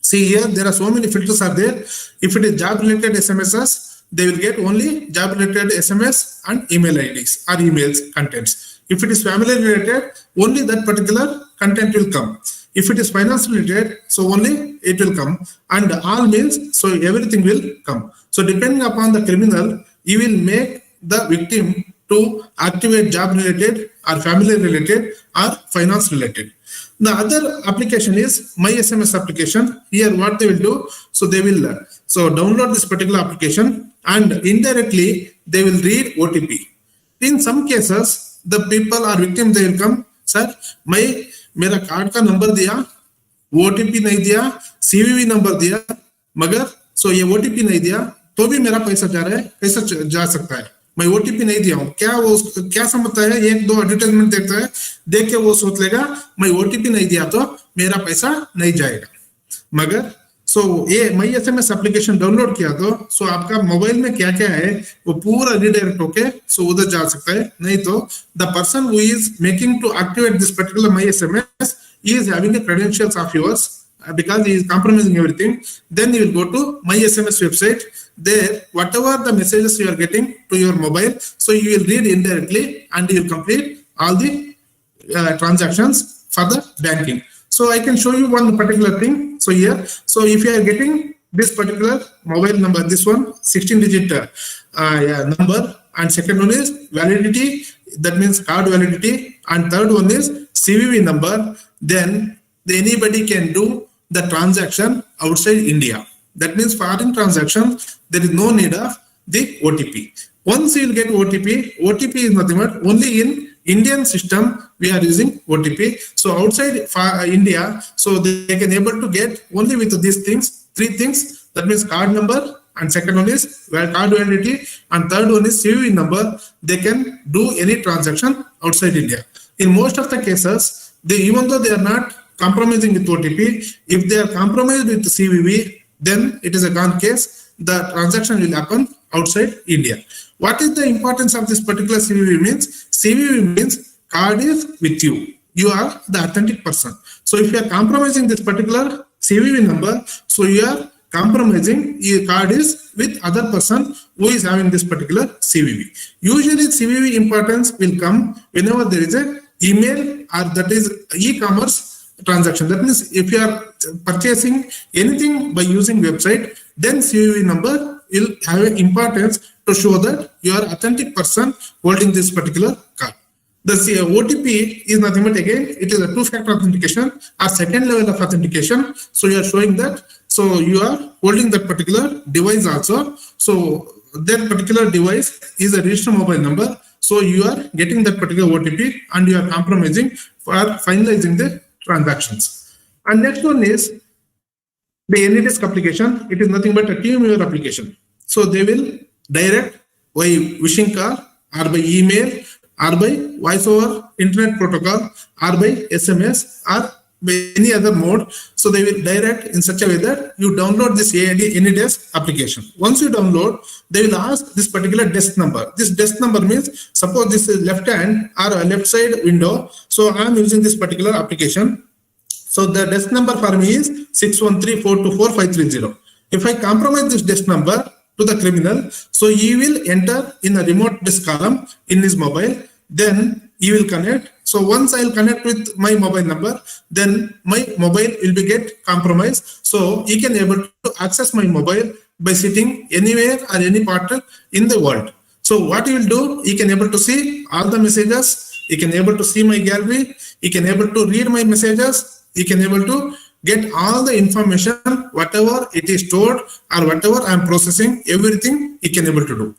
See here, there are so many filters are there. If it is job related SMSs, they will get only job related SMS and email IDs or emails contents. If it is family related, only that particular content will come. If it is finance related, so only it will come, and all means, so everything will come. So depending upon the criminal, you will make the victim to activate job related or family related or finance related. The other application is My SMS application. Here what they will do, so they will download this particular application and indirectly they will read OTP. In some cases, the people or victim, they will come, sir, मेरा card का number दिया, OTP नहीं दिया, CVV number दिया, मगर सो ये OTP नहीं दिया तो भी मेरा पैसा जा रहा है, पैसा जा सकता है। मैं ओटीपी नहीं दिया हूँ, क्या वो क्या समझता है, एक दो एडवर्टाइजमेंट देखता है, देख के वो सोच लेगा मैं ओटीपी नहीं दिया तो मेरा पैसा नहीं जाएगा। मगर ये मैं SMS एप्लीकेशन डाउनलोड किया तो आपका मोबाइल में क्या क्या है वो पूरा रिडायरेक्ट होके उधर जा सकता है। नहीं तो the person who is making to activate this particular my SMS is having a credentials of yours because he is compromising everything. Then you will go to my SMS website. There, whatever the messages you are getting to your mobile, so you will read indirectly and you will complete all the transactions for the banking. So I can show you one particular thing. So here, so if you are getting this particular mobile number, this one 16-digit number, and second one is validity, that means card validity, and third one is CVV number, then anybody can do the transaction outside India. That means foreign transactions, there is no need of the OTP. Once you will get OTP is nothing but only in Indian system we are using OTP. So outside India, so they can able to get only with these things, three things. That means card number, and second one is card validity, and third one is CVV number. They can do any transaction outside India. In most of the cases, even though they are not compromising with OTP, if they are compromised with CVV, then it is a gone case. The transaction will happen outside India. What is the importance of this particular CVV means? CVV means card is with you. You are the authentic person. So if you are compromising this particular CVV number, so you are compromising, your card is with other person who is having this particular CVV. Usually CVV importance will come whenever there is a email or that is e-commerce transaction. That means if you are purchasing anything by using website, then CVV number will have an importance to show that you are authentic person holding this particular card. The OTP is nothing but again, it is a two-factor authentication or second level of authentication. So you are showing that, so you are holding that particular device also. So that particular device is a registered mobile number. So you are getting that particular OTP and you are compromising for finalizing the transactions. And next one is the AnyDesk application. It is nothing but a TeamViewer application. So they will direct by wishing call or by email or by voice over internet protocol or by SMS or by any other mode. So they will direct in such a way that you download this AnyDesk application. Once you download, they will ask this particular desk number. This desk number means, suppose this is left hand or a left side window. So I am using this particular application. So the desk number for me is 613-424-530. If I compromise this desk number to the criminal, so he will enter in a remote desk column in his mobile, then he will connect. So once I will connect with my mobile number, then my mobile will be get compromised. So he can able to access my mobile by sitting anywhere or any part in the world. So what he will do, he can able to see all the messages, he can able to see my gallery, he can able to read my messages, he can able to get all the information, whatever it is stored or whatever I am processing, everything he can able to do.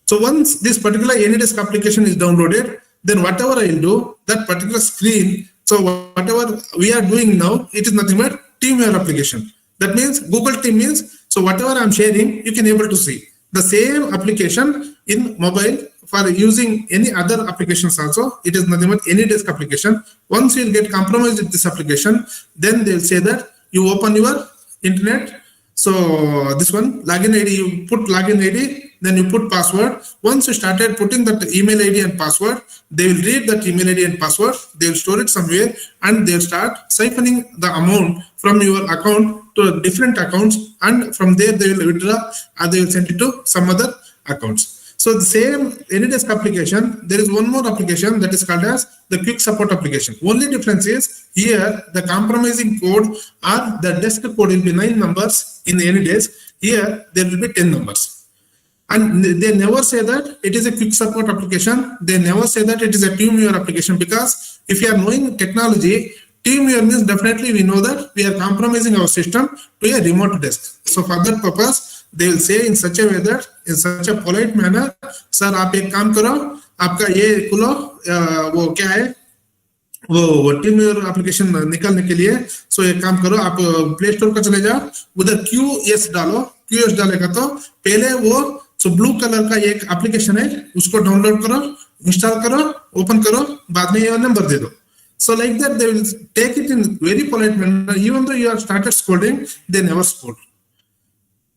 So once this particular AnyDesk application is downloaded, then whatever I will do, that particular screen, so whatever we are doing now, it is nothing but TeamViewer application. That means Google Team means, so whatever I am sharing, you can able to see. The same application in mobile for using any other applications also, it is nothing but AnyDesk application. Once you will get compromised with this application, then they will say that you open your internet. So this one, login ID, you put login ID, then you put password. Once you started putting that email ID and password, they will read that email ID and password, they will store it somewhere, and they will start siphoning the amount from your account to different accounts, and from there they will withdraw or they will send it to some other accounts. So the same AnyDesk application, there is one more application that is called as the quick support application. Only difference is here the compromising code or the desk code will be 9 numbers in AnyDesk. Here there will be 10 numbers. And they never say that it is a quick support application. They never say that it is a TeamViewer application, because if you are knowing technology, TeamViewer means definitely we know that we are compromising our system to a remote desk. So for that purpose, they will say in such a way that in such a polite manner, sir आप एक काम करो, आपका ये खुलो, वो क्या है, वो TeamViewer एप्लीकेशन निकालने के लिए, सो एक काम करो, आप प्ले स्टोर का चले जाओ, उधर QS डालो, क्यूएस डालेगा तो पहले वो ब्लू कलर का एक एप्लीकेशन है, उसको डाउनलोड करो, इंस्टॉल करो, ओपन करो, बाद में ये नंबर दे दो. So like that, they will take it in very polite manner. Even though you have started scolding, they never scold.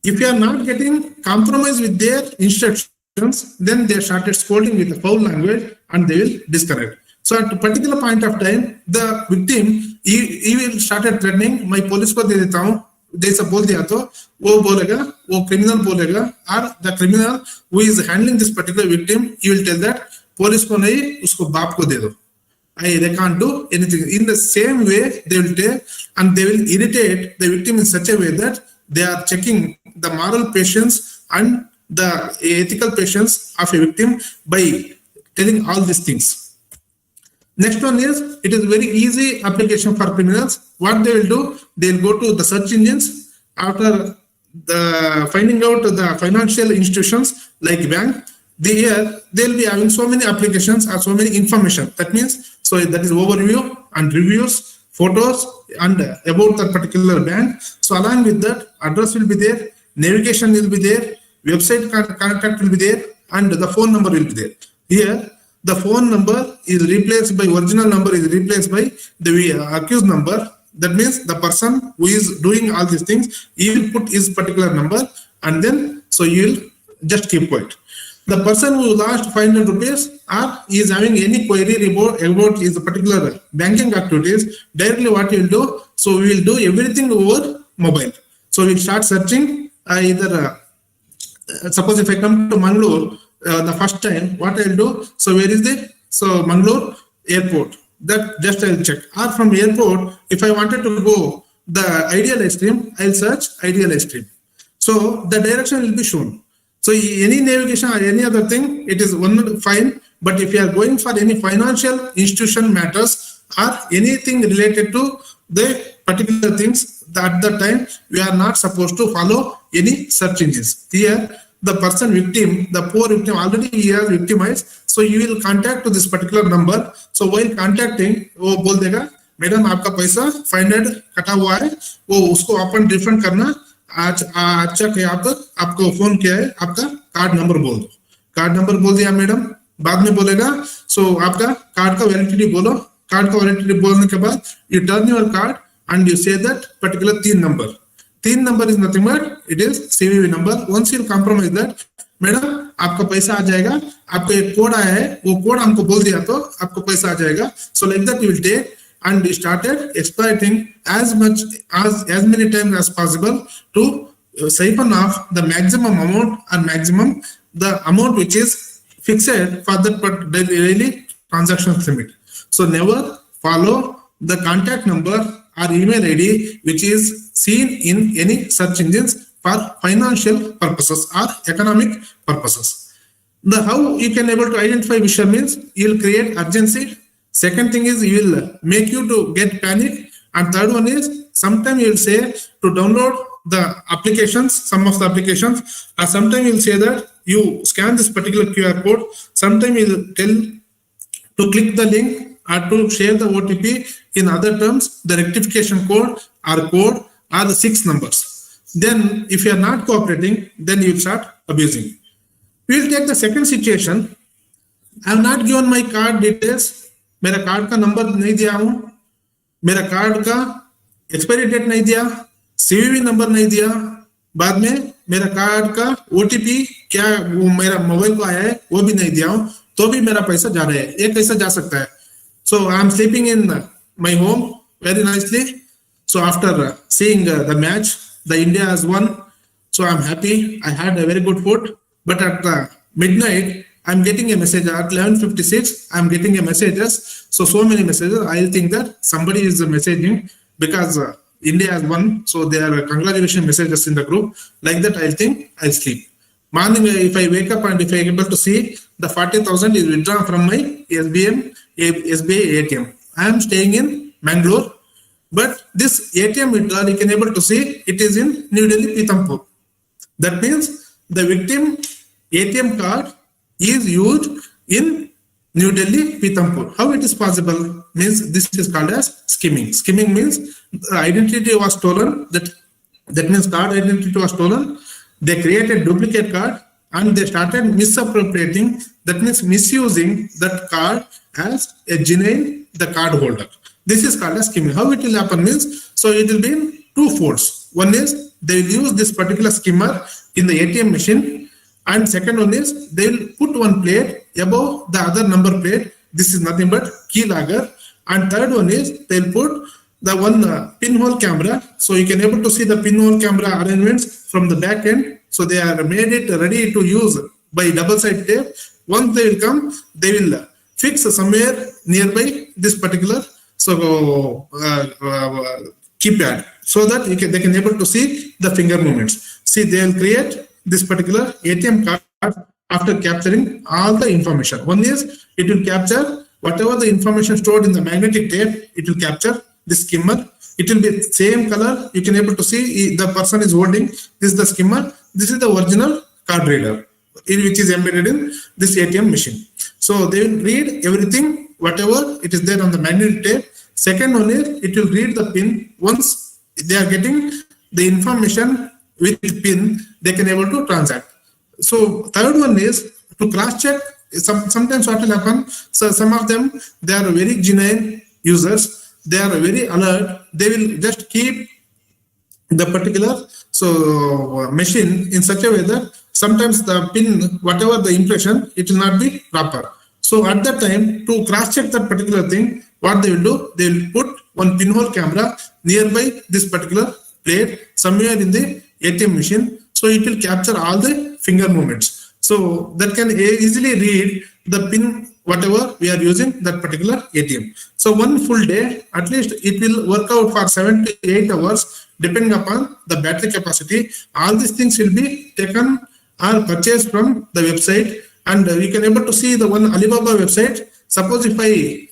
If you are not getting compromise with their instructions, then they started scolding with a foul language and they will disconnect. So at a particular point of time, the victim, he will started threatening, my police को दे देता हूँ, जैसा बोल दिया तो वो बोलेगा, वो criminal बोलेगा, or the criminal who is handling this particular victim, he will tell that police को नहीं, उसको बाप को दे दो. They can't do anything. In the same way, they will take and they will irritate the victim in such a way that they are checking the moral patience and the ethical patience of a victim by telling all these things. Next one is, it is very easy application for criminals. What they will do, they will go to the search engines after the finding out the financial institutions like bank. They will be having so many applications or so many information. That means, so that is overview and reviews, photos and about that particular bank. So along with that, address will be there, navigation will be there, website contact will be there, and the phone number will be there. Here, the phone number is replaced by original number is replaced by the accused number. That means the person who is doing all these things, he will put his particular number, and then so you will just keep quiet. The person who lost 500 rupees or is having any query about his particular banking activities, directly what you will do, so we will do everything over mobile. So we will start searching suppose if I come to Mangalore the first time, what I will do, so where is the, so Mangalore airport, that just I will check. Or from airport, if I wanted to go the ideal ice cream, I will search ideal ice cream. So the direction will be shown. So any navigation or any other thing, it is one fine. But if you are going for any financial institution matters or anything related to the particular things, at that time, we are not supposed to follow any search engines. Here, the person victim, the poor victim, already he has victimized. So you will contact to this particular number. So while contacting, वो बोल देगा, madam आपका पैसा 500 कटा हुआ है, वो उसको अपन रिफंड करना. आज अच्छा के आपको फोन किया है, आपका कार्ड नंबर बोल दो. कार्ड नंबर बोल दिया मैडम, बाद में बोलेगा सो आपका कार्ड का वैलिडिटी बोलो. कार्ड का वैलिडिटी बोलने के बाद you turn your card and you say that particular 3 number is nothing but it is CVV number. Once you compromise that, madam आपका पैसा आ जाएगा, आपको एक कोड आया है, वो कोड हमको बोल दिया तो आपको पैसा आ जाएगा. So like that you will take and we started exploiting as many times as possible to siphon off the maximum amount and maximum the amount which is fixed for that daily transaction limit. So never follow the contact number or email ID which is seen in any search engines for financial purposes or economic purposes. How you can able to identify Vishal means you will create urgency. Second thing is you will make you to get panic, and third one is sometimes you will say to download the applications, some of the applications, or sometimes you will say that you scan this particular QR code. Sometimes you will tell to click the link or to share the OTP. In other terms, the rectification code or the 6 numbers. Then if you are not cooperating, then you will start abusing. We will take the second situation. I have not given my card details. मेरा card का number नहीं दिया हूं, मेरा card का expiry date नहीं दिया, CVV number नहीं दिया, बाद में मेरा कार्ड का ओटीपी क्या वो मेरा मोबाइल को आया है वो भी नहीं दिया हूं, तो भी मेरा पैसा जा रहा है. ये कैसे जा सकता है? So I am sleeping in my home very nicely. So after seeing the match, the India has won, so I'm happy. I had a very good food, but at midnight I'm getting a message at 11:56. I'm getting a messages. So many messages. I'll think that somebody is messaging because India has won. So there are congratulation messages in the group. Like that, I'll think I'll sleep. Morning, if I wake up and if I'm able to see the 40,000 is withdrawn from my SBI ATM. I am staying in Mangalore, but this ATM withdrawal you can able to see it is in New Delhi, Pithampur. That means the victim ATM card is used in New Delhi, Pithampur. How it is possible? Means this is called as skimming. Skimming means the identity was stolen. That means card identity was stolen, they created duplicate card and they started misappropriating, that means misusing that card as a genuine the card holder. This is called as skimming. How it will happen means, so it will be in two folds. One is they will use this particular skimmer in the ATM machine, and second one is they will put one plate above the other number plate. This is nothing but keylogger. And third one is they'll put the one pinhole camera, so you can able to see the pinhole camera arrangements from the back end. So they are made it ready to use by double side tape. Once they will come, they will fix somewhere nearby this particular keypad, so that they can able to see the finger movements. See, they will create this particular ATM card after capturing all the information. One is it will capture whatever the information stored in the magnetic tape. It will capture the skimmer. It will be same color. You can able to see the person is holding. This is the skimmer. This is the original card reader, which is embedded in this ATM machine. So they will read everything, whatever it is there on the magnetic tape. Second one is it will read the pin. Once they are getting the information with pin, they can able to transact. So third one is to cross check. Sometimes what will happen, so some of them, they are very genuine users, they are very alert, they will just keep the particular machine in such a way that sometimes the pin, whatever the impression, it will not be proper. So at that time, to cross check that particular thing, what they will do, they will put one pinhole camera nearby this particular plate somewhere in the ATM machine, so it will capture all the finger movements. So that can easily read the pin, whatever we are using that particular ATM. So one full day, at least it will work out for 7 to 8 hours, depending upon the battery capacity. All these things will be taken or purchased from the website, and you can able to see the one Alibaba website. Suppose if I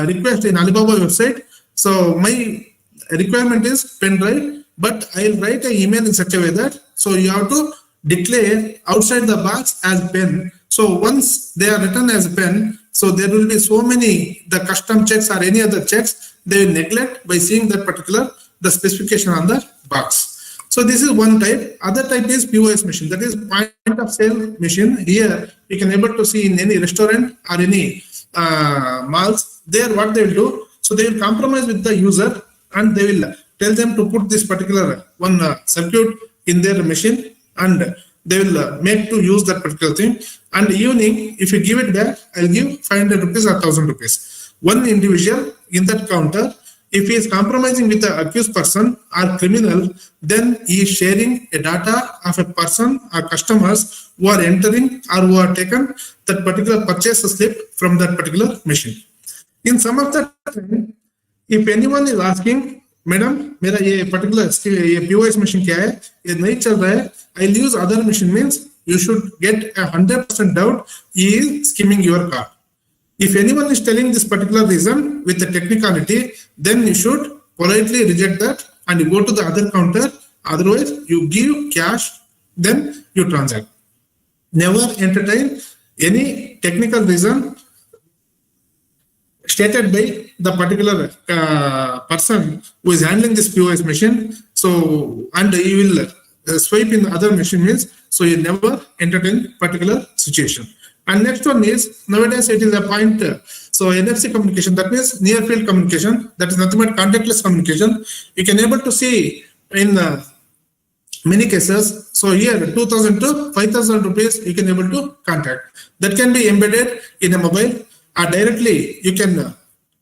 request in Alibaba website, so my requirement is pen drive, but I'll write an email in such a way that, so you have to declare outside the box as pen. So once they are written as pen, so there will be so many the custom checks or any other checks they will neglect by seeing that particular the specification on the box. So this is one type. Other type is POS machine, that is point of sale machine. Here you can able to see in any restaurant or any malls. There what they will do, so they will compromise with the user and they will tell them to put this particular one circuit in their machine, and they will make to use that particular thing. And evening, if you give it back, I'll give 500 rupees or 1000 rupees. One individual in that counter, if he is compromising with the accused person or criminal, then he is sharing a data of a person or customers who are entering or who are taken that particular purchase slip from that particular machine. In some of the time, if anyone is asking, madam मेरा ये particular ये POS machine क्या है, ये नहीं चल रहा है, I'll use other machine, means you should get 100% doubt he is skimming your card. If anyone is telling this particular reason with the technicality, then you should politely reject that and you go to the other counter. Otherwise, you give cash, then you transact. Never entertain any technical reason stated by the particular person who is handling this POS machine. So, and you will swipe in the other machine, means, so you never entertain particular situation. And next one is, nowadays it is a point, so NFC communication, that means near field communication, that is nothing but contactless communication. You can able to see in many cases, so here 2000 to 5000 rupees you can able to contact. That can be embedded in a mobile, or directly you can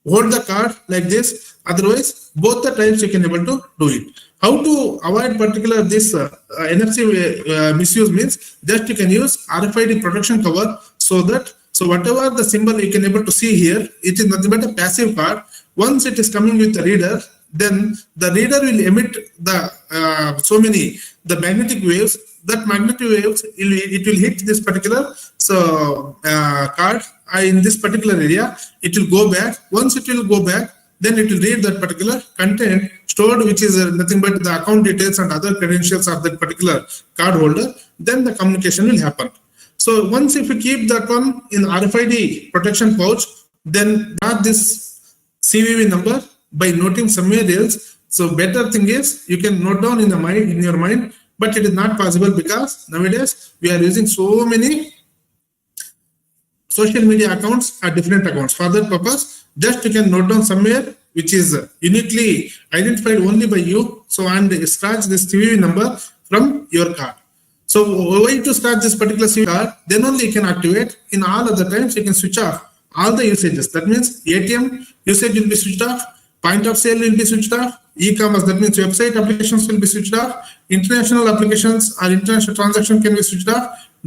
hold the card like this. Otherwise, both the types you can able to do it. How to avoid particular this NFC misuse means, just you can use RFID protection cover, so that, so whatever the symbol you can able to see here, it is nothing but a passive card. Once it is coming with the reader, then the reader will emit the so many the magnetic waves. That magnetic waves, it will hit this particular card in this particular area. It will go back. Once it will go back, then it will read that particular content stored, which is nothing but the account details and other credentials of that particular card holder. Then the communication will happen. So once if you keep that one in RFID protection pouch, then not this CVV number by noting somewhere else. So better thing is you can note down in your mind, but it is not possible because nowadays we are using so many social media accounts are different accounts. For that purpose, just you can note down somewhere which is uniquely identified only by you. So, and scratch this CVV number from your card. So, why to scratch this particular CVV card? Then only you can activate. In all other times, you can switch off all the usages. That means ATM usage will be switched off, point of sale will be switched off, e-commerce, that means website applications will be switched off, international applications or international transaction can be switched off,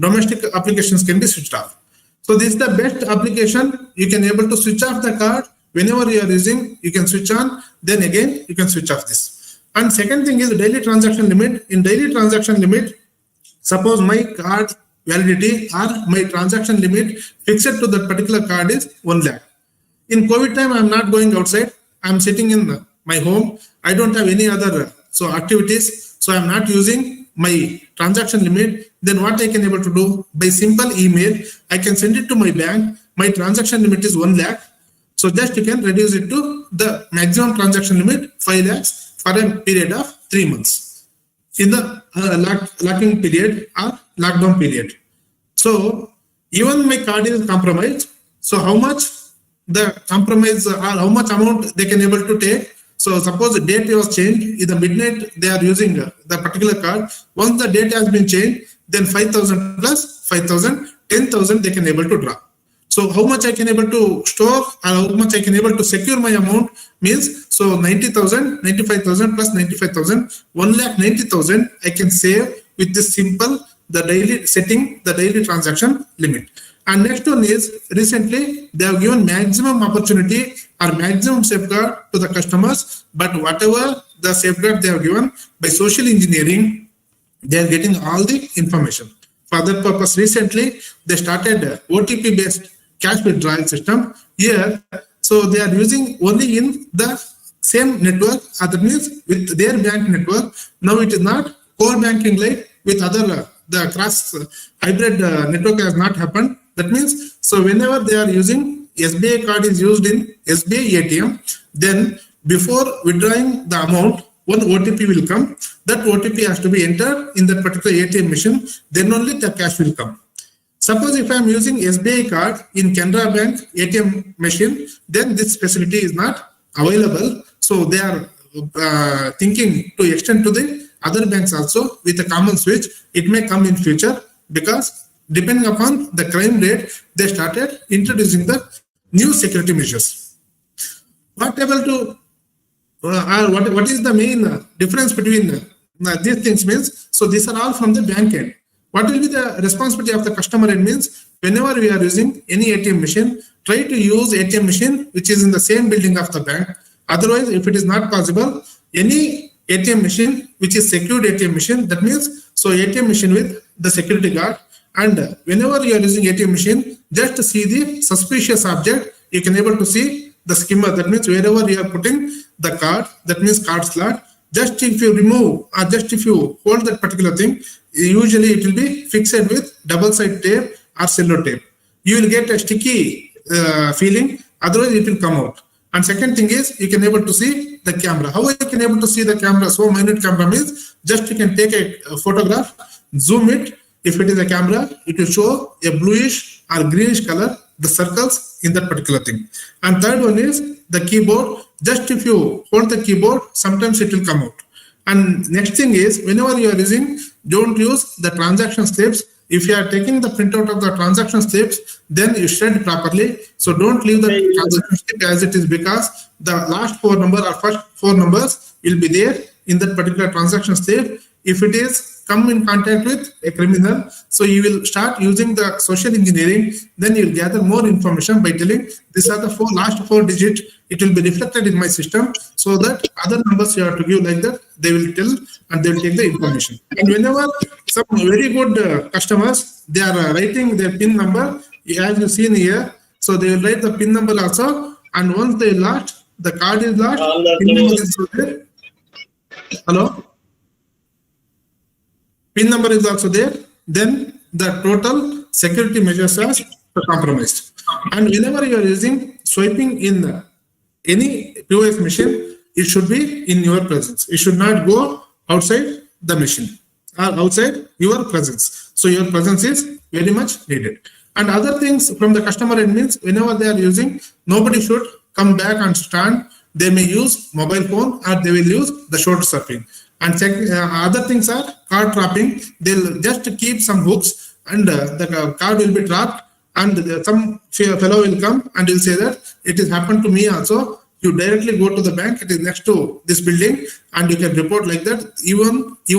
domestic applications can be switched off. So this is the best application. You can able to switch off the card whenever you are using. You can switch on, then again you can switch off this. And second thing is daily transaction limit. In daily transaction limit, suppose my card validity or my transaction limit fixed to that particular card is 1 lakh. In COVID time, I am not going outside. I am sitting in my home. I don't have any other activities. So I am not using my transaction limit. Then what I can able to do? By simple email, I can send it to my bank. My transaction limit is 1 lakh. So just you can reduce it to the maximum transaction limit 5 lakhs for a period of 3 months in the locking period or lockdown period. So even my card is compromised. So how much the compromise or how much amount they can able to take? So suppose the date was changed, in the midnight they are using the particular card. Once the date has been changed, then 5,000 plus 5,000, 10,000 they can able to draw. So how much I can able to store or how much I can able to secure my amount means, so 90,000, 95,000 plus 95,000, 1,90,000 I can save with this simple, the daily setting, the daily transaction limit. And next one is, recently they have given maximum opportunity or maximum safeguard to the customers, but whatever the safeguard they have given by social engineering, they are getting all the information. For that purpose, recently they started OTP based cash withdrawal system here. So they are using only in the same network, that means with their bank network. Now it is not core banking like with other, the cross hybrid network has not happened. That means, so whenever they are using SBI card is used in SBI ATM, then before withdrawing the amount, one OTP will come. That OTP has to be entered in that particular ATM machine. Then only the cash will come. Suppose if I am using SBI card in Canara Bank ATM machine, then this facility is not available. So they are thinking to extend to the other banks also with a common switch. It may come in future because depending upon the crime rate, they started introducing the new security measures. What is the main difference between these things means? So these are all from the bank end. What will be the responsibility of the customer end means? Whenever we are using any ATM machine, try to use ATM machine which is in the same building of the bank. Otherwise, if it is not possible, any ATM machine which is secured ATM machine, that means so ATM machine with the security guard. And whenever you are using ATM machine, just to see the suspicious object, you can able to see the skimmer. That means wherever you are putting the card, that means card slot, just if you remove or just if you hold that particular thing, usually it will be fixed with double side tape or cello tape. You will get a sticky feeling, otherwise it will come out. And second thing is, you can able to see the camera. How you can able to see the camera? So minute camera means just you can take a photograph, zoom it. If it is a camera, it will show a bluish or greenish color, the circles in that particular thing. And third one is the keyboard. Just if you hold the keyboard, sometimes it will come out. And next thing is, whenever you are using, don't use the transaction slips. If you are taking the printout of the transaction slips, then you shred properly. So don't leave the transaction slip as it is, because the last 4 numbers or first 4 numbers will be there in that particular transaction slip. If it is come in contact with a criminal, so you will start using the social engineering, then you will gather more information by telling these are the last 4 digits. It will be reflected in my system, so that other numbers you have to give like that, they will tell and they will take the information. And whenever some very good customers, they are writing their PIN number, as you seen here, so they will write the PIN number also, and once they lost, the card is lost, PIN number is also there. Hello? PIN number is also there, then the total security measures are compromised. And whenever you are using swiping in any POS machine, it should be in your presence. It should not go outside the machine. or outside your presence. So your presence is very much needed. And other things from the customer end means whenever they are using, nobody should come back and stand. They may use mobile phone or they will use the shoulder surfing. And other things are card trapping. They'll just keep some hooks and the card will be trapped, and some fellow will come and will say that it has happened to me also. You directly go to the bank, it is next to this building, and you can report like that. You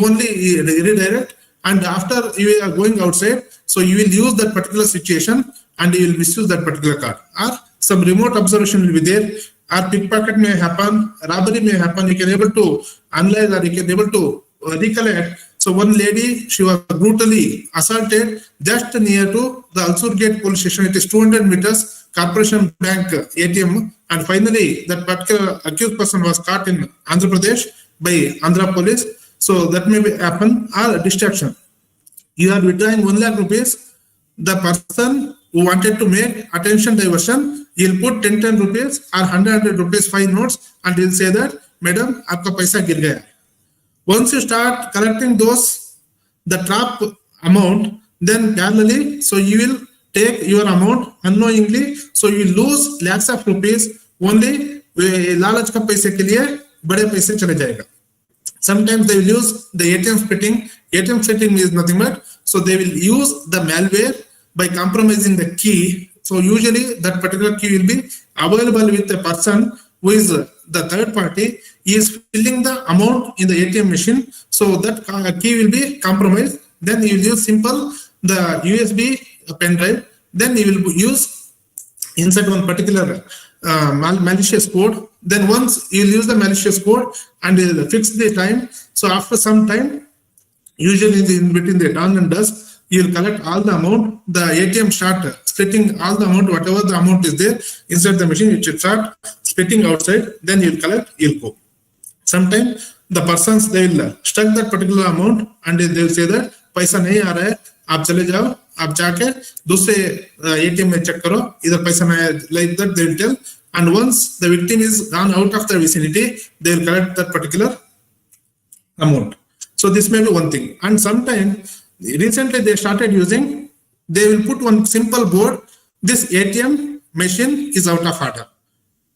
only redirect, and after you are going outside, so you will use that particular situation and you will misuse that particular card. Or some remote observation will be there, or pickpocket may happen, robbery may happen. You can able to analyze or you can able to recollect. So one lady, she was brutally assaulted just near to the Alsur Gate police station. It is 200 meters, Corporation Bank ATM. And finally, that particular accused person was caught in Andhra Pradesh by Andhra police. So that may happen, or distraction. You are withdrawing 1 lakh rupees. The person who wanted to make attention diversion, he'll put 10 rupees or 100 rupees 5 notes, and he'll say that, Madam, aapka paisa gir gaya. Once you start collecting those, the trap amount, then parallelly, so you will take your amount unknowingly, so you lose lakhs of rupees only lalach ka paise ke liye bade paise chale jayega. Sometimes they will use the ATM splitting. ATM splitting is nothing but, so they will use the malware by compromising the key. So usually that particular key will be available with the person who is the third party. He is filling the amount in the ATM machine. So that key will be compromised. Then you will use simple the USB pen drive. Then you will use insert one particular malicious code. Then once you will use the malicious code and you will fix the time. So after some time, usually in between the dawn and dusk, you will collect all the amount. The ATM start splitting all the amount, whatever the amount is there inside the machine, it should start splitting outside. Then you will collect, you will go. Sometimes the persons, they will stuck that particular amount and they will say that paisa nahi aa raha hai, aap chale jao, aap jaake dusre ATM mein check karo, idhar paisa nahi hai, like that they will tell. And once the victim is gone out of the vicinity, they will collect that particular amount. So this may be one thing. And sometimes recently they started using, they will put one simple board, this ATM machine is out of order.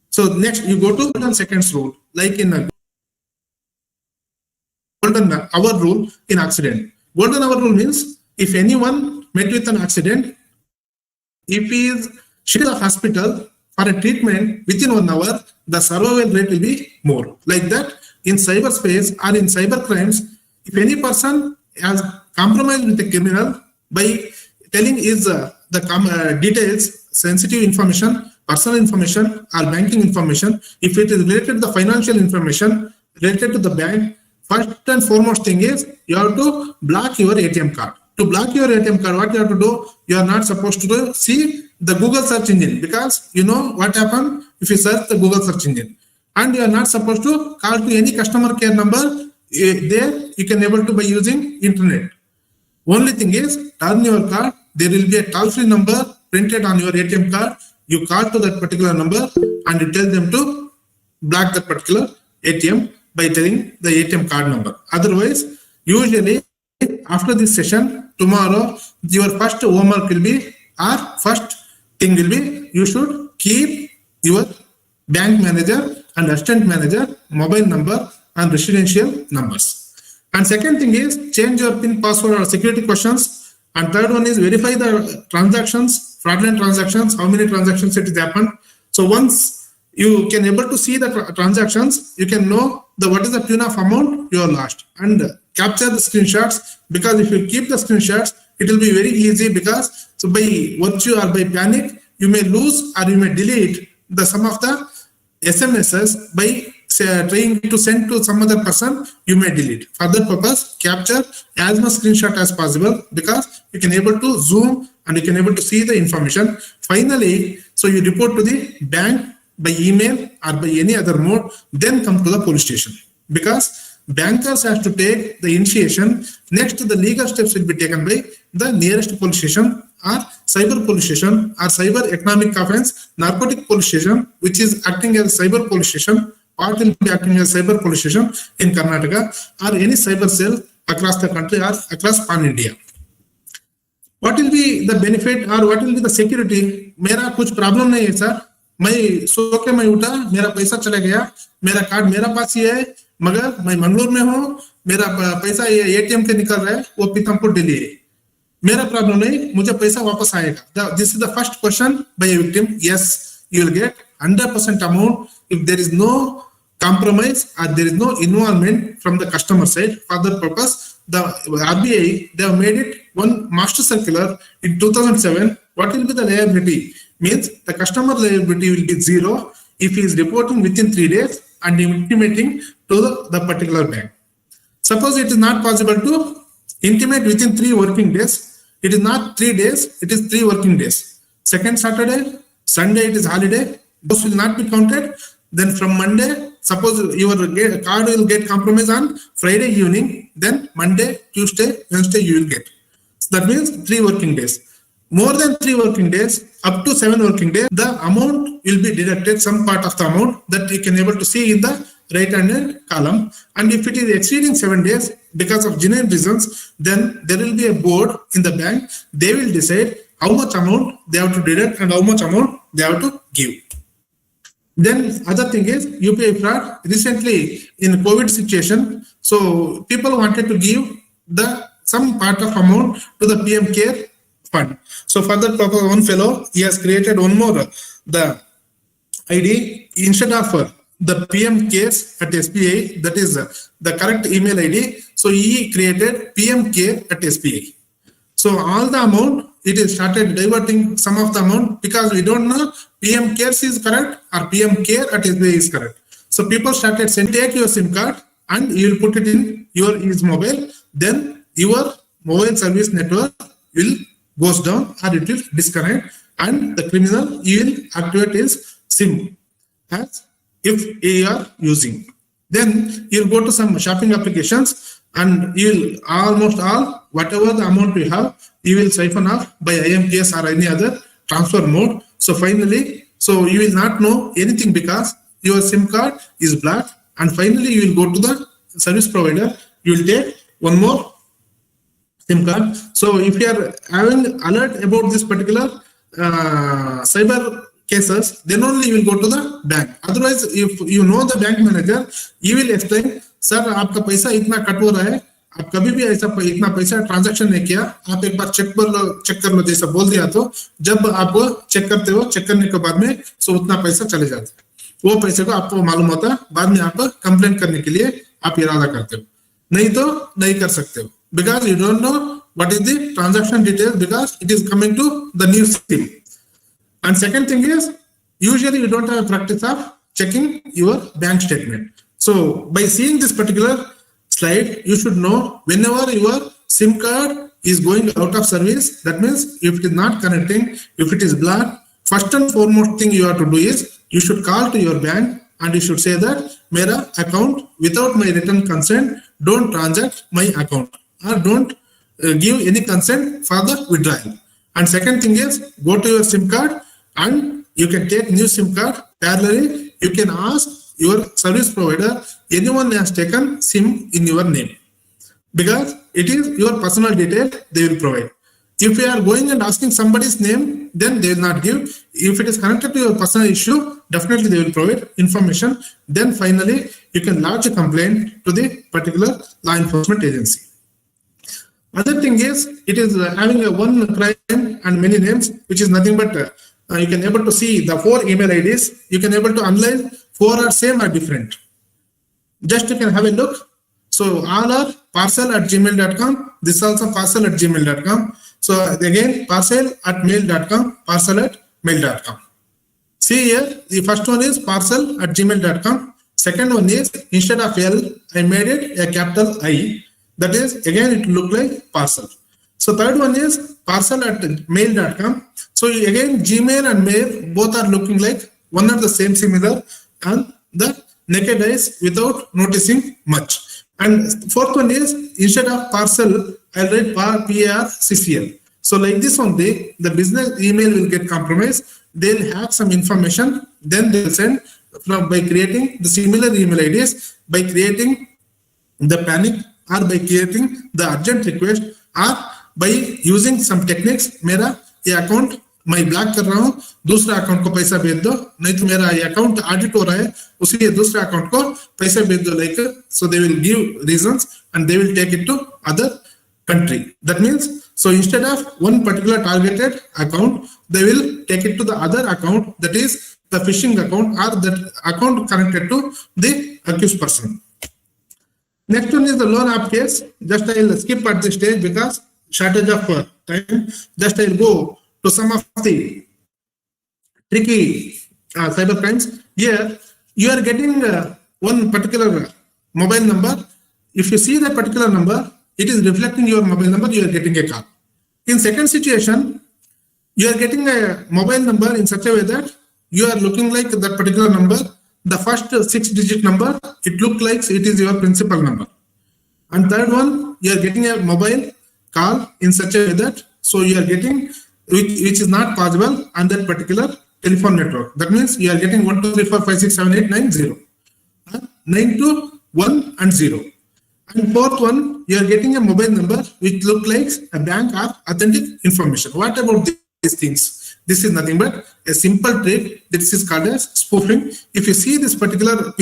So next you go to golden seconds rule, like in a golden hour rule in accident. Golden hour rule means if anyone met with an accident, if he is shipped to the hospital for a treatment within 1 hour, the survival rate will be more. Like that, in cyberspace or in cyber crimes, if any person has compromised with a criminal by telling his details, sensitive information, personal information, or banking information, if it is related to the financial information related to the bank, first and foremost thing is you have to block your ATM card. To block your ATM card, what you have to do, you are not supposed to do, see the Google search engine, because you know what happened if you search the Google search engine. And you are not supposed to call to any customer care number. There you can able to by using internet. Only thing is, turn your card, there will be a toll-free number printed on your ATM card. You call to that particular number and you tell them to block that particular ATM by telling the ATM card number. Otherwise, usually after this session, tomorrow, your first homework will be, or first thing will be, you should keep your bank manager and assistant manager mobile number and residential numbers. And second thing is change your PIN password or security questions. And third one is verify the transactions, fraudulent transactions, how many transactions it is happened. So once you can able to see the transactions, you can know what is the tune of amount you have lost, and capture the screenshots, because if you keep the screenshots, it will be very easy, because so by virtue or by panic, you may lose or you may delete the some of the SMSs by trying to send to some other person, you may delete. For that purpose, capture as much screenshot as possible, because you can able to zoom and you can able to see the information. Finally, so you report to the bank by email or by any other mode, then come to the police station, because bankers have to take the initiation. Next, the legal steps will be taken by the nearest police station or cyber police station or cyber economic offense narcotic police station, which is acting as a cyber police station, or will be acting as a cyber police station in Karnataka, or any cyber cell across the country or across pan India. What will be the benefit or what will be the security? मेरा कुछ problem नहीं है sir, मैं सो के मैं उठा, मेरा पैसा चला गया, मेरा कार्ड मेरा पास ही है, मगर मैं मंगलोर में हूँ, मेरा पैसा ये एटीएम के निकल रहा है, वो पीतमपुर दिल्ली है, मेरा प्रॉब्लम नहीं, मुझे पैसा वापस आएगा. This is the first question by a victim. Yes, you will get 100% amount if there is no compromise or there is no involvement from the customer side. For that purpose, the RBI, they have made it one master circular in 2007. What will be the liability? Means the customer liability will be zero if he is reporting within 3 days and intimating to the particular bank. Suppose it is not possible to intimate within 3 working days. It is not 3 days, it is 3 working days. Second Saturday, Sunday it is holiday, those will not be counted. Then from Monday, suppose your card will get compromised on Friday evening, then Monday, Tuesday, Wednesday you will get. So that means 3 working days. More than 3 working days, up to 7 working days, the amount will be deducted, some part of the amount that you can able to see in the right hand column. And if it is exceeding 7 days because of genuine reasons, then there will be a board in the bank. They will decide how much amount they have to deduct and how much amount they have to give. Then other thing is UPI fraud. Recently in COVID situation, so people wanted to give some part of amount to the PM Care Fund. So for that purpose, one fellow, he has created one more the ID instead of the PM Cares at SBI, that is the correct email ID. So he created PM Care at SBI. So all the amount, it is started diverting some of the amount because we don't know PM Cares is correct or PM Care at SBI is correct. So people started saying, take your SIM card and you will put it in your Ease Mobile. Then your mobile service network will goes down or it will disconnect, and the criminal, he will activate his SIM as if you are using. Then you'll go to some shopping applications and you'll almost all, whatever the amount you have, you will siphon off by IMPS or any other transfer mode. So finally, so you will not know anything because your SIM card is blocked, and finally you will go to the service provider, you will take one more SIM card. So if you are having alert about this particular cyber cases, then only you will go to the bank. Otherwise, if you know the bank manager, he will explain, sir, आपका पैसा इतना cut हो रहा है, आप कभी भी ऐसा इतना पैसा ट्रांजैक्शन नहीं किया, आप एक बार चेक कर लो जैसा बोल दिया, तो जब आप चेक करते हो, चेक करने के बाद में सो उतना पैसा चले जाता है, वो पैसे को आपको मालूम होता है, बाद में आप कंप्लेंट करने के लिए आप इरादा करते हो, नहीं तो नहीं कर सकते हो, because you don't know what is the transaction details because it is coming to the new SIM. And second thing is, usually you don't have a practice of checking your bank statement. So by seeing this particular slide, you should know whenever your SIM card is going out of service, that means if it is not connecting, if it is blocked, first and foremost thing you have to do is you should call to your bank and you should say that Mera account without my written consent, don't transact my account or don't give any consent for the withdrawal. And second thing is, go to your SIM card and you can take new SIM card. Parallelly, you can ask your service provider, anyone has taken SIM in your name, because it is your personal detail they will provide. If you are going and asking somebody's name, then they will not give. If it is connected to your personal issue, definitely they will provide information. Then finally, you can lodge a complaint to the particular law enforcement agency. Other thing is, it is having a one crime and many names, which is nothing but you can able to see the 4 email IDs. You can able to analyze 4 are same or different. Just you can have a look. So all are parcel@gmail.com. This also parcel@gmail.com. So again, parcel@mail.com, parcel@mail.com. See here, the first one is parcel@gmail.com. Second one is, instead of L, I made it a capital I. That is, again, it look like parcel. So third one is parcel@mail.com. So again, Gmail and mail both are looking like one are the same similar and the naked eyes without noticing much. And fourth one is, instead of parcel, I'll write PARCCL. So like this only, the business email will get compromised. They'll have some information, then they'll send by creating the similar email IDs, by creating the panic or by creating the urgent request or by using some techniques. मेरा ये account मैं block कर रहा हूँ, दूसरा account को पैसा भेज दो, नहीं तो मेरा ये अकाउंट ऑडिट हो रहा है, उसी दूसरे अकाउंट को पैसा भेज दो, like so they will give reasons and they will take it to other country. That means, so instead of one particular targeted account, they will take it to the other account, that is the phishing account or that account connected to the accused person. Next one is the loan app case. Just I will skip at this stage because shortage of time. Just I will go to some of the tricky cyber crimes. Here you are getting one particular mobile number. If you see that particular number, it is reflecting your mobile number, you are getting a call. In second situation, you are getting a mobile number in such a way that you are looking like that particular number. The first 6-digit number, it looks like it is your principal number. And third one, you are getting a mobile call in such a way that, so you are getting, which is not possible on that particular telephone network. That means you are getting 1, 2, 3, 4, 5, 6, 7, 8, 9, 0. 9 to 1 and 0. And fourth one, you are getting a mobile number which looks like a bank or authentic information. What about these things? This is nothing but a simple trick. This is called as spoofing. If you see this particular,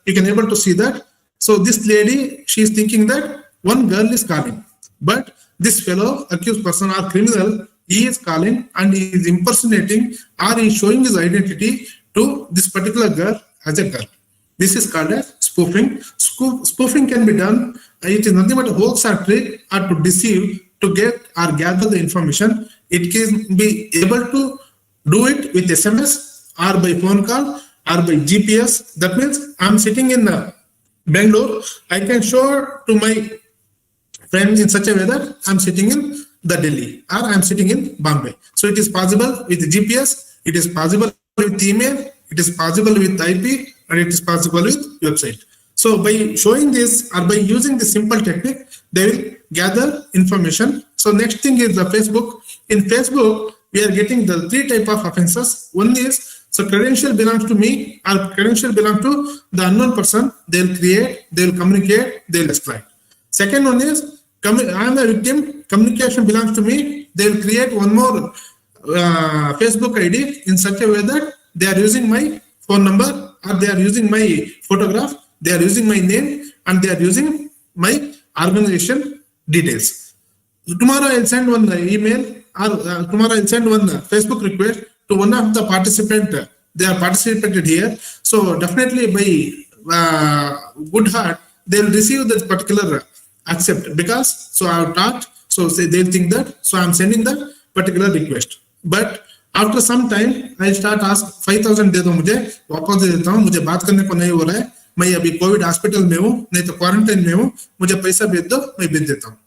you can able to see that. So this lady, she is thinking that one girl is calling, but this fellow accused person or criminal, he is calling and he is impersonating or he is showing his identity to this particular girl as a girl. This is called as spoofing. Spoofing can be done. It is nothing but a hoax or trick or to deceive, to get or gather the information. It can be able to do it with SMS or by phone call or by GPS. That means I'm sitting in Bangalore. I can show to my friends in such a way that I'm sitting in the Delhi or I'm sitting in Bombay. So it is possible with GPS. It is possible with email. It is possible with IP, and it is possible with website. So by showing this or by using this simple technique, they will gather information. So next thing is the Facebook. In Facebook, we are getting the 3 type of offenses. One is, so credential belongs to me or credential belongs to the unknown person. They'll create, they'll communicate, they'll exploit. Second one is, I am a victim, communication belongs to me. They'll create one more Facebook ID in such a way that they are using my phone number or they are using my photograph, they are using my name and they are using my organization details. Tomorrow I'll send one email or tomorrow I'll send one Facebook request to one of the participant. They are participated here. So definitely by good heart, they will receive that particular accept because so I have taught. So they'll think that, so I'm sending the particular request. But after some time, I start ask 5,000 दे दो मुझे, वापस दे देता हूँ, मुझे बात करने को नहीं हो रहा है, मैं अभी कोविड हॉस्पिटल में हूँ, नहीं तो क्वारंटाइन में हूँ, मुझे पैसा भेज दो, मैं भेज देता हूँ.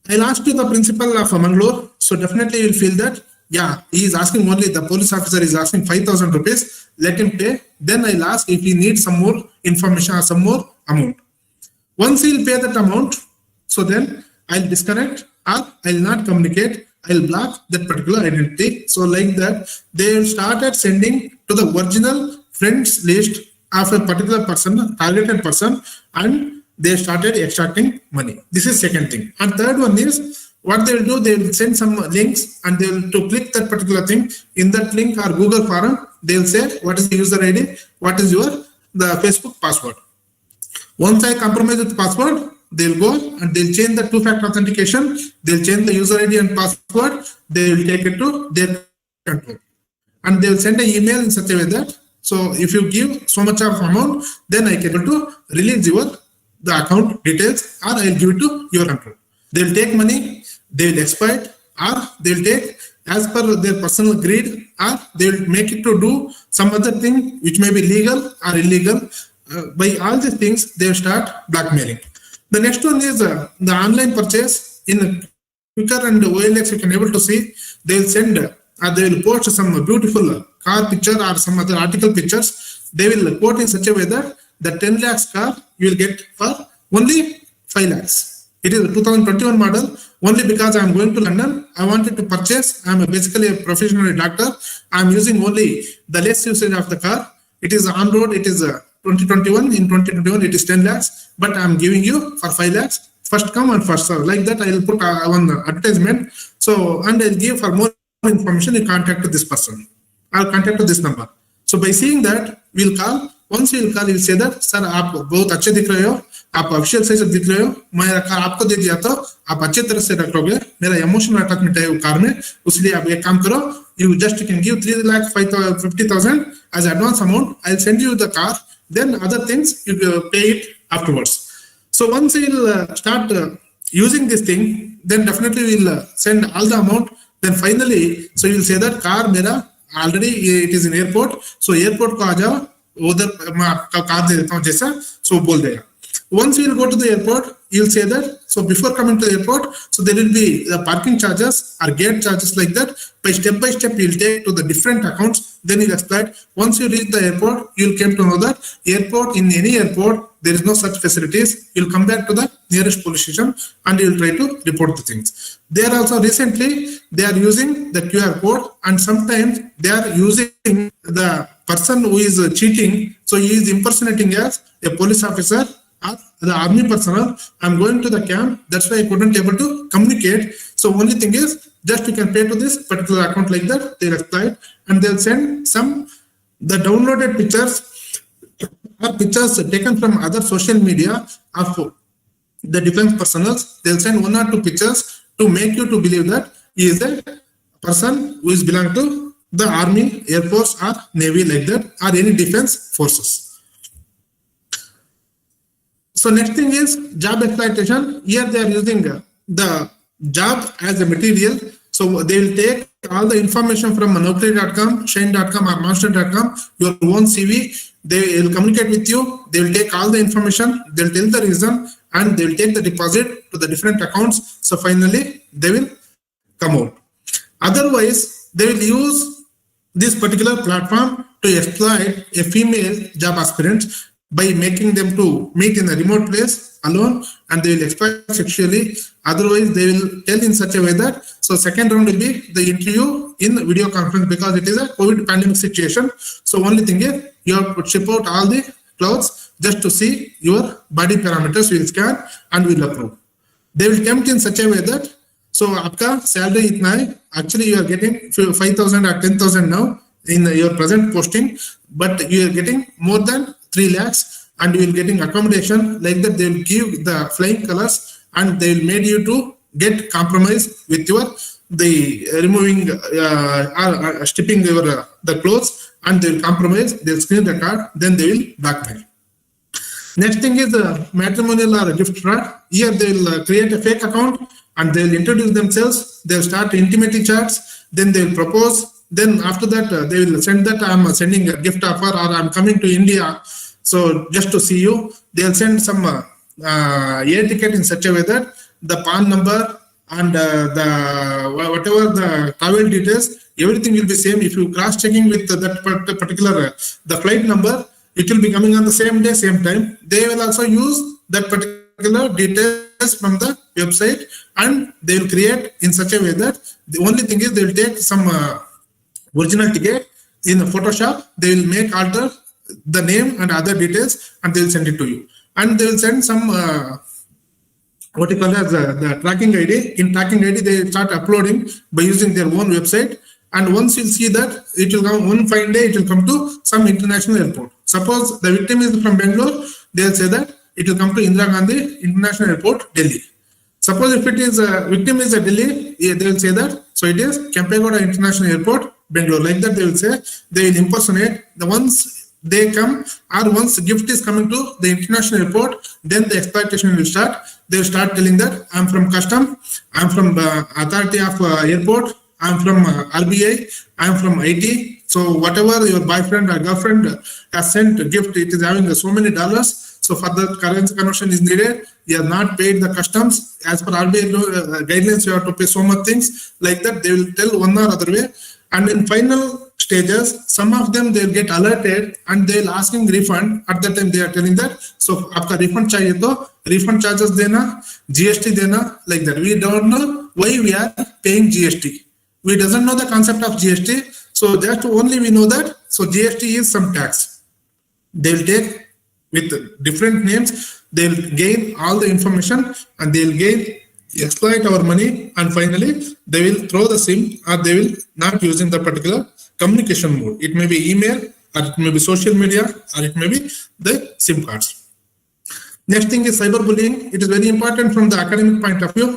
I'll ask to the principal of Mangalore, so definitely you'll feel that, yeah, he is asking only, the police officer is asking 5,000 rupees, let him pay, then I'll ask if he needs some more information or some more amount. Once he'll pay that amount, so then I'll disconnect or I'll not communicate, I'll block that particular identity. So like that, they started sending to the original friends list of a particular person, targeted person, and they started extracting money. This is second thing. And third one is, what they will do, they will send some links and they will to click that particular thing. In that link or Google form, they will say, what is the user ID? What is the Facebook password? Once I compromise with the password, they'll go and they'll change the two-factor authentication. They'll change the user ID and password. They will take it to their control. And they'll send an email in such a way that, so if you give so much of amount, then I can able to release the account details or I'll give it to your control. They'll take money, they will exploit, or they'll take as per their personal greed, or they'll make it to do some other thing which may be legal or illegal. By all these things, they'll start blackmailing. The next one is the online purchase. In Quicker and OLX, you can able to see, they'll send or they will post some beautiful car picture or some other article pictures. They will quote in such a way that the 10 lakhs car you will get for only 5 lakhs. It is a 2021 model. Only because I am going to London, I wanted to purchase. I am basically a professional doctor. I am using only the less usage of the car. It is on road. It is 2021, in 2021 it is 10 lakhs, but I'm giving you for 5 lakhs. First come and first serve. Like that, I will put one advertisement. So, and I'll give for more information, you contact this person. I'll contact this number. So by seeing that, we'll call. Once we'll call, we'll say that, sir, आप बहुत अच्छे दिख रहे हो, आप official से सब दिख रहे हो, मैं कार आपको दे दिया तो आप अच्छे तरह से रखोगे, मेरा इमोशनल अटैचमेंट है वो कार में, उसलिए आप एक काम करो, you just can give 3,50,000 as advance amount, I'll send you the car, then other things you pay it afterwards. So once we'll start using this thing, then definitely we'll send all the amount. Then finally, so you'll say that car mera already it is in airport, so airport को आ जाओ, उधर मैं आपका car दे देता हूँ जैसा, so बोल देगा. Once we'll go to the airport, you'll say that, so before coming to the airport, so there will be the parking charges or gate charges like that. By step, you'll take to the different accounts, then you'll explain. Once you reach the airport, you'll come to know that airport, in any airport, there is no such facilities. You'll come back to the nearest police station and you'll try to report the things. They are also recently, they are using the QR code, and sometimes they are using the person who is cheating. So he is impersonating as a police officer or the army personnel. I'm going to the camp, that's why I couldn't able to communicate. So only thing is, just you can pay to this particular account like that, they'll apply and they'll send some, the downloaded pictures or pictures taken from other social media of the defense personnel. They'll send 1 or 2 pictures to make you to believe that he is a person who is belong to the army, air force or navy like that, or any defense forces. So next thing is job exploitation. Here they are using the job as a material. So they will take all the information from naukri.com, shine.com or monster.com, your own CV. They will communicate with you. They will take all the information. They'll tell the reason and they will take the deposit to the different accounts. So finally they will come out. Otherwise, they will use this particular platform to exploit a female job aspirant by making them to meet in a remote place alone, and they will exploit sexually. Otherwise, they will tell in such a way that, so second round will be the interview in video conference because it is a COVID pandemic situation. So only thing is, you have to ship out all the clothes just to see your body parameters. We will scan and we will approve. They will tempt in such a way that, so आपका salary इतना है, actually you are getting 5,000 or 10,000 now in your present posting, but you are getting more than 3 lakhs and you will getting accommodation like that. They will give the flying colors and they will make you to get compromised with your the removing stripping your the clothes, and they will compromise. They will screen the card, then they will blackmail. Next thing is matrimonial or gift fraud. Here they will create a fake account and they will introduce themselves. They will start intimacy chats. Then they will propose. Then after that they will send that I'm sending a gift offer or I'm coming to India. So just to see you, they'll send some air ticket in such a way that the PAN number and the whatever the travel details, everything will be same. If you cross checking with that particular the flight number, it will be coming on the same day, same time. They will also use that particular details from the website and they will create in such a way that the only thing is they will take some original ticket in Photoshop. They will make alter the name and other details and they will send it to you. And they will send some what you call as the tracking ID. In tracking ID, they start uploading by using their own website. And once you see that, it will come one fine day, it will come to some international airport. Suppose the victim is from Bangalore, they'll say that it will come to Indira Gandhi International Airport, Delhi. Suppose if it is a victim is a Delhi, they will say that, so it is Kempegowda International Airport, Bangalore. Like that, they will say, they will impersonate. The ones they come, or once gift is coming to the international airport, then the exploitation will start. They will start telling that I'm from custom, I'm from authority of airport, I'm from RBI, I'm from IT. So whatever your boyfriend or girlfriend has sent a gift, it is having so many dollars. So for the currency conversion is needed. You have not paid the customs. As per RBI guidelines, you have to pay so much things. Like that, they will tell one or other way. And in final stages, some of them they will get alerted and they will asking refund. At that time, they are telling that, so आपका refund चाहिए तो refund charges देना, GST देना, like that. We don't know why we are paying GST. We doesn't know the concept of GST. So just only we know that, so GST is some tax. They will take with different names. They'll gain all the information and they'll exploit our money, and finally they will throw the SIM, or they will not using the particular communication mode. It may be email, or it may be social media, or it may be the SIM cards. Next thing is cyberbullying. It is very important from the academic point of view.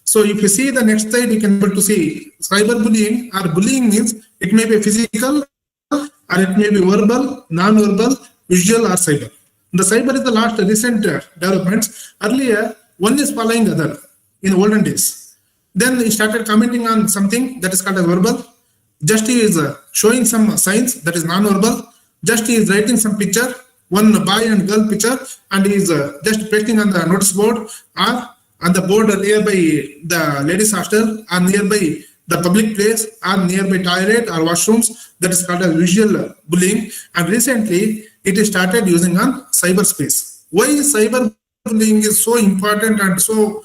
So if you see the next slide, you can be able to see cyberbullying or bullying means it may be physical, or it may be verbal, non-verbal, visual, or cyber. The cyber is the last recent developments. Earlier, one is following the other in olden days. Then he started commenting on something that is called as verbal. Just he is showing some signs, that is non-verbal. Just he is writing some picture, one boy and girl picture, and he is just pasting on the notice board, or on the board nearby the ladies' hostel, or nearby the public place, or nearby toilet or washrooms. That is called as visual bullying. And recently, it is started using on cyberspace. Why cyberbullying is so important and so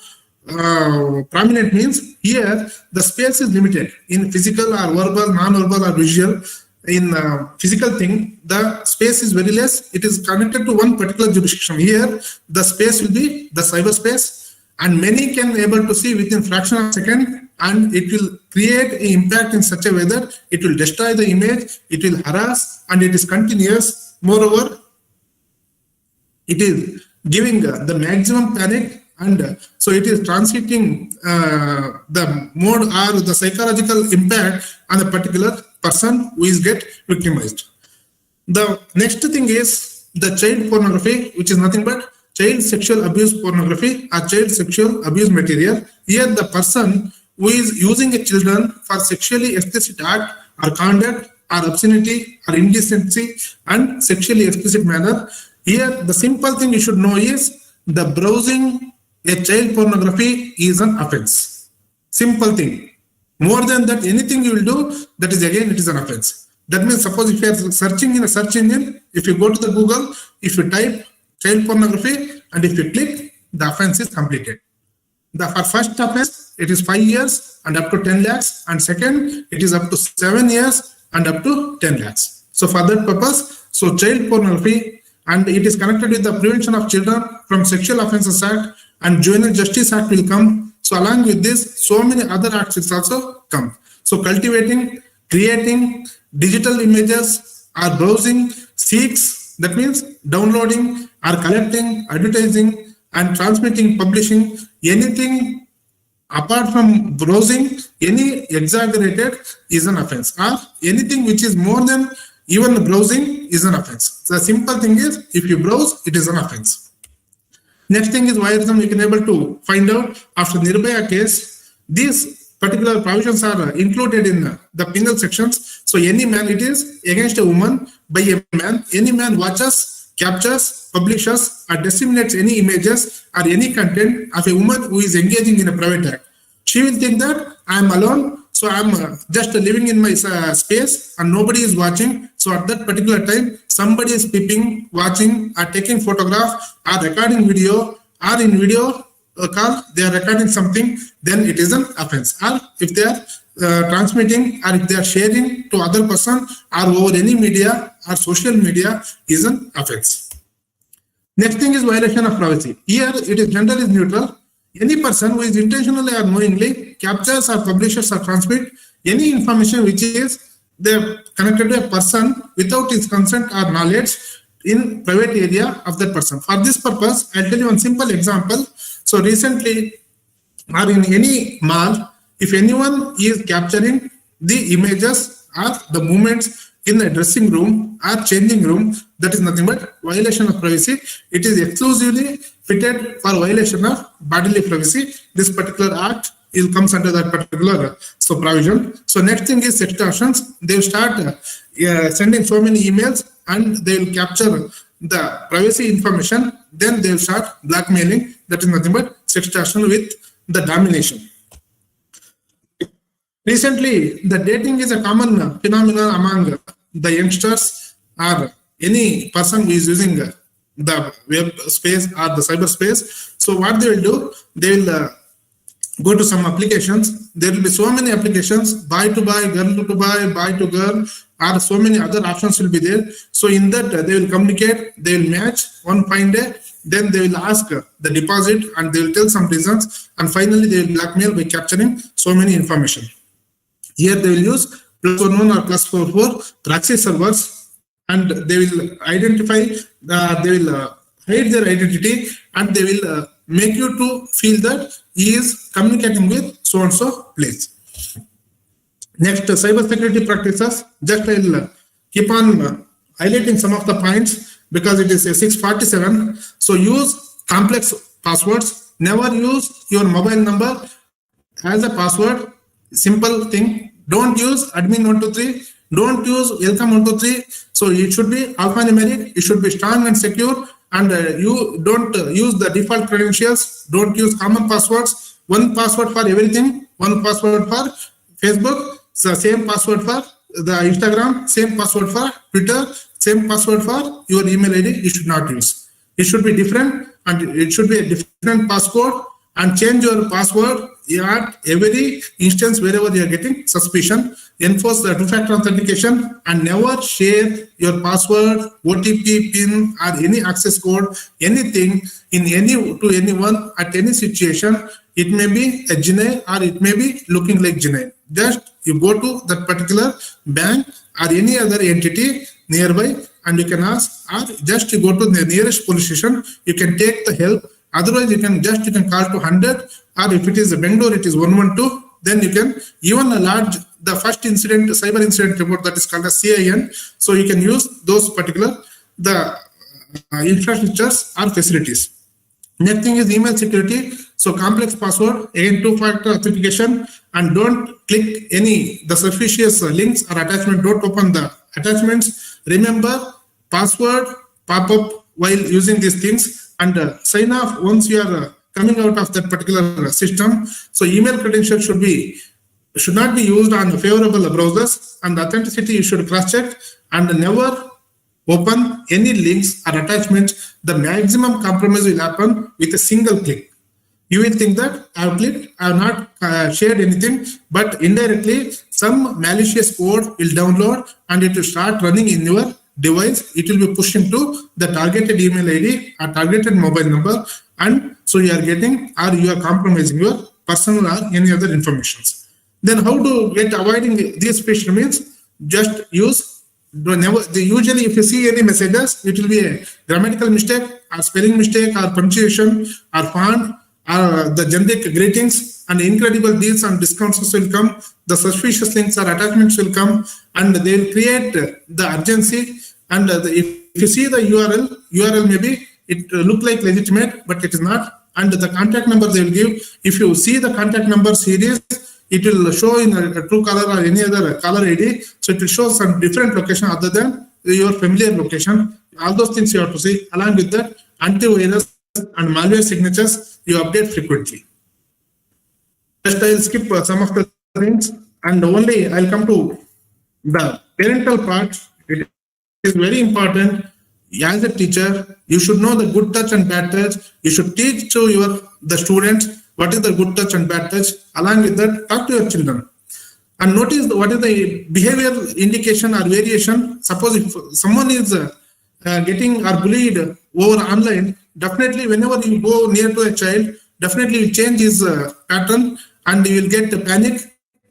prominent means here the space is limited in physical or verbal, non-verbal or visual. In physical thing, the space is very less. It is connected to one particular jurisdiction. Here, the space will be the cyberspace, and many can able to see within fraction of a second, and it will create an impact in such a way that it will destroy the image, it will harass, and it is continuous. Moreover, it is giving the maximum panic, and so it is transiting the mode or the psychological impact on a particular person who is get victimized. The next thing is the child pornography, which is nothing but child sexual abuse pornography or child sexual abuse material. Here the person who is using a children for sexually explicit act or conduct or obscenity or indecency and sexually explicit manner. Here the simple thing you should know is the browsing a child pornography is an offense. Simple thing. More than that, anything you will do, that is again, it is an offense. That means suppose if you are searching in a search engine, if you go to the Google, if you type child pornography and if you click, the offense is completed. For first offense, it is 5 years and up to 10 lakhs. And second, it is up to 7 years and up to 10 lakhs. So for that purpose, so child pornography, and it is connected with the Prevention of Children from Sexual Offences Act, and Juvenile Justice Act will come. So along with this, so many other acts will also come. So cultivating, creating digital images or browsing, seeks, that means downloading or collecting, advertising and transmitting, publishing, anything apart from browsing, any exaggerated is an offense, or anything which is more than even browsing is an offense. So the simple thing is, if you browse, it is an offense. Next thing is voyeurism. We can able to find out after Nirbhaya case, these particular provisions are included in the penal sections. So any man, it is against a woman by a man. Any man watches, captures, publishes or disseminates any images or any content of a woman who is engaging in a private act. She will think that I am alone, so I am just living in my space and nobody is watching. So at that particular time, somebody is peeping, watching, or taking photograph, or recording video, or in video call, they are recording something, then it is an offense. Or if they are transmitting, or if they are sharing to other person, or over any media or social media, is an offense. Next thing is violation of privacy. Here, it is gender is neutral. Any person who is intentionally or knowingly captures or publishes or transmit any information which is connected to a person without his consent or knowledge in private area of that person. For this purpose, I'll tell you one simple example. So recently, or in any mall, if anyone is capturing the images or the movements in the dressing room or changing room, that is nothing but violation of privacy. It is exclusively fitted for violation of bodily privacy. This particular act comes under that particular provision. So next thing is sextortions. They will start sending so many emails and they will capture the privacy information. Then they will start blackmailing. That is nothing but sextortion with the domination. Recently, the dating is a common phenomenon among the youngsters or any person who is using the web space or the cyberspace. So what they will do, they will go to some applications. There will be so many applications, boy to boy, girl to boy, boy to girl, or so many other options will be there. So in that they will communicate, they will match one fine day, then they will ask the deposit and they will tell some reasons, and finally they will blackmail by capturing so many information. Here they will use +11 or +44 proxy servers, and they will identify, they will hide their identity, and they will make you to feel that he is communicating with so and so place. Next, cyber security practices. Just I'll keep on highlighting some of the points because it is a 647. So use complex passwords. Never use your mobile number as a password. Simple thing. Don't use admin123. Don't use welcome123. So it should be alphanumeric. It should be strong and secure. And you don't use the default credentials. Don't use common passwords. One password for everything. One password for Facebook. So same password for the Instagram. Same password for Twitter. Same password for your email ID. You should not use. It should be different, and it should be a different passcode. And change your password at every instance wherever you are getting suspicion. Enforce the two-factor authentication, and never share your password, OTP, PIN, or any access code, anything to anyone at any situation. It may be a genuine or it may be looking like genuine. Just you go to that particular bank or any other entity nearby, and you can ask, or just you go to the nearest police station. You can take the help. Otherwise, you can call to 100, or if it is a Bangalore, it is 112. Then you can even lodge the first incident, cyber incident report, that is called as CIN. So you can use those particular the infrastructures or facilities. Next thing is email security. So complex password, again two-factor authentication, and don't click the suspicious links or attachment. Don't open the attachments. Remember, password pop-up while using these things. And sign off once you are coming out of that particular system. So email credentials should not be used on favorable browsers, and authenticity you should cross-check, and never open any links or attachments. The maximum compromise will happen with a single click. You will think that I have clicked, I have not shared anything, but indirectly some malicious code will download and it will start running in your device. It will be pushed into the targeted email ID or targeted mobile number, and so you are getting, or you are compromising your personal or any other informations. Then how to get avoiding these phishing means? Just use usually if you see any messages, it will be a grammatical mistake or spelling mistake or punctuation or font or the generic greetings, and incredible deals and discounts will come. The suspicious links or attachments will come, and they will create the urgency. And if you see the URL maybe it look like legitimate, but it is not. And the contact number they will give. If you see the contact number series, it will show in a Truecaller or any other caller ID. So it will show some different location other than your familiar location. All those things you have to see. Along with that, antivirus and malware signatures you update frequently. Just I'll skip some of the things, and only I'll come to the parental part. It is very important. As a teacher, you should know the good touch and bad touch. You should teach to the students what is the good touch and bad touch. Along with that, talk to your children and notice what is the behavior indication or variation. Suppose if someone is getting or bullied over online, definitely whenever you go near to a child, definitely you change his pattern and you will get panic.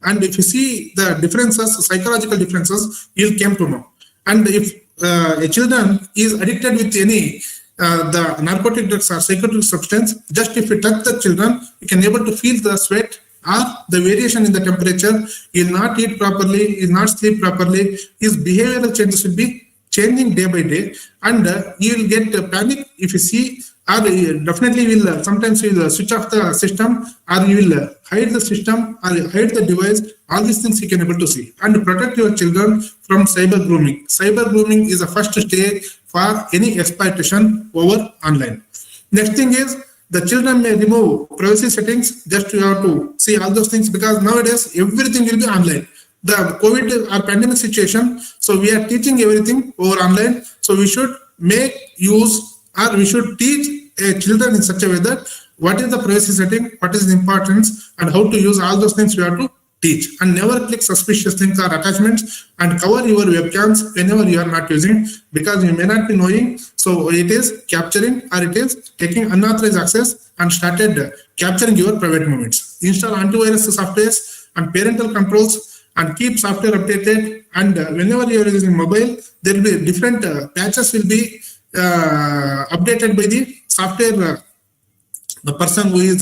And if you see the differences, psychological differences, you'll come to know. And if a children is addicted with any the narcotic drugs or psychotropic substance, just if you touch the children, you can able to feel the sweat or the variation in the temperature. He will not eat properly, he will not sleep properly. His behavioral changes will be changing day by day, and you will get panic if you see, or definitely will sometimes you will switch off the system, or you will hide the system or hide the device. All these things you can able to see, and protect your children from cyber grooming. Cyber grooming is the first stage for any exploitation over online. Next thing is the children may remove privacy settings. Just you have to see all those things, because nowadays everything will be online. The COVID or pandemic situation, so we are teaching everything over online. So we should make use, or we should teach children in such a way that what is the privacy setting, what is the importance, and how to use all those things we have to teach. And never click suspicious links or attachments, and cover your webcams whenever you are not using, because you may not be knowing. So it is capturing or it is taking unauthorized access and started capturing your private moments. Install antivirus softwares and parental controls and keep software updated. And whenever you are using mobile, there will be different patches will be updated by the software, the person who is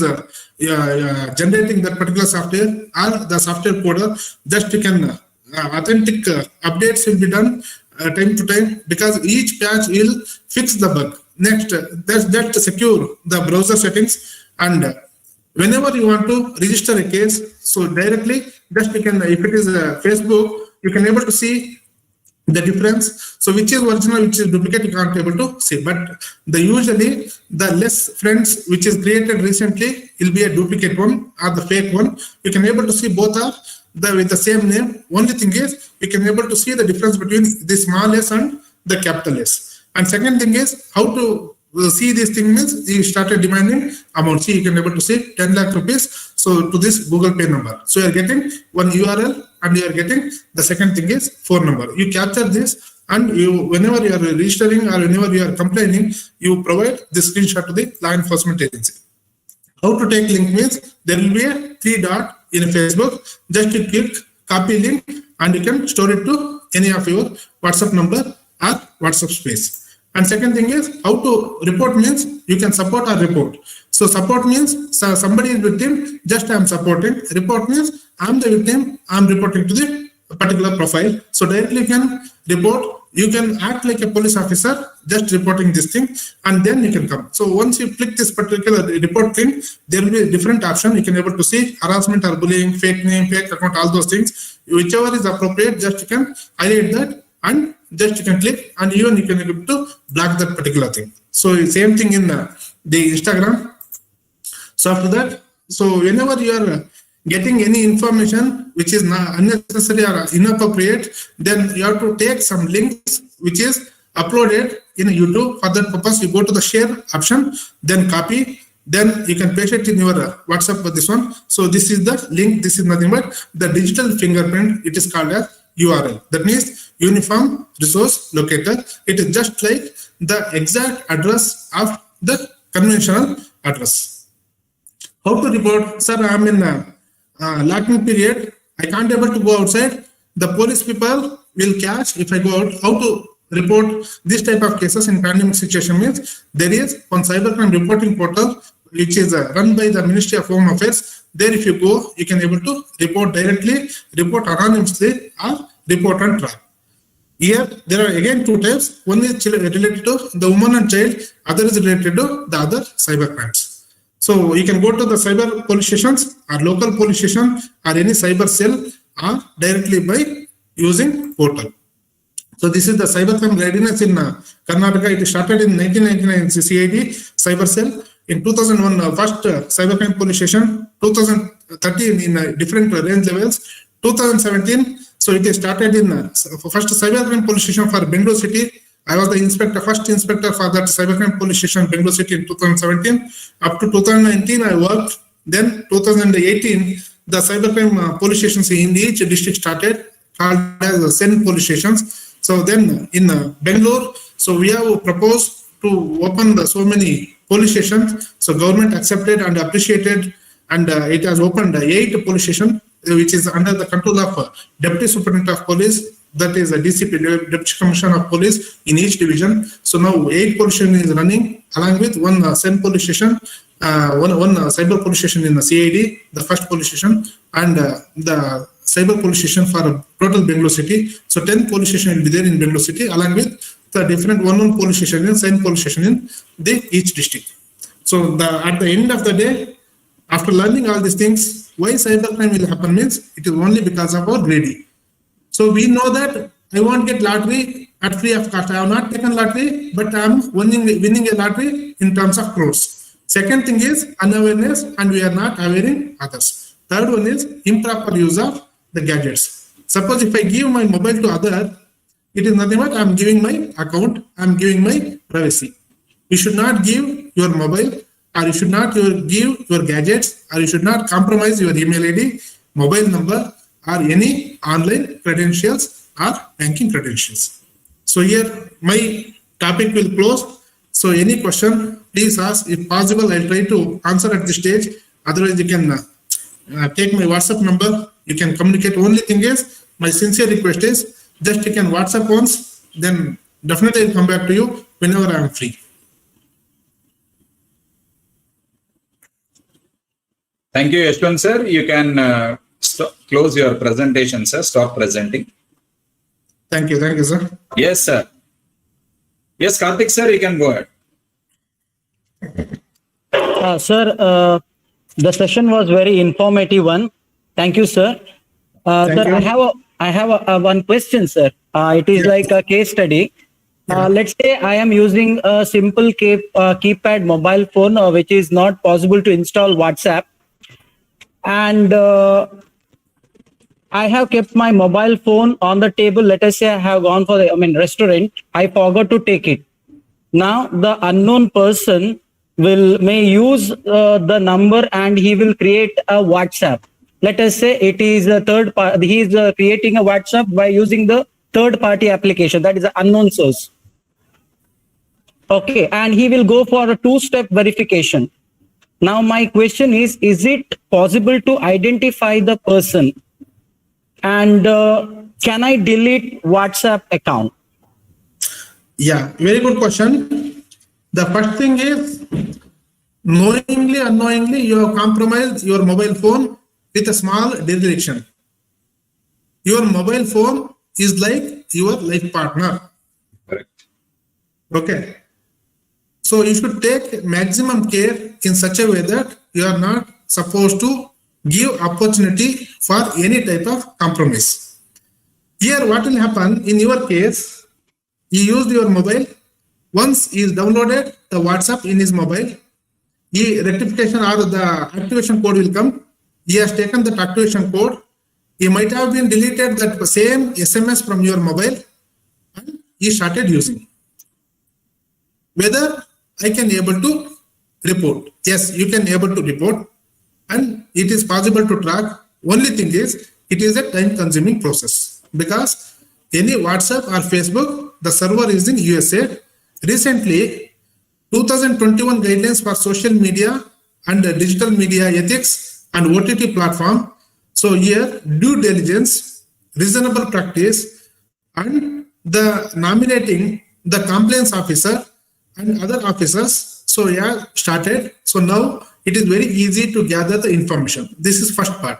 generating that particular software or the software coder. Just you can authentic updates will be done time to time, because each patch will fix the bug. Next, that secure the browser settings, and whenever you want to register a case, so directly just you can, if it is Facebook, you can able to see the difference. So which is original, which is duplicate, you can't able to see. But usually the less friends which is created recently will be a duplicate one or the fake one. You can able to see both are with the same name. Only thing is you can able to see the difference between the small s and the capital S. And second thing is how to see these things means you started demanding amount. See, you can able to see 10 lakh rupees. So to this Google Pay number. So you are getting one URL and you are getting the second thing is phone number. You capture this, and you, whenever you are registering or whenever you are complaining, you provide the screenshot to the law enforcement agency. How to take link means there will be a 3 dot in Facebook. Just you click copy link and you can store it to any of your WhatsApp number or WhatsApp space. And second thing is how to report means you can support or report. So support means somebody is victim, just I am supporting. Report means I am the victim, I am reporting to the particular profile. So directly you can report. You can act like a police officer, just reporting this thing, and then you can come. So once you click this particular report thing, there will be a different option. You can able to see harassment or bullying, fake name, fake account, all those things. Whichever is appropriate, just you can highlight that and just you can click, and even you can able to block that particular thing. So same thing in the Instagram. So after that, so whenever you are getting any information which is not unnecessary or inappropriate, then you have to take some links which is uploaded in YouTube. For that purpose, you go to the share option, then copy, then you can paste it in your WhatsApp with this one. So this is the link. This is nothing but the digital fingerprint. It is called as URL. That means Uniform Resource Locator. It is just like the exact address of the conventional address. How to report? Sir, I am in locking period. I can't able to go outside. The police people will catch if I go out. How to report this type of cases in pandemic situation means there is one cybercrime reporting portal which is run by the Ministry of Home Affairs. There if you go, you can able to report directly, report anonymously, or report on track. Here there are again 2 types. One is related to the woman and child, other is related to the other cyber crimes. So you can go to the cyber police stations or local police station or any cyber cell or directly by using portal. So this is the cybercrime readiness in Karnataka. It started in 1999 CID cyber cell. In 2001 first cybercrime police station. 2013 in different range levels. 2017 so it is started in first cybercrime police station for Bangalore city. I was the inspector, first inspector for that cybercrime police station, Bangalore city in 2017. Up to 2019, I worked. Then 2018, the cybercrime police stations in each district started, called as Sen police stations. So then in Bangalore, so we have proposed to open so many police stations. So government accepted and appreciated, and it has opened 8 police stations, which is under the control of Deputy Superintendent of Police. That is a DCP, Deputy Commissioner of Police in each division. So now 8 police station is running along with one Sen police station, one cyber police station in the CID, the first police station, and the cyber police station for total Bangalore city. So 10 police station will be there in Bangalore city along with the different one police station in Sen police station in each district. So at the end of the day, after learning all these things, why cybercrime will happen means it is only because of our greedy. So we know that I won't get lottery at free of cost. I have not taken lottery, but I am winning a lottery in terms of crores. Second thing is unawareness, and we are not awareing others. Third one is improper use of the gadgets. Suppose if I give my mobile to other, it is nothing but I am giving my account, I am giving my privacy. You should not give your mobile, or you should not give your gadgets, or you should not compromise your email ID. mobile number or any online credentials or banking credentials. So here my topic will close. So any question, please ask. If possible, I'll try to answer at this stage. Otherwise, you can take my WhatsApp number. You can communicate. Only thing is, my sincere request is just you can WhatsApp once, then definitely I'll come back to you whenever I am free. Thank you, Yashwant sir. You can close your presentation, sir. Stop presenting. Thank you, sir. Yes, sir. Yes, Karthik sir, you can go ahead. Sir, the session was very informative one. Thank you, sir. Sir, you. I have one question, sir. It is like a case study. Let's say I am using a simple keypad mobile phone, which is not possible to install WhatsApp. And I have kept my mobile phone on the table. Let us say I have gone for the restaurant. I forgot to take it. Now the unknown person may use the number and he will create a WhatsApp. Let us say it is a third party. He is creating a WhatsApp by using the third party application, that is an unknown source. Okay, and he will go for a two-step verification. Now my question is it possible to identify the person? And can I delete WhatsApp account? Yeah, very good question. The first thing is, knowingly, unknowingly, you have compromised your mobile phone with a small dereliction. Your mobile phone is like your life partner. Correct. Okay. So you should take maximum care in such a way that you are not supposed to give opportunity for any type of compromise. Here, what will happen in your case, he used your mobile. Once he is downloaded the WhatsApp in his mobile, the rectification or the activation code will come. He has taken that activation code. He might have been deleted that same SMS from your mobile and he started using. Whether I can able to report? Yes, you can able to report and it is possible to track. Only thing is, it is a time consuming process because any WhatsApp or Facebook, the server is in USA. Recently, 2021 guidelines for social media and digital media ethics and OTT platform. So here, due diligence, reasonable practice, and the nominating the compliance officer and other officers. So yeah, started. So now it is very easy to gather the information. This is first part.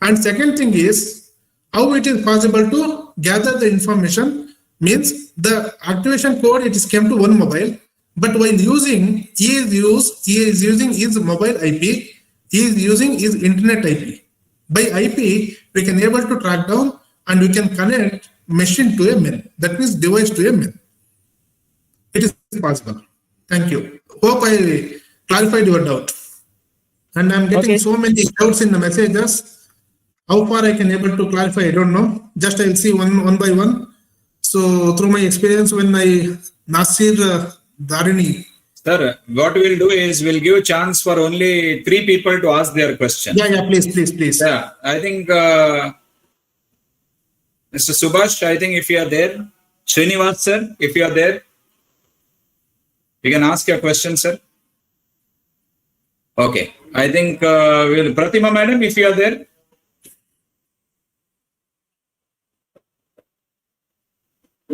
And second thing is how it is possible to gather the information means the activation code, it is came to one mobile, but while using, he is using his mobile IP, he is using his internet IP. By IP, we can able to track down and we can connect machine to a min. That means device to a min. It is possible. Thank you. Hope I clarified your doubt. And I'm getting so many doubts in the messages. How far I can able to clarify, I don't know. Just I'll see one by one. So through my experience when I Nasir Dharini. Sir, what we'll do is we'll give a chance for only 3 people to ask their question. Yeah, please. Yeah, I think Mr. Subhash, I think if you are there, Srinivas sir, if you are there, you can ask your question, sir. Okay, I think Pratima madam, if you are there.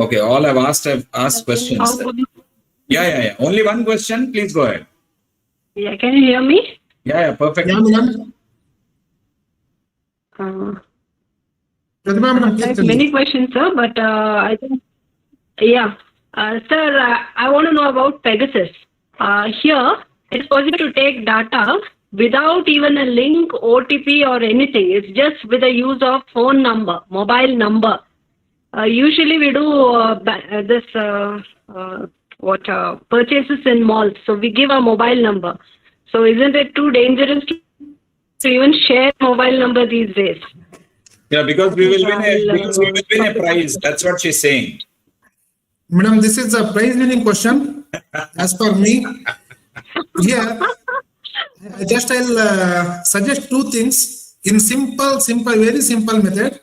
Okay, all I've asked questions. Sir. Yeah. Only one question. Please go ahead. Yeah, can you hear me? Yeah, perfect. I have many questions, sir, but I think, yeah. Sir, I want to know about Pegasus. Here, it's possible to take data without even a link, OTP or anything. It's just with the use of phone number, mobile number. Usually we do purchases in malls. So we give a mobile number. So isn't it too dangerous to even share mobile number these days? Yeah, because we will win a prize. That's what she's saying. Madam, this is a prize winning question. As per me, yeah, I'll suggest 2 things. in very simple method.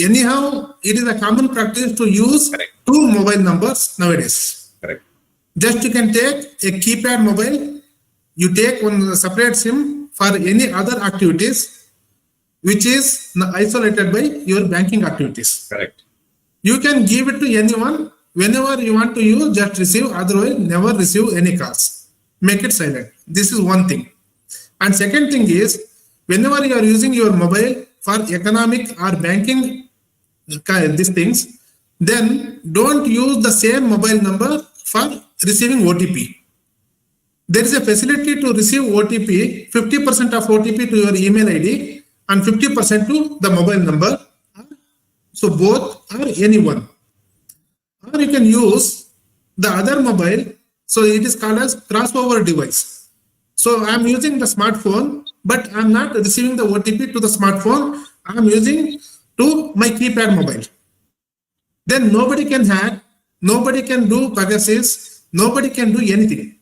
Anyhow, it is a common practice to use two mobile numbers nowadays. Correct. Just you can take a keypad mobile, you take one separate SIM for any other activities, which is isolated by your banking activities. Correct. You can give it to anyone whenever you want to use, just receive, otherwise never receive any calls. Make it silent. This is one thing. And second thing is, whenever you are using your mobile for economic or banking these things, then don't use the same mobile number for receiving OTP. There is a facility to receive OTP, 50% of OTP to your email ID and 50% to the mobile number. So both or anyone. Or you can use the other mobile. So it is called as crossover device. So I am using the smartphone, but I am not receiving the OTP to the smartphone. I am using to my keypad mobile. Then nobody can hack, nobody can do Pegasus, nobody can do anything.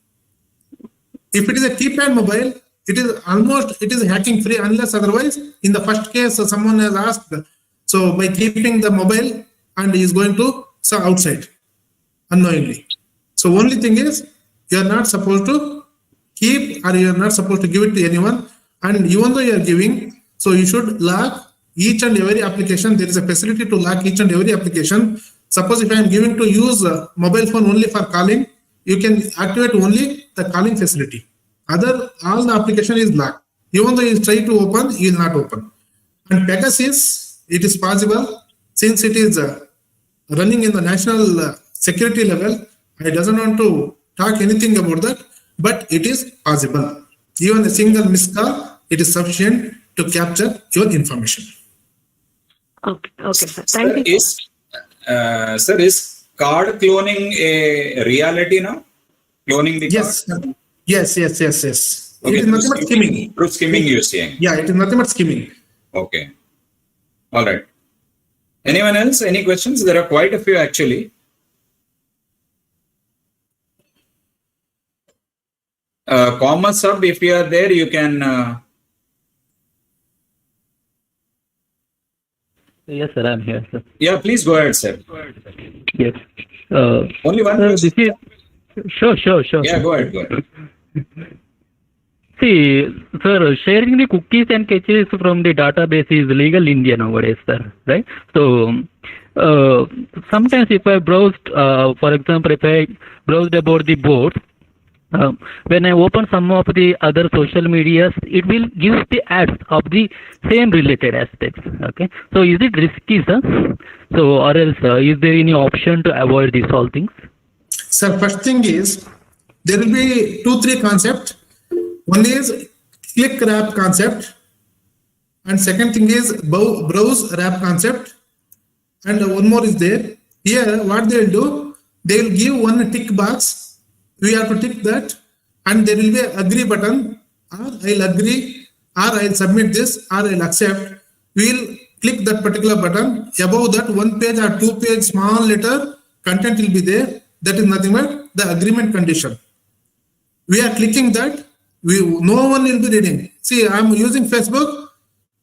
If it is a keypad mobile, it is hacking free unless otherwise. In the first case, someone has asked, so by keeping the mobile and he is going to outside unknowingly. So only thing is, you are not supposed to keep or you are not supposed to give it to anyone. And even though you are giving, so you should lock each and every application. There is a facility to lock each and every application. Suppose if I am giving to use mobile phone only for calling, you can activate only the calling facility. All the application is locked. Even though you try to open, you will not open. And Pegasus, it is possible since it is running in the national security level. I doesn't want to talk anything about that, but it is possible. Even a single missed call, it is sufficient to capture your information. Okay, sir. Thank you. Sir, is card cloning a reality now? Cloning the Yes. card? Yes. Okay, It is nothing but skimming. Through skimming, you're saying? Yeah, it is nothing but skimming. Okay. All right. Anyone else? Any questions? There are quite a few actually. Comma sub, if you are there, you can. Yes, sir, I'm here, sir. Yeah, please go ahead, sir. Yes. Only one This question. is sure. Yeah, go ahead. See, sir, sharing the cookies and caches from the database is legal in India nowadays, sir. Right? So, sometimes if I browsed, for example, if I browsed about the board, when I open some of the other social medias, it will give the ads of the same related aspects. Okay, so is it risky, sir? So, or else, is there any option to avoid these all things? Sir, first thing is, there will be 2-3 concepts. One is click wrap concept, and second thing is browse wrap concept, and one more is there. Here, what they will do, they will give one tick box. We have to tick that, and there will be an agree button, or I'll agree, or I'll submit this, or I'll accept. We'll click that particular button. Above that, 1 page or 2 page small letter content will be there. That is nothing but the agreement condition. We are clicking that. No one will be reading. See, I am using Facebook.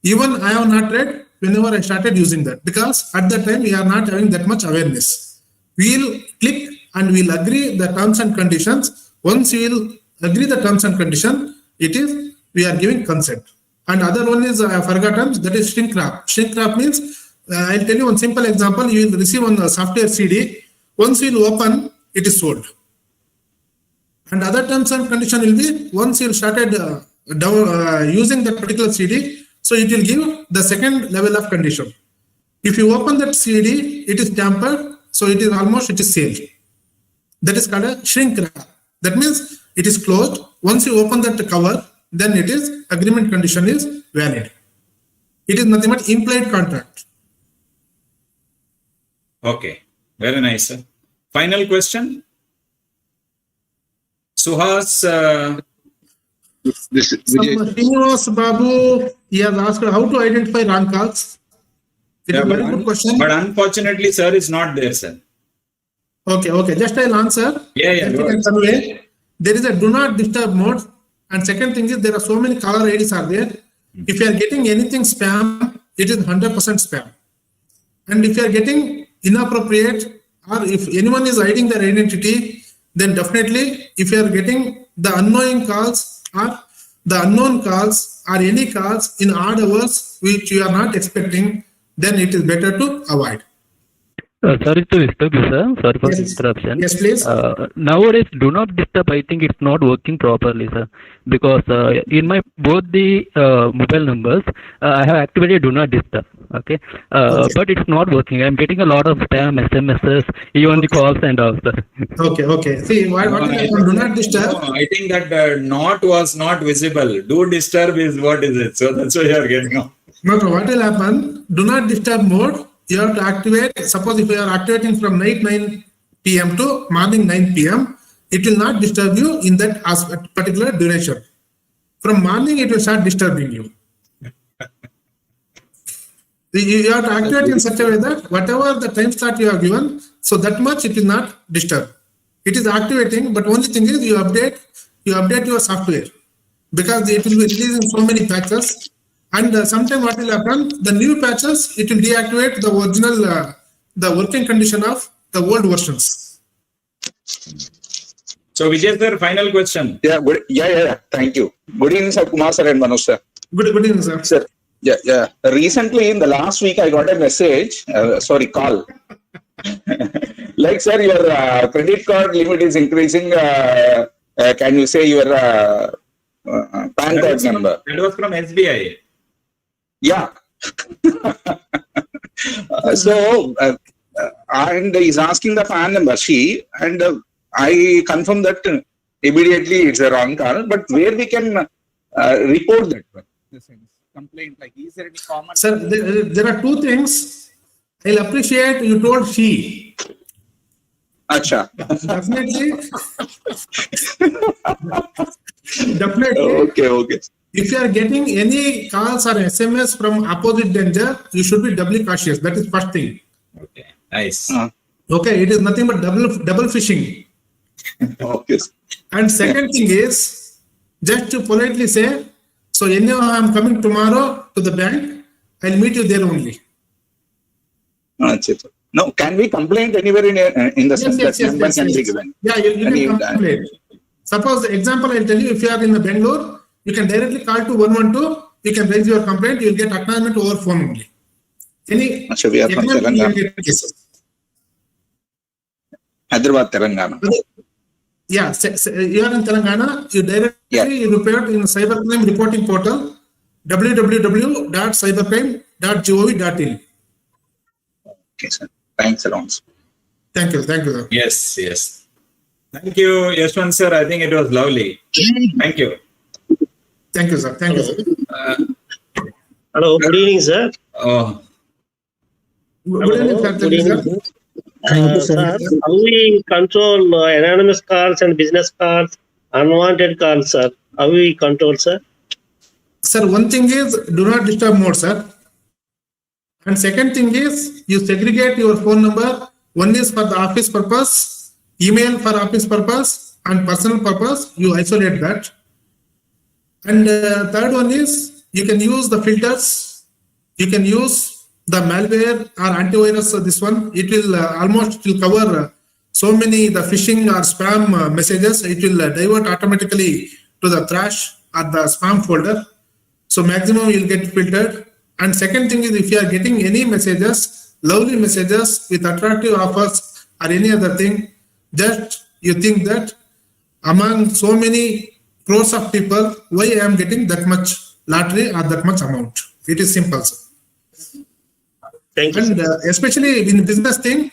Even I have not read whenever I started using that, because at that time we are not having that much awareness. We'll click and we'll agree the terms and conditions. Once we'll agree the terms and condition, it is we are giving consent. And other one is I have forgotten, that is shrink wrap. Shrink wrap means I'll tell you one simple example. You will receive on the software CD. Once you will open, it is sold. And other terms and condition will be once you started using that particular CD, so it will give the second level of condition. If you open that CD, it is tampered, so it is sale. That is called a shrink wrap. That means it is closed. Once you open that cover, then it is agreement condition is valid. It is nothing but implied contract. Okay, very nice, sir. Final question. Suhas. Srinivas Babu, he has asked how to identify wrong calls. It is a very good question. But unfortunately, sir, is not there, sir. Okay. Just I'll answer. Yeah. There is a do not disturb mode. And second thing is there are so many caller IDs are there. If you are getting anything spam, it is 100% spam. And if you are getting inappropriate, or if anyone is hiding their identity, then definitely if you are getting the unknown calls or any calls in odd hours which you are not expecting, then it is better to avoid. Sorry to disturb you, sir. Sorry for the Yes. interruption. Yes, please. Nowadays, do not disturb. I think it's not working properly, sir. Because in my both the mobile numbers, I have activated do not disturb. Okay, but it's not working. I'm getting a lot of spam SMSs, even the calls and all, sir. Okay. See, what will happen? Do not disturb. No, I think that not was not visible. Do disturb is what is it? So that's why you are getting off. No, what will happen? Do not disturb mode. You have to activate. Suppose if you are activating from night 9 p.m. to morning 9 p.m., it will not disturb you in that particular duration. From morning, it will start disturbing you. You have to activate in such a way that whatever the time start you have given, so that much it will not disturb. It is activating, but only thing is you update your software, because it will be releasing so many patches. And sometime what will happen, the new patches, it will deactivate the original, the working condition of the old versions. So Vijay sir, final question. Yeah, good. Yeah. Thank you. Good evening, sir. Kumar sir and Manoj sir. Good evening, sir. Sir. Yeah. Recently, in the last week, I got a message. Call. Like, sir, your credit card limit is increasing. Can you say your PAN card number? That was from SBI. Yeah. And he's asking the PAN number. And I confirm that immediately it's a wrong call. But where we can report that one? Complaint, like, is there any common? Sir, there are two things. I'll appreciate you told she. Acha. Definitely. Okay. If you are getting any calls or SMS from opposite gender, you should be doubly cautious. That is first thing. Okay, nice. Okay, it is nothing but double phishing. Okay. And second thing is, just to politely say, so anyhow, I am coming tomorrow to the bank. I'll meet you there only. No, can we complain anywhere in the sense that number can be given? Yeah, you can complain. Suppose, example, I'll tell you, if you are in the Bangalore, you can directly call to 112. You can raise your complaint. You'll get acknowledgement over phone only. We are from Telangana. Hyderabad, Telangana. Yeah, you are in Telangana. You directly report in cybercrime reporting portal www.cybercrime.gov.in. Okay, sir. Thanks a lot. Thank you, sir. Yes. Thank you, Yashwant sir. I think it was lovely. Thank you. Thank you, sir. Hello, good evening, sir. Good evening, sir. Sir, how we control anonymous calls and business calls, unwanted calls, sir? How we control, sir? Sir, one thing is do not disturb mode, sir. And second thing is you segregate your phone number. One is for the office purpose, email for office purpose, and personal purpose. You isolate that. And third one is you can use the filters. You can use the malware or antivirus. This one, it will almost cover so many the phishing or spam messages. It will divert automatically to the trash or the spam folder. So maximum you'll get filtered. And second thing is if you are getting any messages, lovely messages with attractive offers or any other thing, just you think that among so many crores of people, why I am getting that much lottery or that much amount. It is simple, sir. Thank you. And especially in business thing,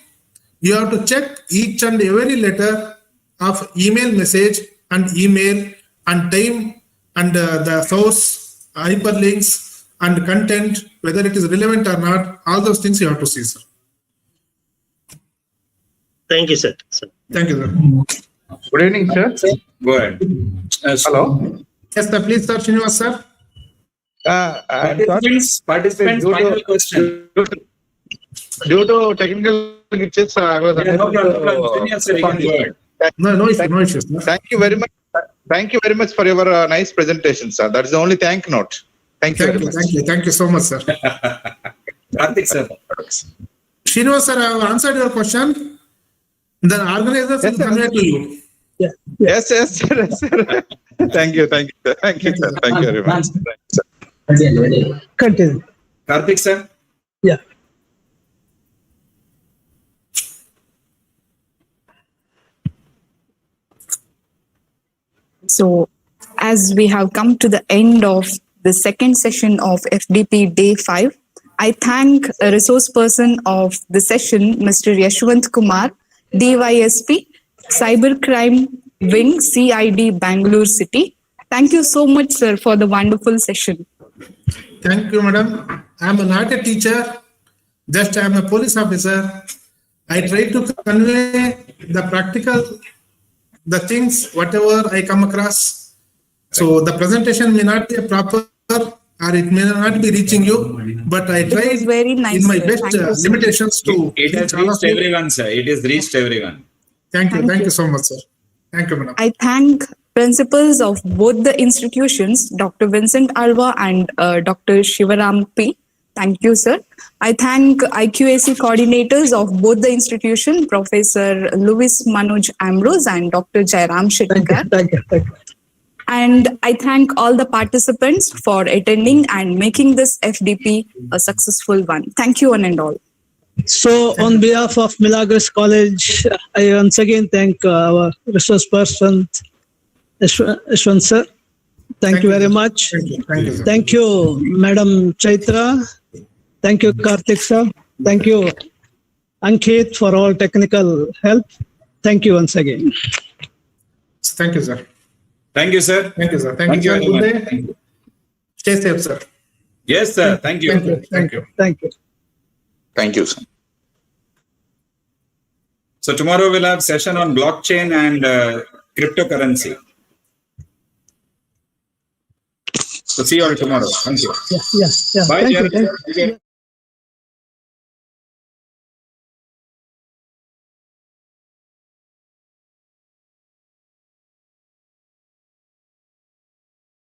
you have to check each and every letter of email message and email and time and the source, hyperlinks and content, whether it is relevant or not, all those things you have to see, sir. Thank you, sir. Thank you, sir. Good evening, sir. Go ahead. Hello. Yes, sir. Please, sir. Srinivas, sir. Participants, final question. Due to technical glitches, I was No issues. Thank you very much. Thank you very much for your nice presentation, sir. That is the only thank note. Thank you very much. Thank you so much, sir. Karthik sir. Srinivas sir, I have answered your question. The organizers will convey to you. Yes, sir. Thank you, sir. Thank you very much. Continue. Karthik sir. Yeah. So, as we have come to the end of the second session of FDP Day 5, I thank a resource person of the session, Mr. Yashwant Kumar, DYSP, Cybercrime Wing, CID, Bangalore City. Thank you so much, sir, for the wonderful session. Thank you, madam. I am not a teacher, just I am a police officer. I try to convey the practical, the things, whatever I come across. So the presentation may not be proper or it may not be reaching you, but I try very nice, in my sir. best Thank you, sir. limitations to It has reach all of reached you. everyone, sir. It has reached everyone. Thank you so much, sir. Thank you, madam. I thank principals of both the institutions, Dr. Vincent Alva and Dr. Shivaram P. Thank you, sir. I thank IQAC coordinators of both the institution, Professor Louis Manoj Ambrose and Dr. Jairam Shetkar. Thank you. And I thank all the participants for attending and making this FDP a successful one. Thank you one and all. So, on behalf of Milagres College, I once again thank our resource person, Yashwant sir. Thank you very much. Thank you, sir. Thank you, Madam Chaitra. Thank you, Karthik sir. Thank you, Ankit, for all technical help. Thank you once again. Thank you, sir. Thank you, sir. Thank you, sir. Thank you, sir. very Good much. day. Thank you. Stay safe, sir. Yes, sir. Thank you. Thank you. Thank you. Thank you, sir. So tomorrow we'll have session on blockchain and cryptocurrency. So see you all tomorrow. Thank you. Yeah. Bye, Thank you. Jared. Thank you.